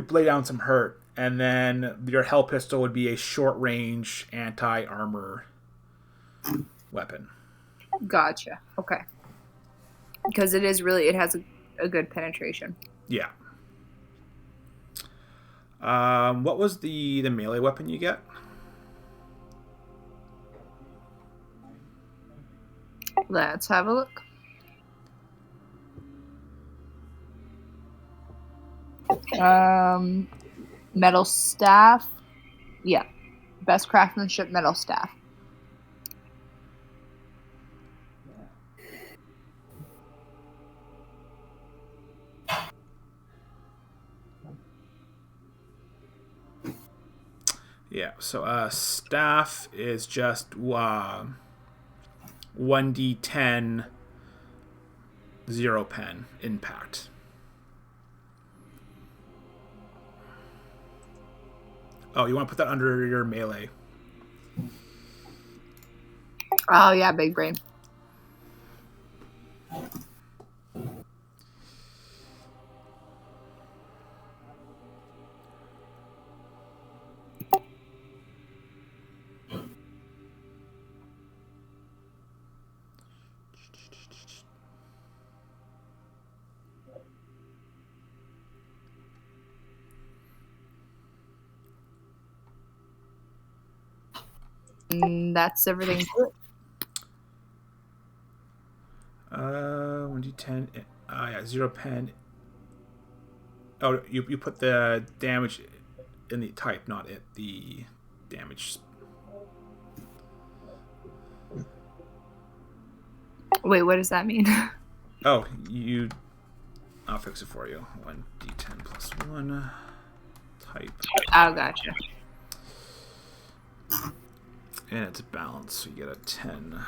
C: lay down some hurt. And then your Hell Pistol would be a short-range anti-armor weapon.
B: Gotcha. Okay. Because it has a good penetration.
C: Yeah. What was the melee weapon you get?
B: Let's have a look. Metal staff. Yeah. Best craftsmanship metal staff.
C: Yeah, so staff is just 1d10 0 pen impact. Oh, you want to put that under your melee?
B: Oh yeah, big brain. That's everything.
C: 1d10. Yeah, 0 pen. Oh, you put the damage in the type, not it. The damage.
B: Wait, what does that mean?
C: Oh, I'll fix it for you. 1d10 plus 1. Type.
B: Oh, gotcha.
C: And it's balanced, so you get a 10.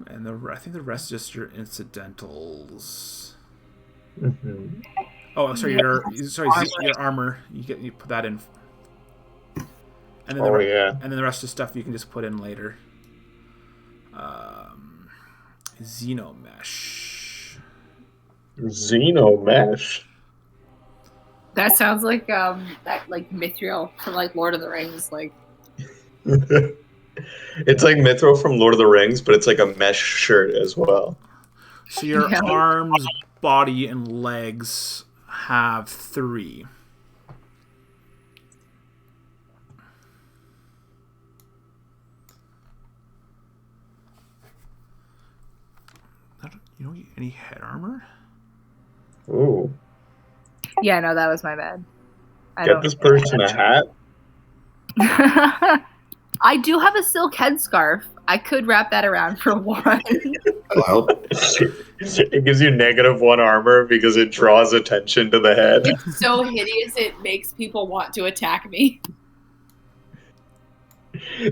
C: And I think the rest is just your incidentals.
D: Mm-hmm.
C: Oh, sorry, your armor. You put that in, and then and then the rest of the stuff you can just put in later. Xenomesh.
D: Xenomesh.
B: That sounds like that like Mithril from like Lord of the Rings, like.
D: It's like Mithril from Lord of the Rings, but it's like a mesh shirt as well.
C: So your arms, body, and legs have 3. You don't get any head armor?
D: Ooh.
B: Yeah, no, that was my bad.
D: Get this person a hat.
B: I do have a silk headscarf. I could wrap that around for one.
A: That'll help.
D: It gives you -1 armor because it draws attention to the head.
E: It's so hideous it makes people want to attack me.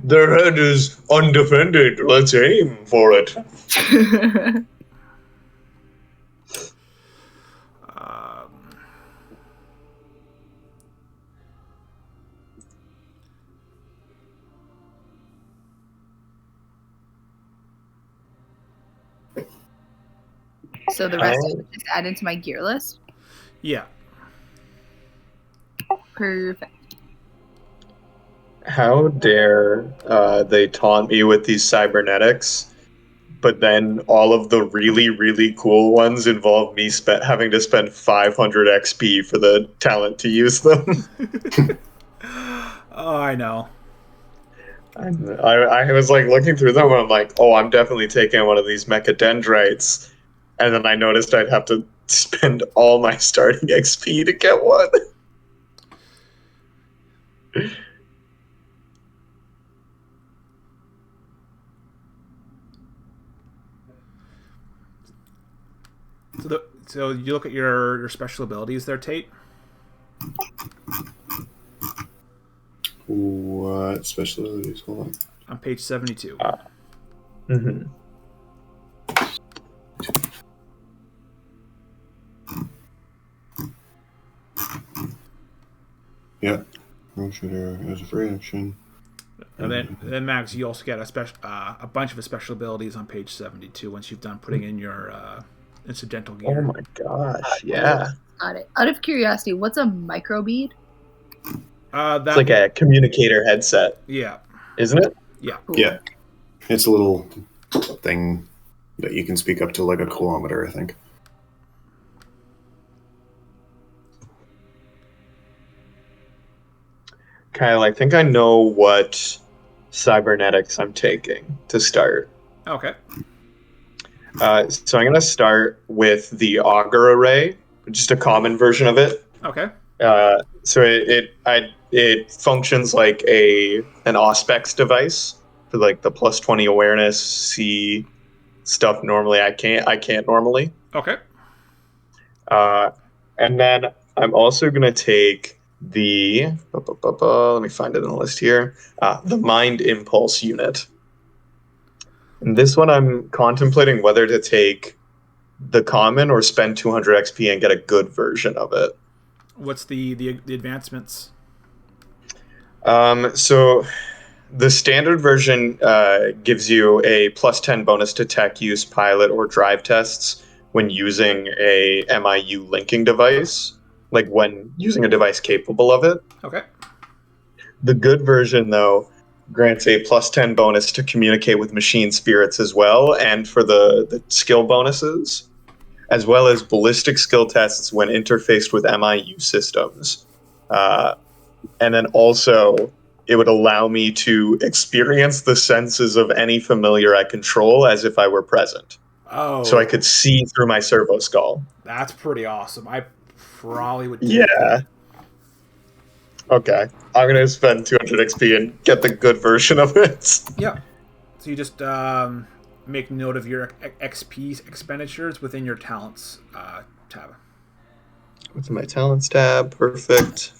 D: Their head is undefended. Let's aim for it.
B: So the rest of it just add into my gear list?
C: Yeah.
B: Perfect.
D: How dare they taunt me with these cybernetics, but then all of the really, really cool ones involve me having to spend 500 XP for the talent to use them.
C: Oh, I know.
D: I was like looking through them and I'm like, oh, I'm definitely taking one of these mechadendrites. And then I noticed I'd have to spend all my starting XP to get one.
C: So you look at your special abilities there, Tate?
A: What special abilities? Hold on.
C: On page 72.
D: Mm-hmm.
A: Yeah. Roll shooter as a free action.
C: And then Max, you also get a bunch of special abilities on page 72 once you've done putting in your incidental gear.
D: Oh my gosh, yeah.
B: Got it. Out of curiosity, what's a microbead?
D: It's like a communicator headset.
C: Yeah.
D: Isn't it?
C: Yeah.
B: Cool.
A: Yeah. It's a little thing that you can speak up to like a kilometer, I think.
D: Kyle, I think I know what cybernetics I'm taking to start.
C: Okay.
D: So I'm going to start with the auger array, just a common version of it.
C: Okay.
D: So it functions like an Auspex device for like the +20 awareness, see stuff normally I can't normally.
C: Okay.
D: And then I'm also going to take the let me find it in the list here. The Mind Impulse unit. And this one I'm contemplating whether to take the common or spend 200 XP and get a good version of it.
C: What's the advancements?
D: So the standard version gives you a +10 bonus to tech use, pilot, or drive tests when using a MIU linking device, like when using a device capable of it.
C: Okay.
D: The good version, though, grants a +10 bonus to communicate with machine spirits as well, and for the skill bonuses, as well as ballistic skill tests when interfaced with MIU systems. And then also, it would allow me to experience the senses of any familiar I control as if I were present.
C: Oh,
D: so I could see through my servo skull.
C: that's pretty awesome. I probably would. Take
D: Yeah.
C: it.
D: Okay. I'm gonna spend 200 XP and get the good version of it.
C: Yep. So you just make note of your XP expenditures within your talents tab.
D: Within my talents tab, perfect.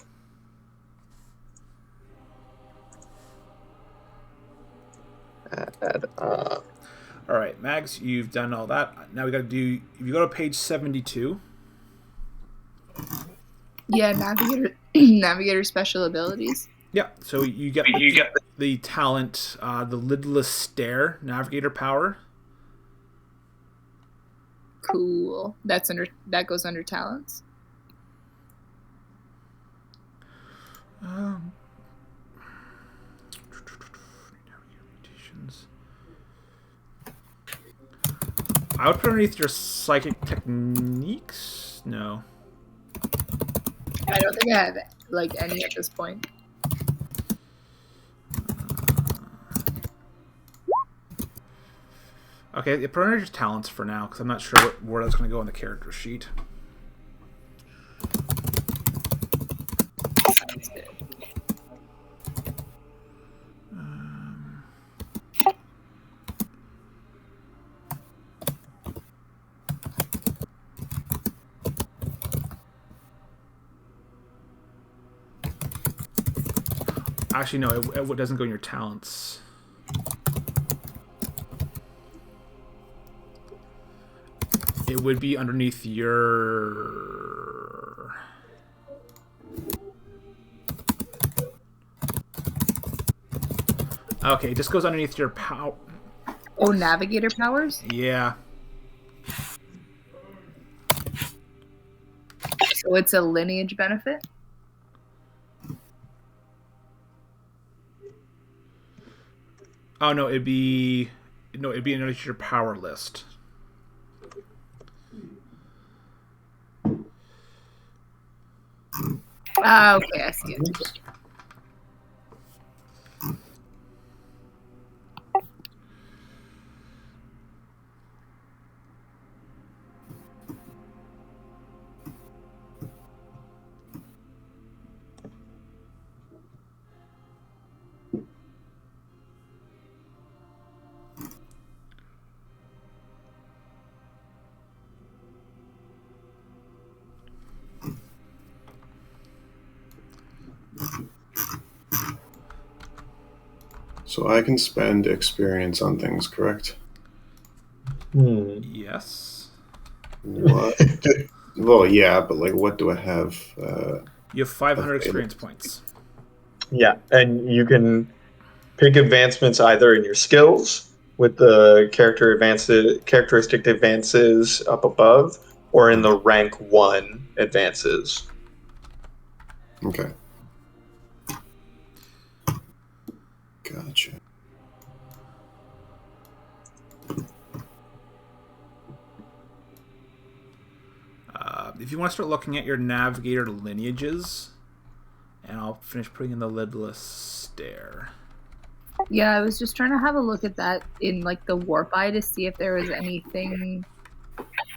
D: Add.
C: All right, Mags, you've done all that. Now we got to do. If you go to page 72.
B: Yeah, navigator special abilities.
C: Yeah, so you get the talent, the lidless stare, navigator power.
B: Cool. That goes under talents.
C: I would put underneath your psychic techniques. No.
B: I don't think I have like any at this point.
C: Okay, put underneath your talents for now, because I'm not sure where that's going to go on the character sheet. Actually, no, it doesn't go in your talents. It would be underneath your... Okay, it just goes underneath your power.
B: Oh, navigator powers?
C: Yeah.
B: So it's a lineage benefit?
C: Oh no, it'd be underneath your power list.
B: Ah, okay, I see it.
A: So I can spend experience on things, correct?
C: Yes.
A: What? Well, yeah, but like, what do I have?
C: You have 500 experience points.
D: Yeah, and you can pick advancements either in your skills with the characteristic advances up above, or in the rank 1 advances.
A: Okay. Gotcha.
C: If you want to start looking at your navigator lineages, and I'll finish putting in the lidless stare.
B: Yeah, I was just trying to have a look at that in like the warp eye to see if there was anything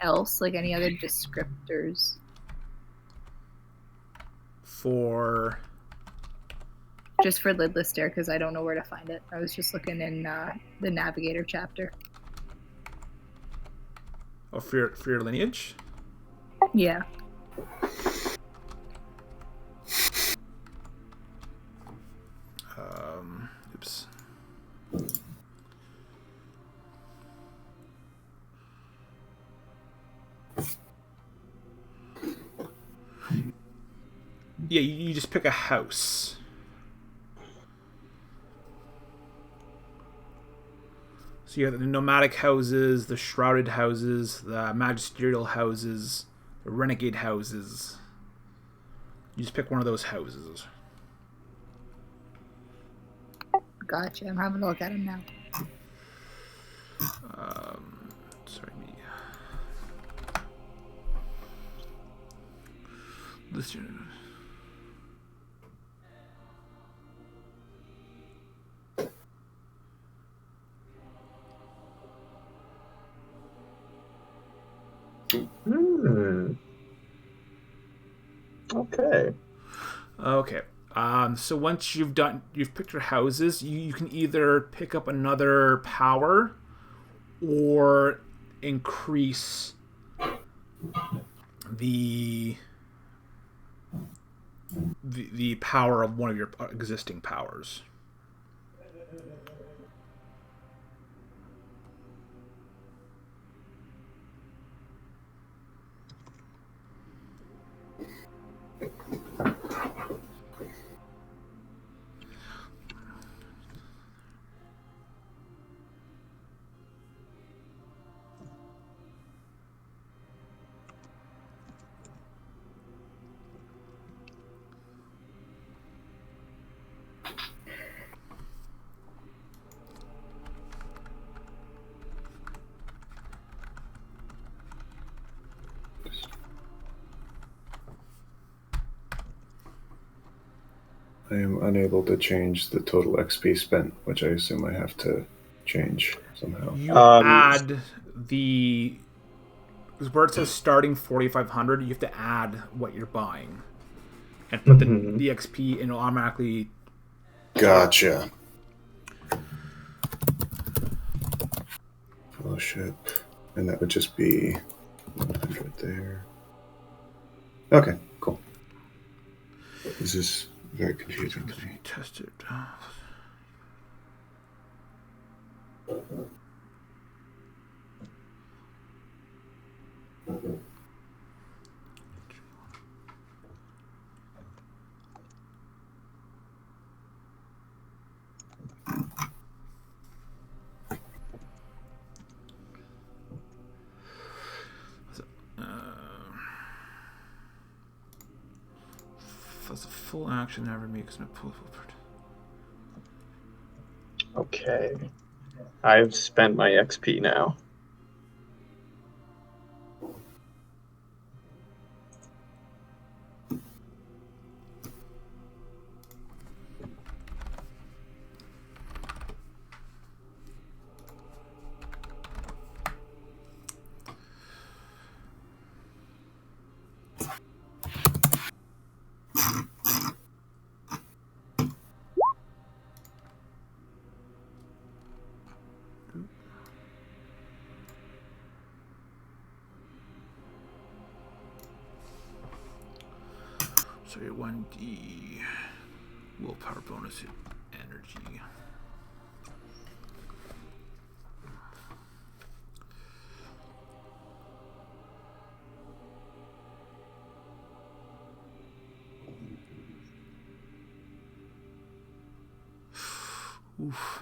B: else, like any other descriptors.
C: For
B: Just for lidless stare, because I don't know where to find it. I was just looking in the navigator chapter.
C: oh, for your lineage.
B: Yeah.
C: Oops. Yeah, you just pick a house. So you have the nomadic houses, the shrouded houses, the magisterial houses, the renegade houses. You just pick one of those houses.
B: Gotcha. I'm having a look at him now.
C: Sorry, me. This unit.
D: Okay.
C: Okay. So once you've picked your houses, you can either pick up another power or increase the the power of one of your existing powers.
A: I am unable to change the total XP spent, which I assume I have to change somehow.
C: You add the where it says starting 4,500. You have to add what you're buying and put the XP, and it'll automatically.
A: Gotcha. Fellowship, and that would just be 100 there. Okay, cool. This is very confusing to me.
C: Test it. That's a full action never makes me pull forward.
D: Okay. I've spent my XP now.
C: So your 1D willpower bonus energy. Oof.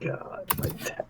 D: God, my tech.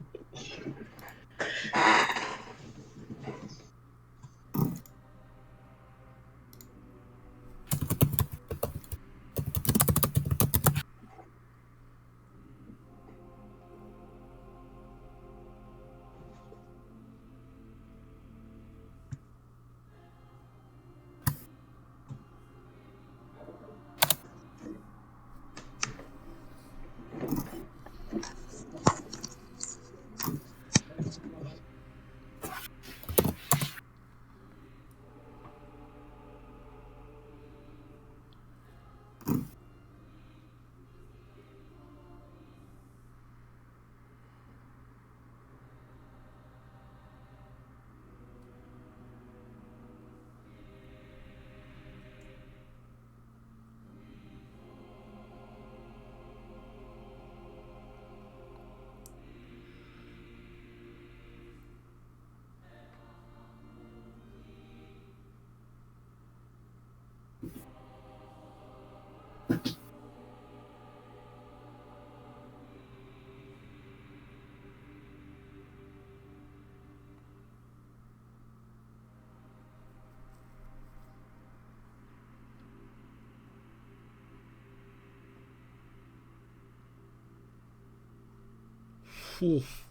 C: Oof.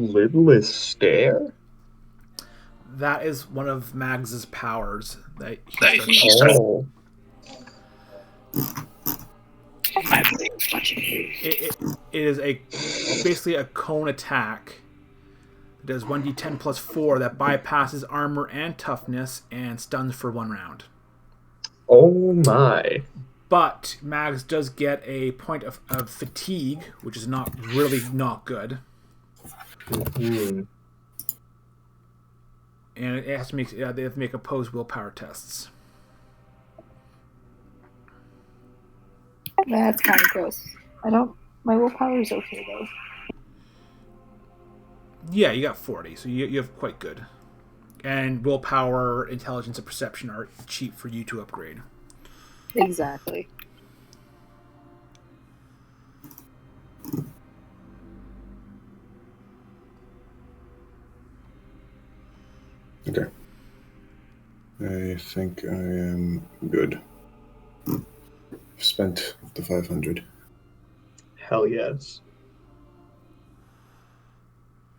D: Lidless stare?
C: That is one of Mags's powers that he started.
D: Oh.
C: It is basically a cone attack. It does 1d10 plus 4 that bypasses armor and toughness and stuns for 1 round.
D: Oh my.
C: But Mags does get a point of fatigue, which is not good.
D: Mhm.
C: And it has to make they have to make opposed willpower tests.
B: That's kind of gross. My willpower is okay though.
C: Yeah, you got 40, so you have quite good. And willpower, intelligence, and perception are cheap for you to upgrade.
B: Exactly.
A: Okay. I think I am good. Spent the 500.
D: Hell yes.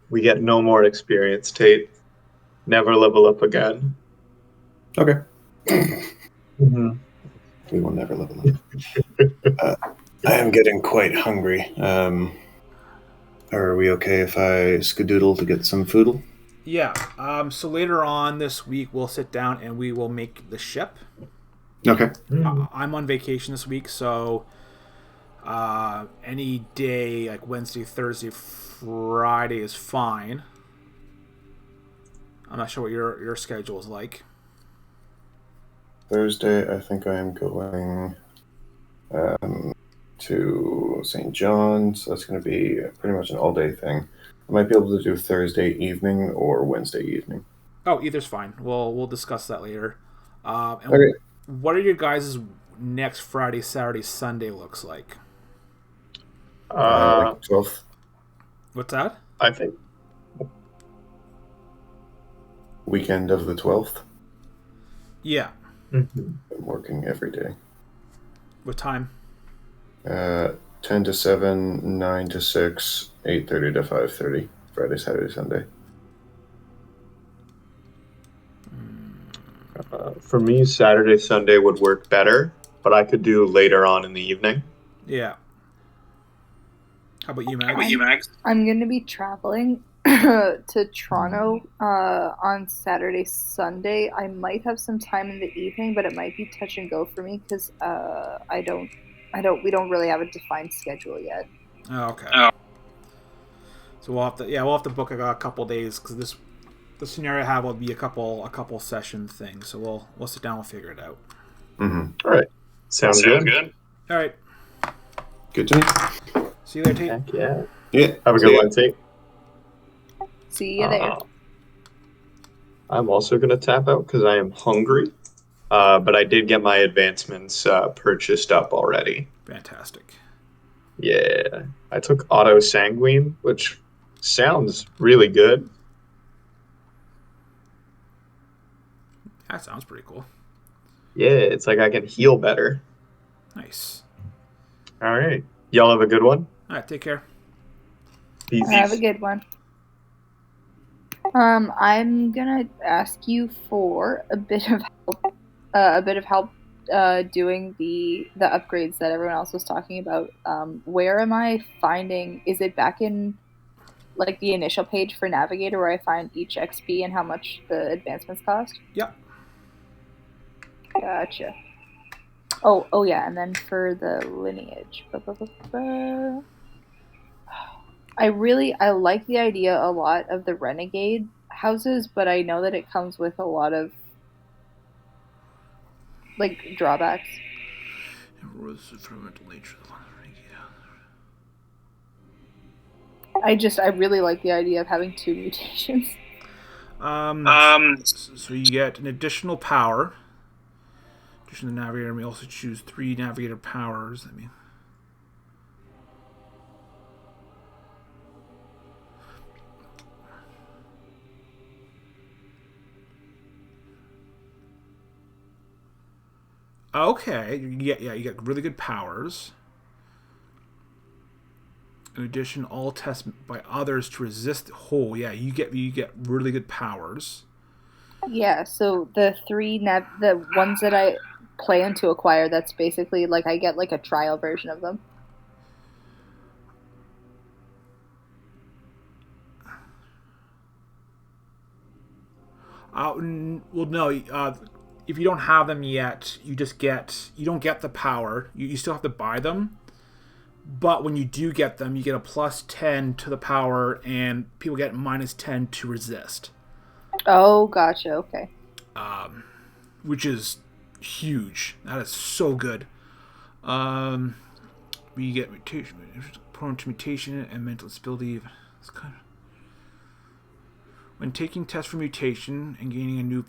D: We get no more experience, Tate. Never level up again.
A: Okay.
D: Mm-hmm.
A: We will never level up. I am getting quite hungry. Are we okay if I skedoodle to get some foodle?
C: Yeah. So later on this week, we'll sit down and we will make the ship.
A: Okay.
C: I'm on vacation this week, so any day like Wednesday, Thursday, Friday is fine. I'm not sure what your schedule is like.
A: Thursday, I think I am going to St. John's. That's going to be pretty much an all-day thing. I might be able to do Thursday evening or Wednesday evening.
C: Oh, either's fine. We'll discuss that later. And
A: Okay.
C: what are your guys' next Friday, Saturday, Sunday looks like?
A: Like 12th
C: What's that?
D: I think
A: weekend of the 12th.
C: Yeah.
A: I'm working every day.
C: What time?
A: 10 to 7, 9 to 6, 8:30 to 5:30. Friday, Saturday, Sunday.
D: for me, Saturday, Sunday would work better, but I could do later on in the evening.
C: Yeah. How about you, Mags?
B: I'm going to be traveling to Toronto on Saturday, Sunday. I might have some time in the evening, but it might be touch and go for me because we don't really have a defined schedule yet.
C: Oh, okay. So we'll have to book a couple days because the scenario I have will be a couple session things. So we'll sit down and figure it out.
A: Mm-hmm.
D: All right. Sounds good.
C: All right.
A: Good to me.
C: See you later, Tate.
D: Heck yeah.
A: Yeah.
D: Have a
A: See
D: good
A: ya.
D: one, Tate.
B: See you there.
D: I'm also going to tap out because I am hungry, but I did get my advancements purchased up already.
C: Fantastic.
D: Yeah. I took Auto Sanguine, which sounds really good.
C: That sounds pretty cool.
D: Yeah, it's like I can heal better.
C: Nice.
D: All right. Y'all have a good one.
C: All right. Take care.
D: Peace.
B: Have a good one. I'm gonna ask you for a bit of help doing the upgrades that everyone else was talking about. Where am I finding? Is it back in like the initial page for Navigator where I find each XP and how much the advancements cost?
C: Yep.
B: Gotcha. Oh yeah, and then for the lineage. I like the idea a lot of the renegade houses, but I know that it comes with a lot of like drawbacks. I really like the idea of having 2 mutations.
C: So you get an additional power. Addition to the navigator, we also choose 3 navigator powers. Okay, you get really good powers. In addition, all tests by others to resist. Oh yeah, you get really good powers.
B: Yeah, so the the ones that I plan to acquire, that's basically like I get like a trial version of them.
C: Well, no. If you don't have them yet, you don't get the power. You still have to buy them. But when you do get them, you get a +10 to the power, and people get -10 to resist,
B: Oh, gotcha. Okay.
C: which is huge. That is so good. Um, you get mutation, prone to mutation and mental instability. It's kind of when taking tests for mutation and gaining a new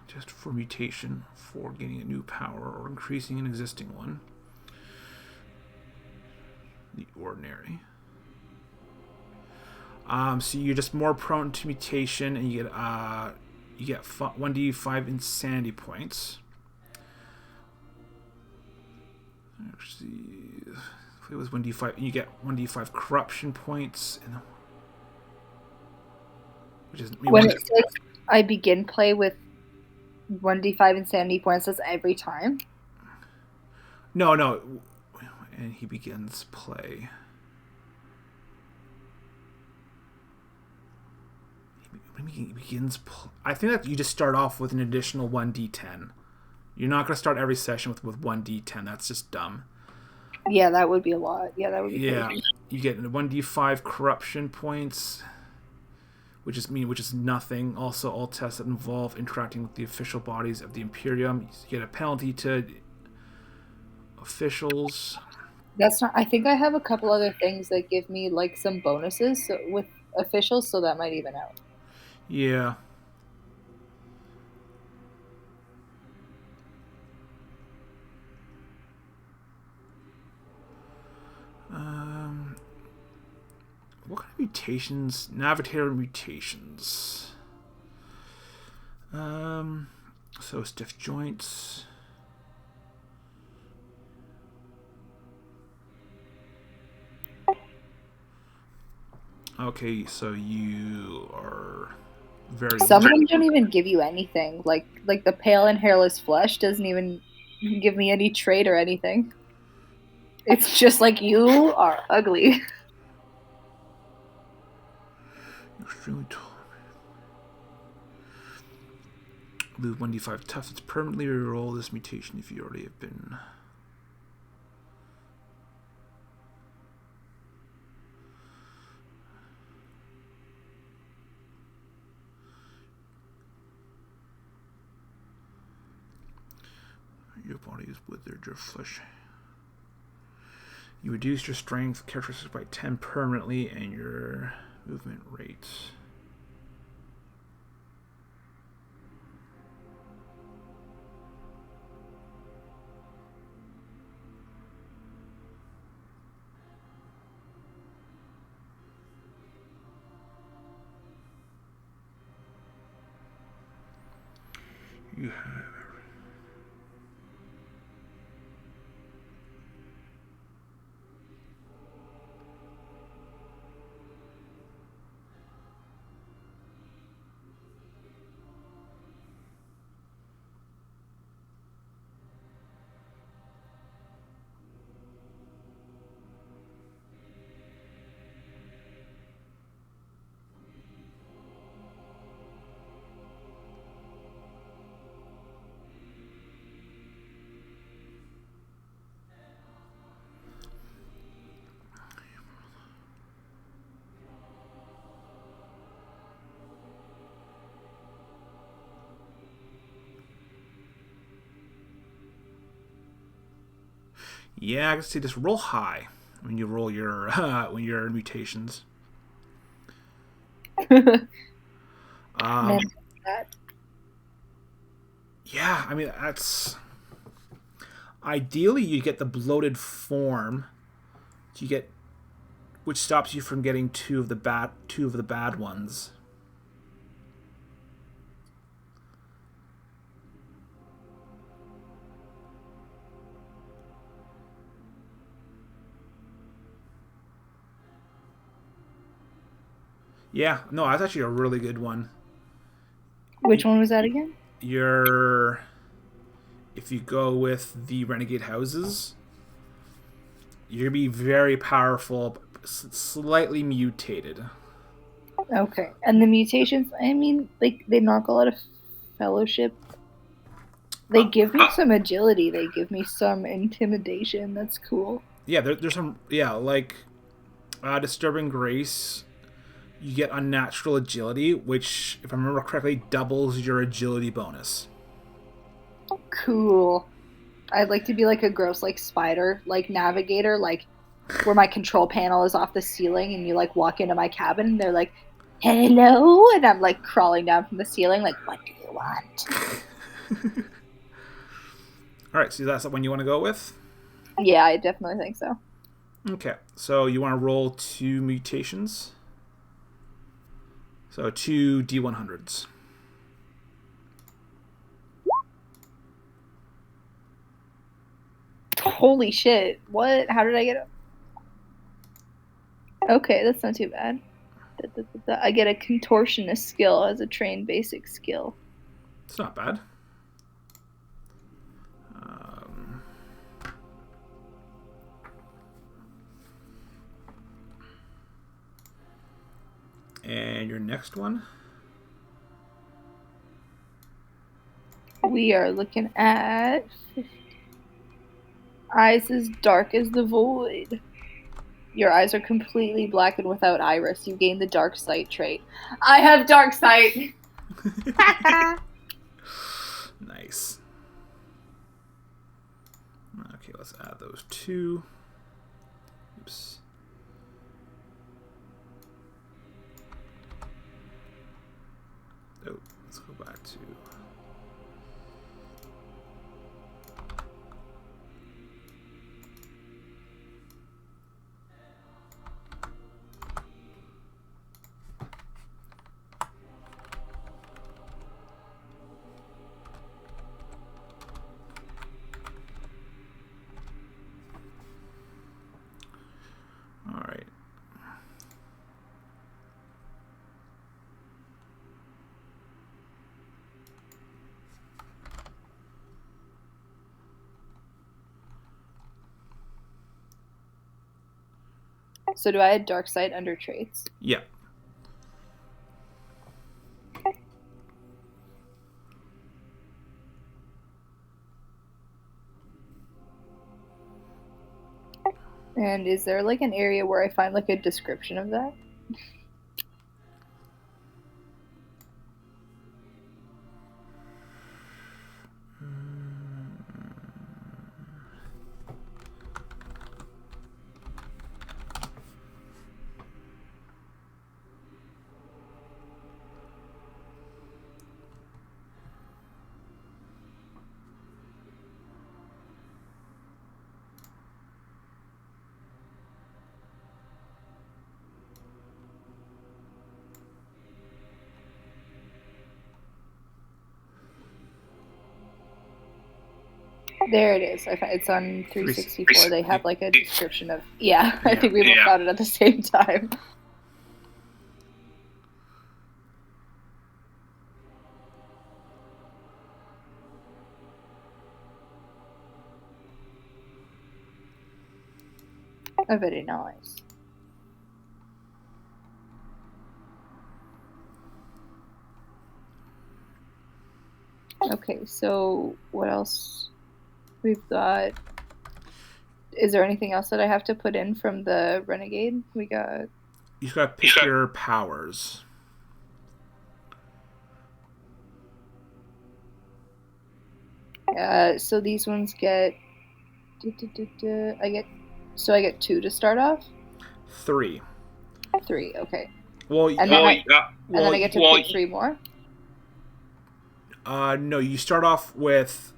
C: test for mutation for gaining a new power or increasing an existing one. The ordinary. So you're just more prone to mutation, and you get 1d5 insanity points. Actually, if it was 1d5, you get 1d5 corruption points, which is
B: When it says I begin play with 1d5 insanity points, that's every time.
C: no, and he begins play. He begins. I think that you just start off with an additional 1d10. You're not going to start every session with 1d10. That's just dumb.
B: Yeah, that would be a lot. Yeah, that would be crazy.
C: You get 1d5 corruption points, which is nothing. Also, all tests that involve interacting with the official bodies of the Imperium, you get a penalty to officials.
B: That's not. I think I have a couple other things that give me like some bonuses with officials, so that might even out.
C: Yeah. What kind of mutations? Navigator mutations. So stiff joints. Okay, so you are very.
B: Some of them don't even give you anything. Like the pale and hairless flesh doesn't even give me any trait or anything. It's just like you are ugly.
C: Extremely tall. Lose 1d5 toughness. Permanently reroll this mutation if you already have been. Your body is withered, your flesh. You reduce your strength characteristics by 10 permanently and your movement rates. You have. Yeah, I can see this. Roll high when you roll your when your mutations. Yeah, I mean that's ideally you get the bloated form. You get which stops you from getting two of the bad ones. Yeah, no, that's actually a really good one.
B: Which one was that again?
C: If you go with the renegade houses, you're gonna be very powerful, but slightly mutated.
B: Okay. And the mutations, I mean, like, they knock a lot of fellowship. They give me some agility. They give me some intimidation. That's cool.
C: Yeah, there's some like disturbing grace. You get unnatural agility, which, if I remember correctly, doubles your agility bonus.
B: Cool. I'd like to be like a gross, like, spider, like, navigator, like, where my control panel is off the ceiling and you, like, walk into my cabin and they're like, hello? And I'm, like, crawling down from the ceiling, like, what do you want?
C: All right, so that's the one you want to go with?
B: Yeah, I definitely think so.
C: Okay, so you want to roll 2 mutations. So 2 D100s.
B: Holy shit. What? How did I get it? Okay, that's not too bad. I get a contortionist skill as a trained basic skill.
C: It's not bad. And your next one?
B: We are looking at eyes as dark as the void. Your eyes are completely black and without iris. You gain the dark sight trait. I have dark sight.
C: Nice. Okay, let's add those 2. Oops. Oh, let's go back to... All right.
B: So do I add dark sight under traits?
C: Yeah.
B: And is there like an area where I find like a description of that? There it is. It's on 364. They have like a description of. Yeah, I think we both found it at the same time. Oh, very nice. Okay, so what else? We've got. Is there anything else that I have to put in from the renegade? We got.
C: You just gotta pick your powers.
B: So these ones get. I get 2 to start off.
C: 3.
B: 3. Okay.
C: Well,
B: And then I get to pick 3 more.
C: No, you start off with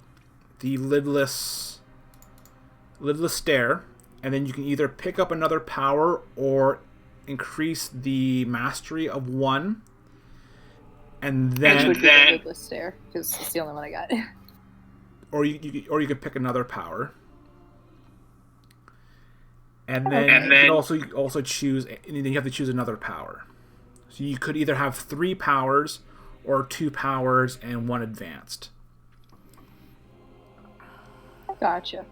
C: the lidless stare, and then you can either pick up another power or increase the mastery of 1, and then
B: Which would be the lidless stare because it's the only one I got.
C: or you could pick another power, and then you can also choose, and then you have to choose another power. So you could either have 3 powers or 2 powers and 1 advanced.
B: Gotcha.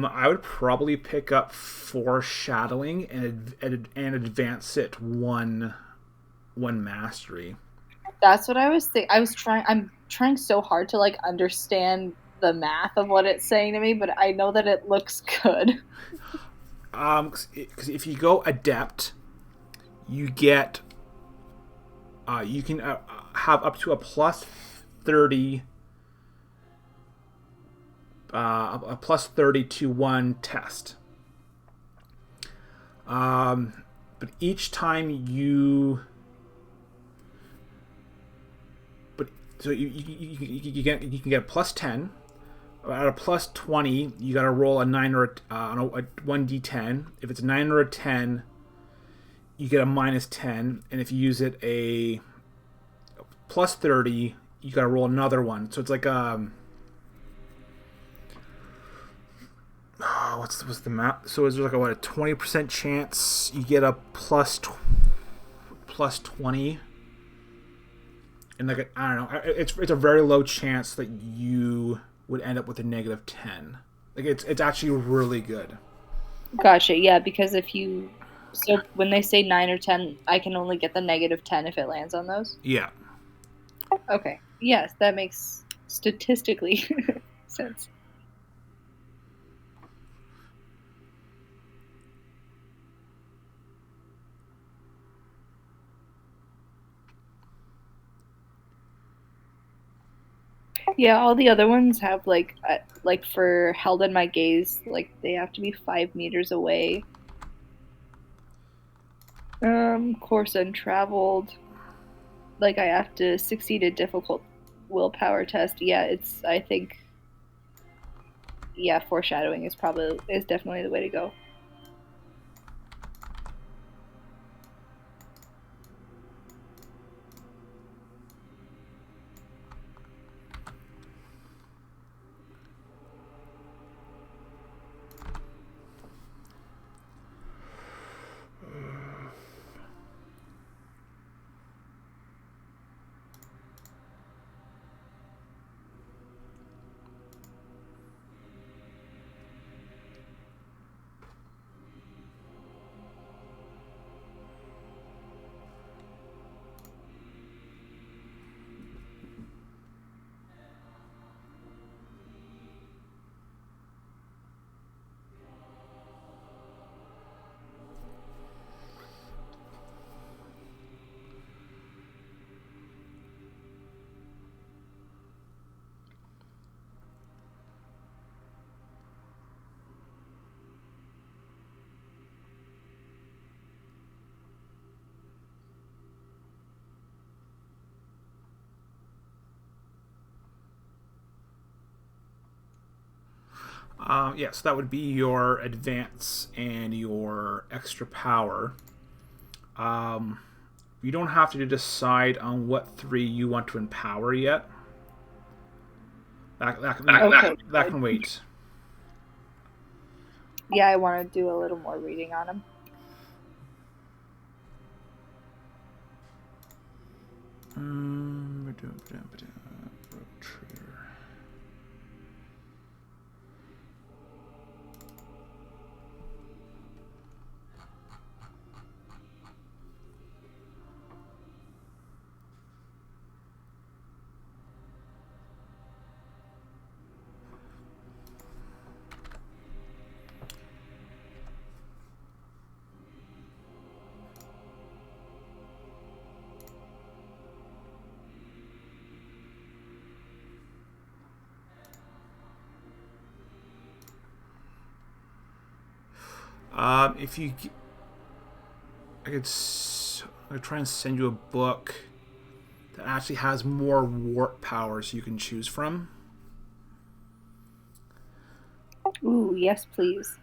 C: I would probably pick up foreshadowing and advance it one mastery.
B: That's what I was thinking. I'm trying so hard to like understand the math of what it's saying to me, but I know that it looks good.
C: Because if you go adept, you get you can have up to a plus 30. A plus 30 to 1 test. But each time you... So you can get a plus 10. At a plus 20, you got to roll a 9 or a 1d10. If it's a 9 or a 10, you get a minus 10. And if you use it a plus 30, you got to roll another one. So it's like what's the map? So is there like a 20% chance you get a plus 20, and like I don't know, it's a very low chance that you would end up with a negative 10. Like it's actually really good.
B: Gotcha. Yeah, because so when they say 9 or 10, I can only get the negative 10 if it lands on those.
C: Yeah.
B: Okay. Yes, that makes statistically sense. Yeah, all the other ones have like for held in my gaze, like they have to be 5 meters away. Course untraveled. Like I have to succeed a difficult willpower test. Yeah, I think foreshadowing is definitely the way to go.
C: So that would be your advance and your extra power. You don't have to decide on what 3 you want to empower yet. That can wait.
B: Yeah, I want to do a little more reading on them.
C: If you, I could try and send you a book that actually has more warp powers you can choose from.
B: Ooh, yes, please.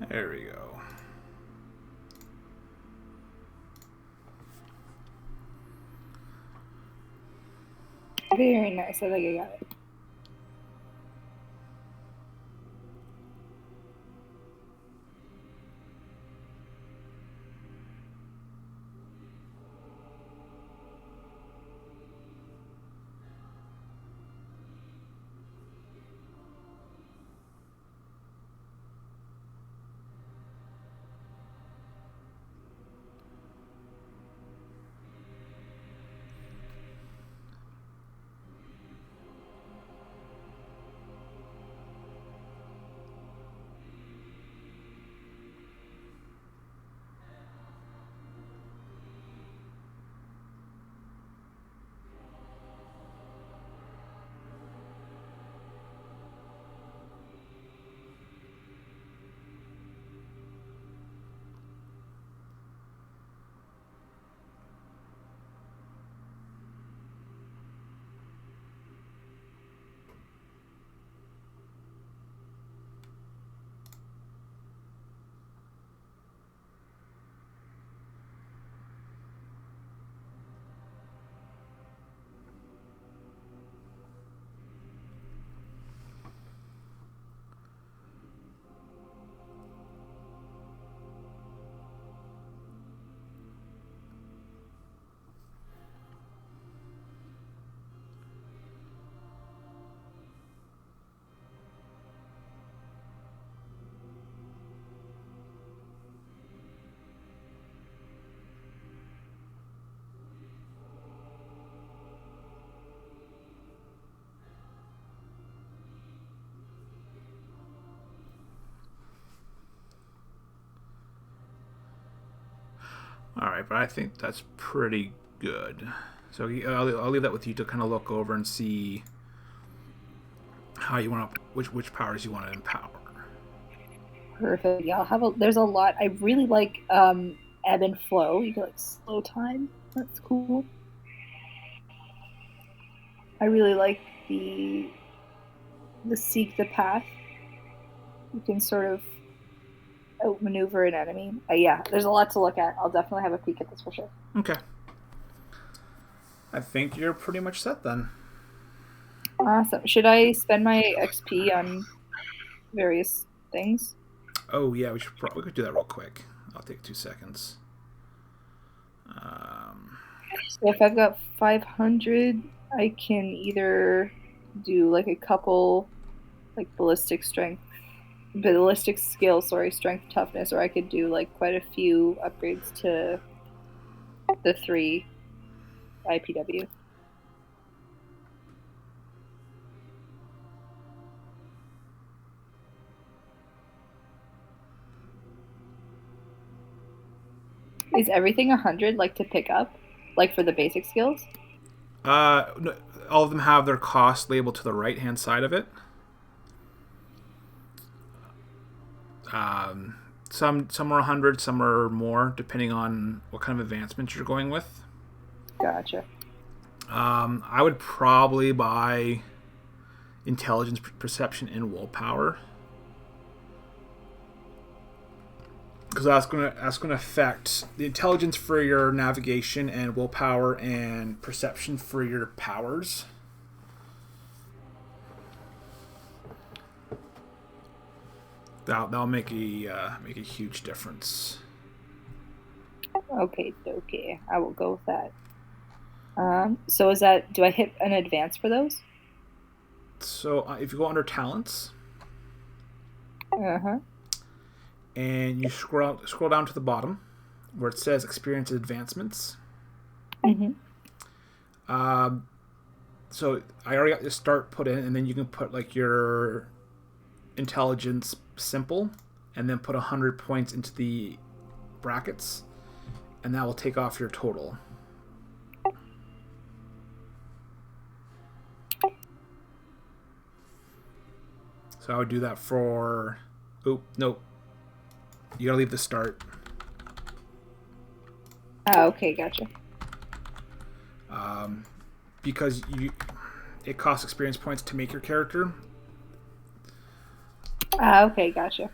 C: There we go.
B: Very nice. I think I got it.
C: All right, but I think that's pretty good. So I'll leave that with you to kind of look over and see how you want to which powers you want to empower.
B: Perfect. Yeah, I'll have a. There's a lot. I really like ebb and flow. You can like slow time. That's cool. I really like the seek the path. You can sort of outmaneuver an enemy. Yeah, there's a lot to look at. I'll definitely have a peek at this for sure.
C: Okay. I think you're pretty much set then.
B: Awesome. Should I spend my XP on various things?
C: Oh yeah, we could do that real quick. I'll take 2 seconds.
B: So if I've got 500, I can either do like a couple like ballistic skill, strength, toughness, or I could do like quite a few upgrades to the 3 IPW. Is everything 100 like to pick up, like for the basic skills?
C: No, all of them have their cost labeled to the right hand side of it. Some are 100, some are more, depending on what kind of advancement you're going with.
B: Gotcha.
C: I would probably buy intelligence, perception, and willpower, because that's gonna affect the intelligence for your navigation, and willpower and perception for your powers. That'll make a huge difference.
B: Okay, I will go with that. So is that, do I hit an advance for those?
C: So if you go under talents,
B: Uh-huh.
C: and you scroll down to the bottom where it says experience advancements.
B: Mm-hmm.
C: So I already got your start put in, and then you can put like your intelligence simple, and then put 100 points into the brackets, and that will take off your total. So I would do that for... Oh, nope. You gotta leave the start.
B: Okay, gotcha.
C: Because it costs experience points to make your character.
B: Okay, gotcha.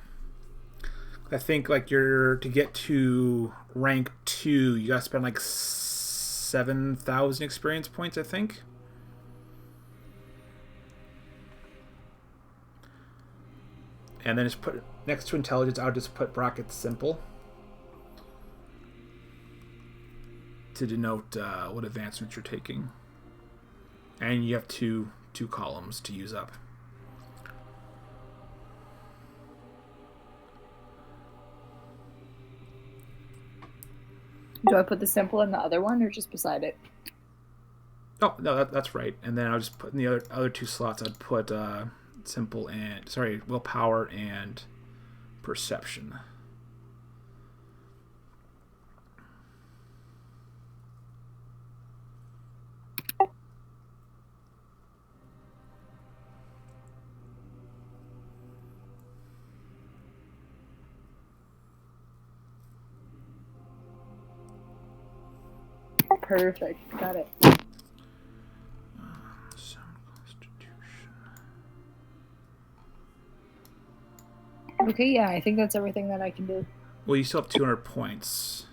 C: I think like to get to rank 2, you gotta spend like 7,000 experience points, I think. And then just put next to intelligence, I would just put brackets simple to denote what advancements you're taking. And you have two columns to use up.
B: Do I put the simple in the other one, or just beside it?
C: Oh no, that's right. And then I'll just put in the other 2 slots. I'd put simple and willpower and perception.
B: Perfect, got it.
C: Sound constitution.
B: Okay, yeah, I think that's everything that I can do.
C: Well, you still have 200 points.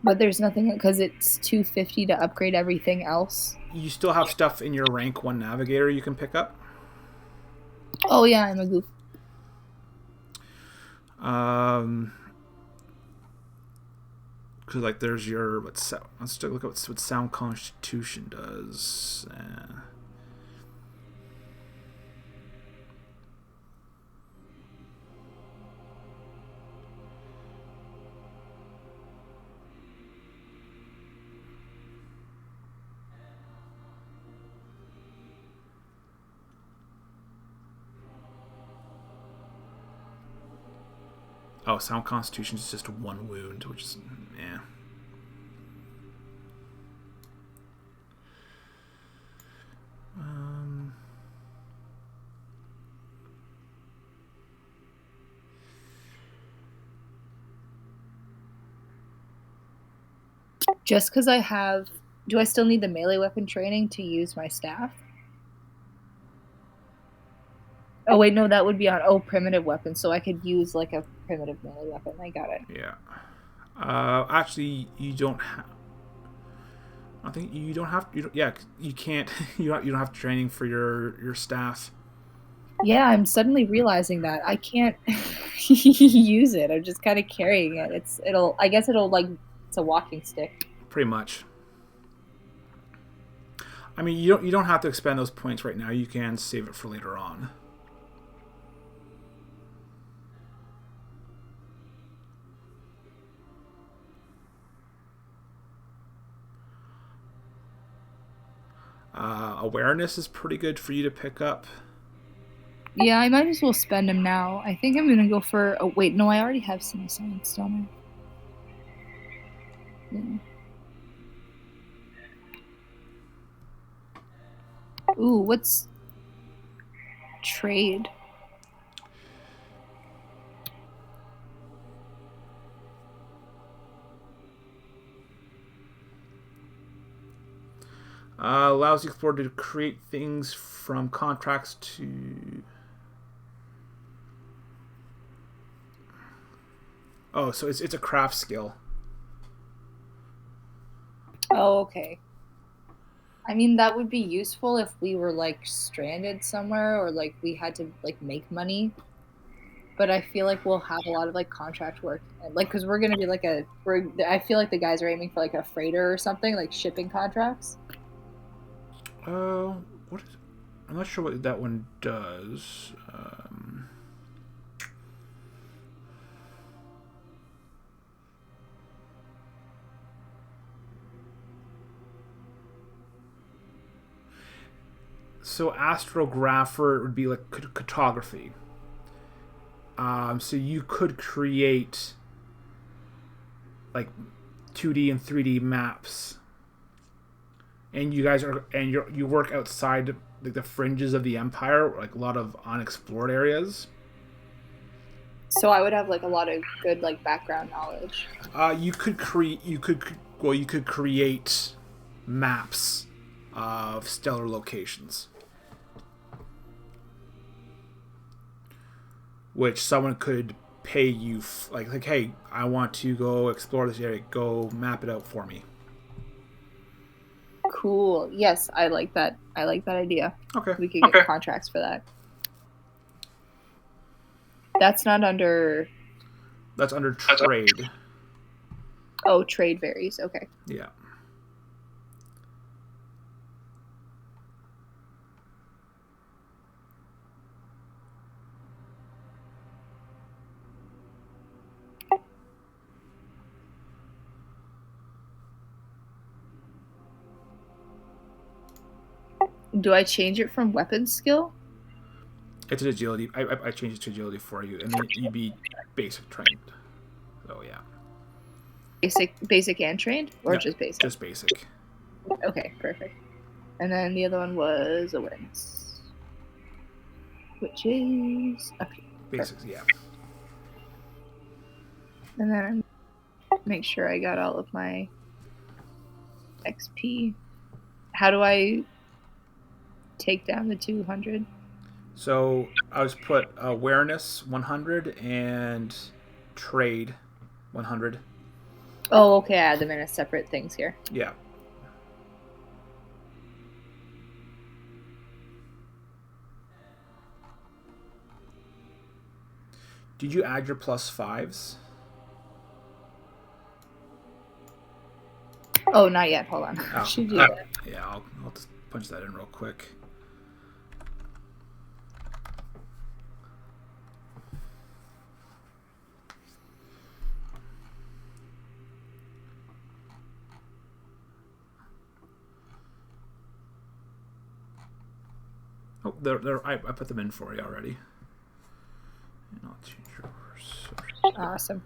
B: But there's nothing, because it's 250 to upgrade everything else.
C: You still have stuff in your rank 1 navigator you can pick up.
B: Oh yeah, I'm a goof.
C: Because like there's your let's take a look at what sound constitution does. Oh, sound constitution is just 1 wound, which is
B: Just because I have... Do I still need the melee weapon training to use my staff? Oh, wait, no, that would be on... primitive weapon, so I could use, like, a primitive melee weapon. I got it.
C: Yeah. Actually, you don't have... I think you don't have... You can't... you don't have training for your staff.
B: Yeah, I'm suddenly realizing that. I can't use it. I'm just kind of carrying it. I guess it'll, like... It's a walking stick.
C: Pretty much. I mean, you don't have to expend those points right now. You can save it for later on. Awareness is pretty good for you to pick up.
B: Yeah, I might as well spend them now. I think I'm gonna go for. Oh wait, no, I already have some science, don't I? Yeah. Ooh, what's trade?
C: Allows the explorer to create things from contracts to... Oh, so it's a craft skill.
B: Oh, okay. I mean, that would be useful if we were like stranded somewhere or like we had to like make money. But I feel like we'll have a lot of like contract work, like because we're gonna be like I feel like the guys are aiming for like a freighter or something, like shipping contracts.
C: What is? I'm not sure what that one does. So astrographer would be like cartography. So you could create like 2D and 3D maps, and you guys are you work outside like the fringes of the empire, like a lot of unexplored areas.
B: So I would have like a lot of good like background knowledge.
C: You could create maps of stellar locations, which someone could pay you like hey, I want to go explore this area, go map it out for me.
B: Cool. Yes, I like that. I like that idea.
C: Okay.
B: We could get contracts for that. That's not under...
C: That's under trade.
B: Oh, trade varies. Okay.
C: Yeah.
B: Do I change it from weapon skill?
C: It's an agility. I changed it to agility for you, and then you'd be basic trained. So yeah.
B: Basic and trained, or
C: No,
B: just basic?
C: Just basic.
B: Okay, perfect. And then the other one was awareness, which is okay.
C: Basics, yeah.
B: And then make sure I got all of my XP. How do I take down the 200?
C: So I was put awareness 100 and trade 100.
B: Oh, okay. I add them in as separate things here.
C: Yeah. Did you add your +5s?
B: Oh, not yet. Hold on.
C: Oh,
B: Should do that.
C: Yeah, I'll just punch that in real quick. Oh, I put them in for you already. And I'll change yours.
B: Awesome.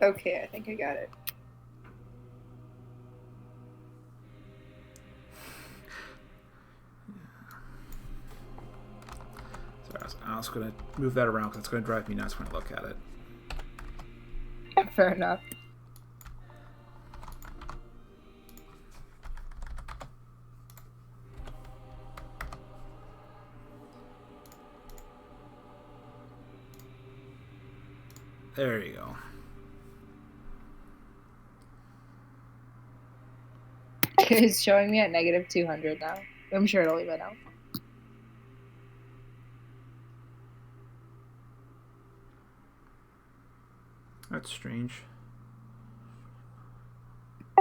B: Okay, I think I got it.
C: So mouse. I'm going to move that around because it's going to drive me nuts when I look at it.
B: Fair enough.
C: There you go.
B: It's showing me at negative 200 now. I'm sure it'll even out.
C: That's strange.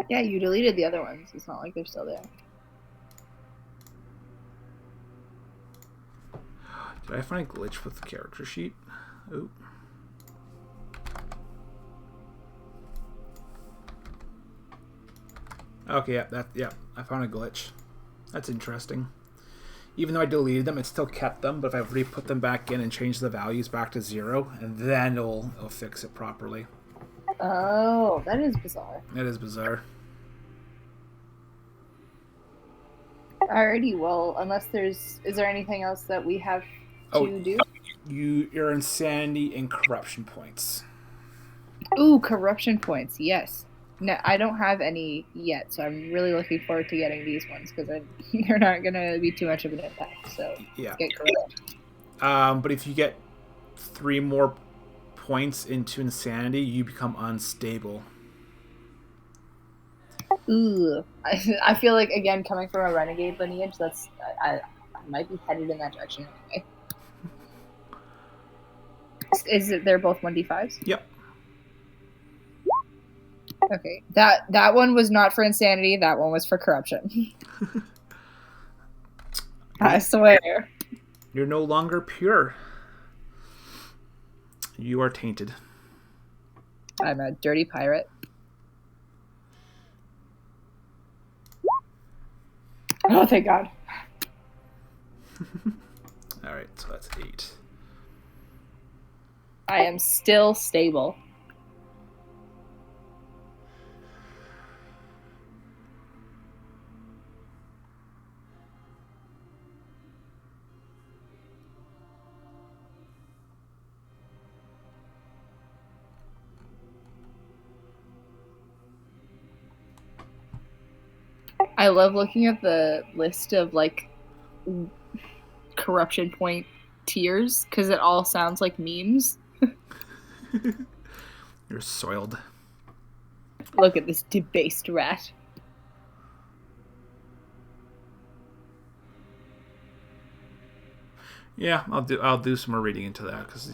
B: Yeah, you deleted the other ones. It's not like they're still there.
C: Did I find a glitch with the character sheet? Oop. Okay, yeah, I found a glitch. That's interesting. Even though I deleted them, it still kept them, but if I re-put them back in and change the values back to 0, and then it'll fix it properly.
B: Oh, that is bizarre.
C: That is bizarre.
B: Alrighty, well, unless is there anything else that we have to do?
C: Your insanity and corruption points.
B: Ooh, corruption points, yes. No, I don't have any yet, so I'm really looking forward to getting these ones because they're not going to be too much of an impact. So
C: yeah,
B: get corrupt.
C: But if you get 3 more points into insanity, you become unstable.
B: Ooh, I feel like again coming from a renegade lineage, I might be headed in that direction anyway. Is it they're both 1d5s?
C: Yep.
B: Okay, that one was not for insanity. That one was for corruption. I swear.
C: You're no longer pure. You are tainted.
B: I'm a dirty pirate. Oh, thank God.
C: All right, so that's 8.
B: I am still stable. I love looking at the list of like corruption point tiers because it all sounds like memes.
C: You're soiled.
B: Look at this debased rat.
C: Yeah, I'll do some more reading into that because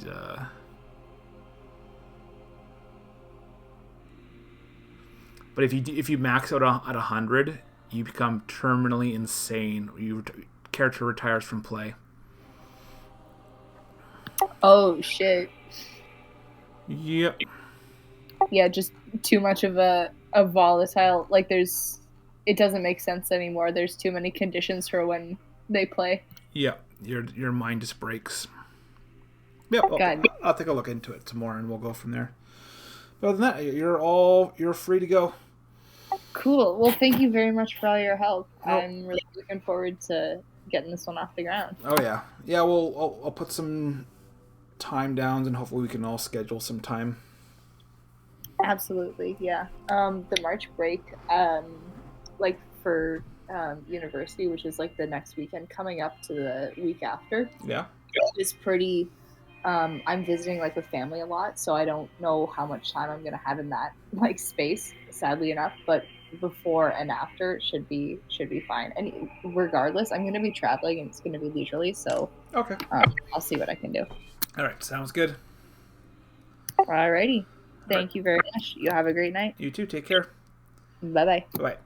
C: but if you max out at 100, you become terminally insane. Your character retires from play.
B: Oh shit.
C: Yep.
B: Yeah, just too much of a volatile. Like it doesn't make sense anymore. There's too many conditions for when they play.
C: Yep. Your mind just breaks. Yep. I'll take a look into it some more, and we'll go from there. But other than that, you're free to go.
B: Cool. Well, thank you very much for all your help. I'm really looking forward to getting this one off the ground.
C: Oh yeah, yeah. Well, I'll put some time downs, and hopefully we can all schedule some time.
B: Absolutely, yeah. The March break, like for university, which is like the next weekend coming up to the week after.
C: Yeah.
B: Is pretty. I'm visiting like with family a lot, so I don't know how much time I'm gonna have in that like space. Sadly enough, but before and after should be fine. And regardless, I'm gonna be traveling and it's gonna be leisurely, so
C: okay.
B: I'll see what I can do.
C: All right, sounds good.
B: Alrighty, thank you very much. You have a great night.
C: You too. Take care.
B: Bye bye.
C: Bye.